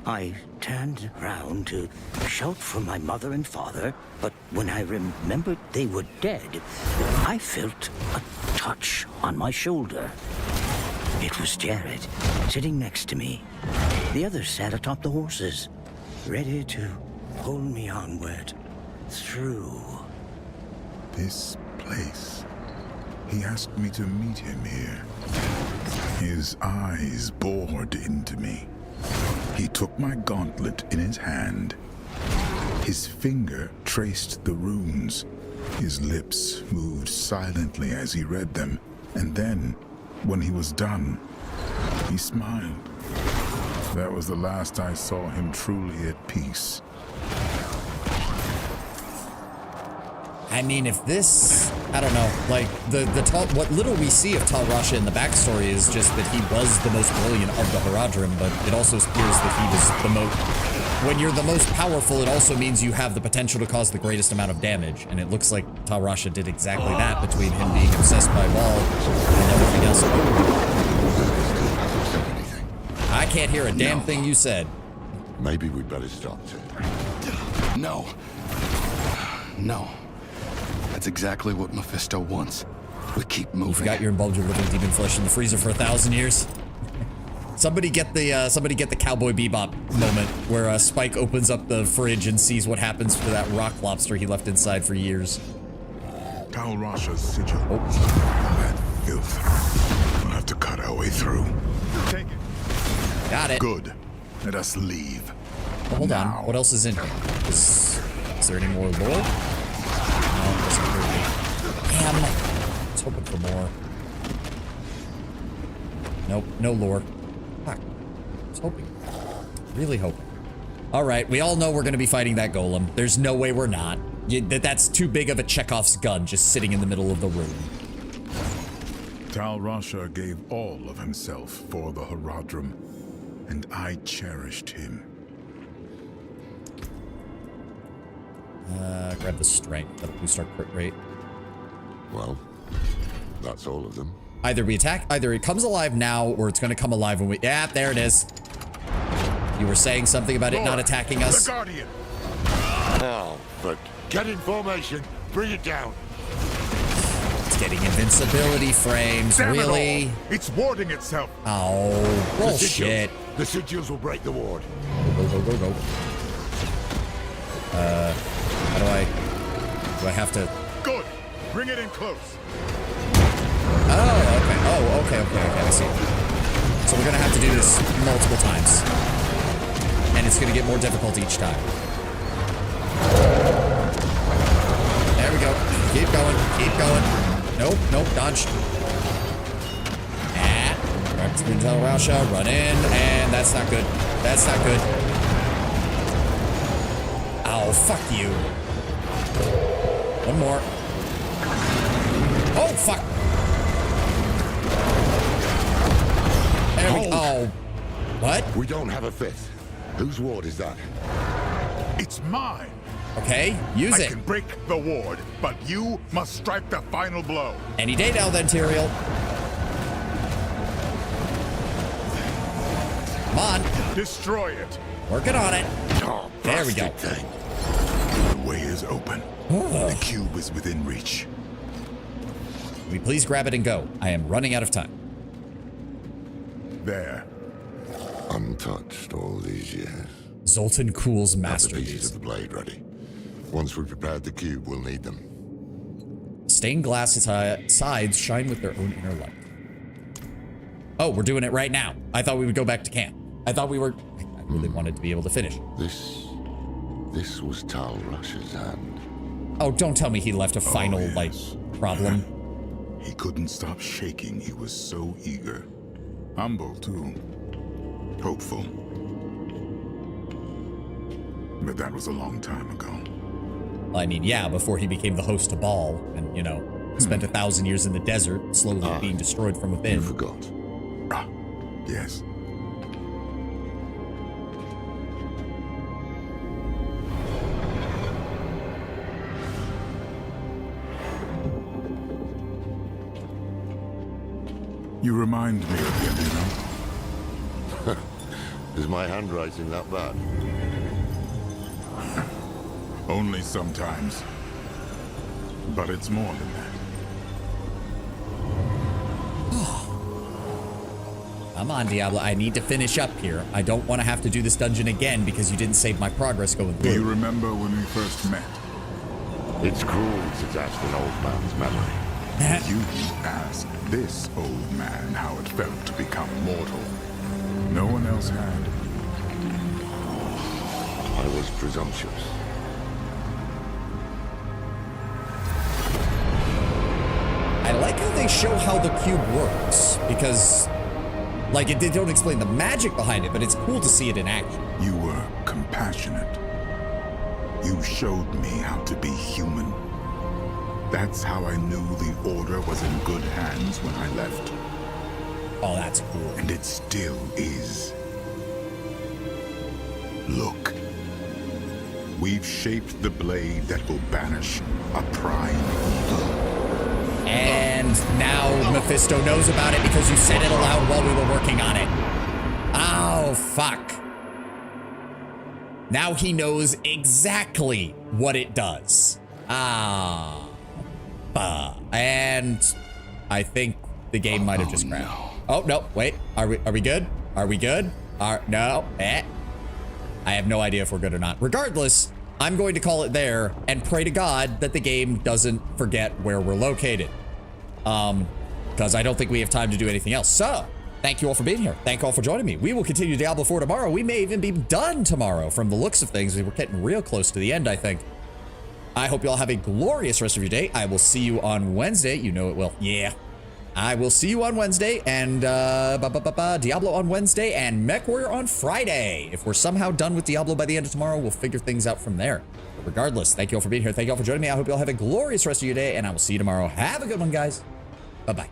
Speaker 6: I turned around to shout for my mother and father, but when I remembered they were dead, I felt a touch on my shoulder. It was Jared, sitting next to me. The others sat atop the horses, ready to pull me onward through.
Speaker 8: This place. He asked me to meet him here. His eyes bored into me. He took my gauntlet in his hand. His finger traced the runes. His lips moved silently as he read them. And then, when he was done, he smiled. That was the last I saw him truly at peace.
Speaker 1: I mean, if this, I don't know, like, what little we see of Tal Rasha in the backstory is just that he was the most brilliant of the Haradrim, but it also appears that he was the most, when you're the most powerful, it also means you have the potential to cause the greatest amount of damage, and it looks like Tal Rasha did exactly that between him being obsessed by Wall and everything else. I can't hear a damn thing you said.
Speaker 2: Maybe we'd better stop too.
Speaker 7: No. No. That's exactly what Mephisto wants. We keep moving.
Speaker 1: You forgot you're involved with living demon flesh in the freezer for 1,000 years. Somebody get the Cowboy Bebop moment where Spike opens up the fridge and sees what happens to that rock lobster he left inside for years.
Speaker 8: Tal Rasha's sigil. That filth. We'll have to cut our way through. Take it.
Speaker 1: Got it.
Speaker 8: Good. Let us leave.
Speaker 1: Well, hold on. What else is in here? Is there any more lore? No, doesn't appear to be. Damn. I was hoping for more. Nope, no lore. Fuck. I was hoping. Really hoping. Alright, we all know we're gonna be fighting that golem. There's no way we're not. That's too big of a Chekhov's gun just sitting in the middle of the room.
Speaker 8: Tal Rasha gave all of himself for the Haradrim, and I cherished him.
Speaker 1: Grab the strength. That'll boost our crit rate.
Speaker 2: Well, that's all of them.
Speaker 1: Either we attack, either it comes alive now, or it's gonna come alive when we... Yeah, there it is. You were saying something about it not attacking us?
Speaker 8: The Guardian!
Speaker 2: Oh, but get in formation. Bring it down.
Speaker 1: It's getting invincibility frames.
Speaker 8: Damn
Speaker 1: really?
Speaker 8: It all. It's warding itself.
Speaker 1: Oh, bullshit.
Speaker 2: The sigils will break the ward.
Speaker 1: Go. How do I have to...
Speaker 8: Good. Bring it in close.
Speaker 1: Oh, okay, I see. So we're gonna have to do this multiple times. And it's gonna get more difficult each time. There we go. Keep going. Nope, dodge. Grab the Tal Rasha, run in, and that's not good. Oh, fuck you. One more. Oh, fuck. There we go. Oh. What?
Speaker 2: We don't have a fifth. Whose ward is that?
Speaker 8: It's mine.
Speaker 1: Okay, use it.
Speaker 8: I can break the ward, but you must strike the final blow.
Speaker 1: Any day now then, Tyrael. Come on.
Speaker 8: Destroy it.
Speaker 1: Working on it.
Speaker 2: Oh,
Speaker 1: there we go.
Speaker 2: Thing.
Speaker 8: The way is open. The cube is within reach.
Speaker 1: Can we please grab it and go? I am running out of time.
Speaker 8: There.
Speaker 2: Untouched all these years.
Speaker 1: Zoltan Kuhl's
Speaker 2: Have the
Speaker 1: masterpiece.
Speaker 2: pieces of the blade ready. Once we've prepared the cube, we'll need them.
Speaker 1: Stained glass sides shine with their own inner light. Oh, we're doing it right now. I thought we would go back to camp. I thought we were... I really wanted to be able to finish.
Speaker 2: This was Tal Rasha's hand.
Speaker 1: Oh, don't tell me he left a final, like, problem.
Speaker 8: He couldn't stop shaking. He was so eager. Humble, too. Hopeful. But that was a long time ago.
Speaker 1: I mean, yeah, before he became the host to Baal and, you know, spent 1,000 years in the desert, slowly being destroyed from within.
Speaker 2: You forgot.
Speaker 8: Yes. You remind me of him, you know?
Speaker 2: Is my handwriting that bad?
Speaker 8: Only sometimes. But it's more than that.
Speaker 1: Come on, Diablo. I need to finish up here. I don't want to have to do this dungeon again because you didn't save my progress going through.
Speaker 8: Do you remember when we first met?
Speaker 2: It's cruel to test an old man's memory.
Speaker 8: You asked this old man how it felt to become mortal. No one else had.
Speaker 2: I was presumptuous.
Speaker 1: I like how they show how the cube works, because, like, they don't explain the magic behind it, but it's cool to see it in action.
Speaker 8: You were compassionate. You showed me how to be human. That's how I knew the Order was in good hands when I left.
Speaker 1: Oh, that's cool.
Speaker 8: And it still is. Look. We've shaped the blade that will banish a prime evil.
Speaker 1: And now Mephisto knows about it because you said it aloud while we were working on it. Oh, fuck. Now he knows exactly what it does. And I think the game might have just crashed. Oh, no, wait. Are we good? Are we good? No. I have no idea if we're good or not. Regardless, I'm going to call it there and pray to God that the game doesn't forget where we're located. Because I don't think we have time to do anything else. So, thank you all for being here. Thank you all for joining me. We will continue Diablo 4 tomorrow. We may even be done tomorrow from the looks of things. We're getting real close to the end, I think. I hope you all have a glorious rest of your day. I will see you on Wednesday. You know it will. Yeah. I will see you on Wednesday, and Diablo on Wednesday, and MechWarrior on Friday. If we're somehow done with Diablo by the end of tomorrow, we'll figure things out from there. But regardless, thank you all for being here. Thank you all for joining me. I hope you all have a glorious rest of your day, and I will see you tomorrow. Have a good one, guys. Bye-bye.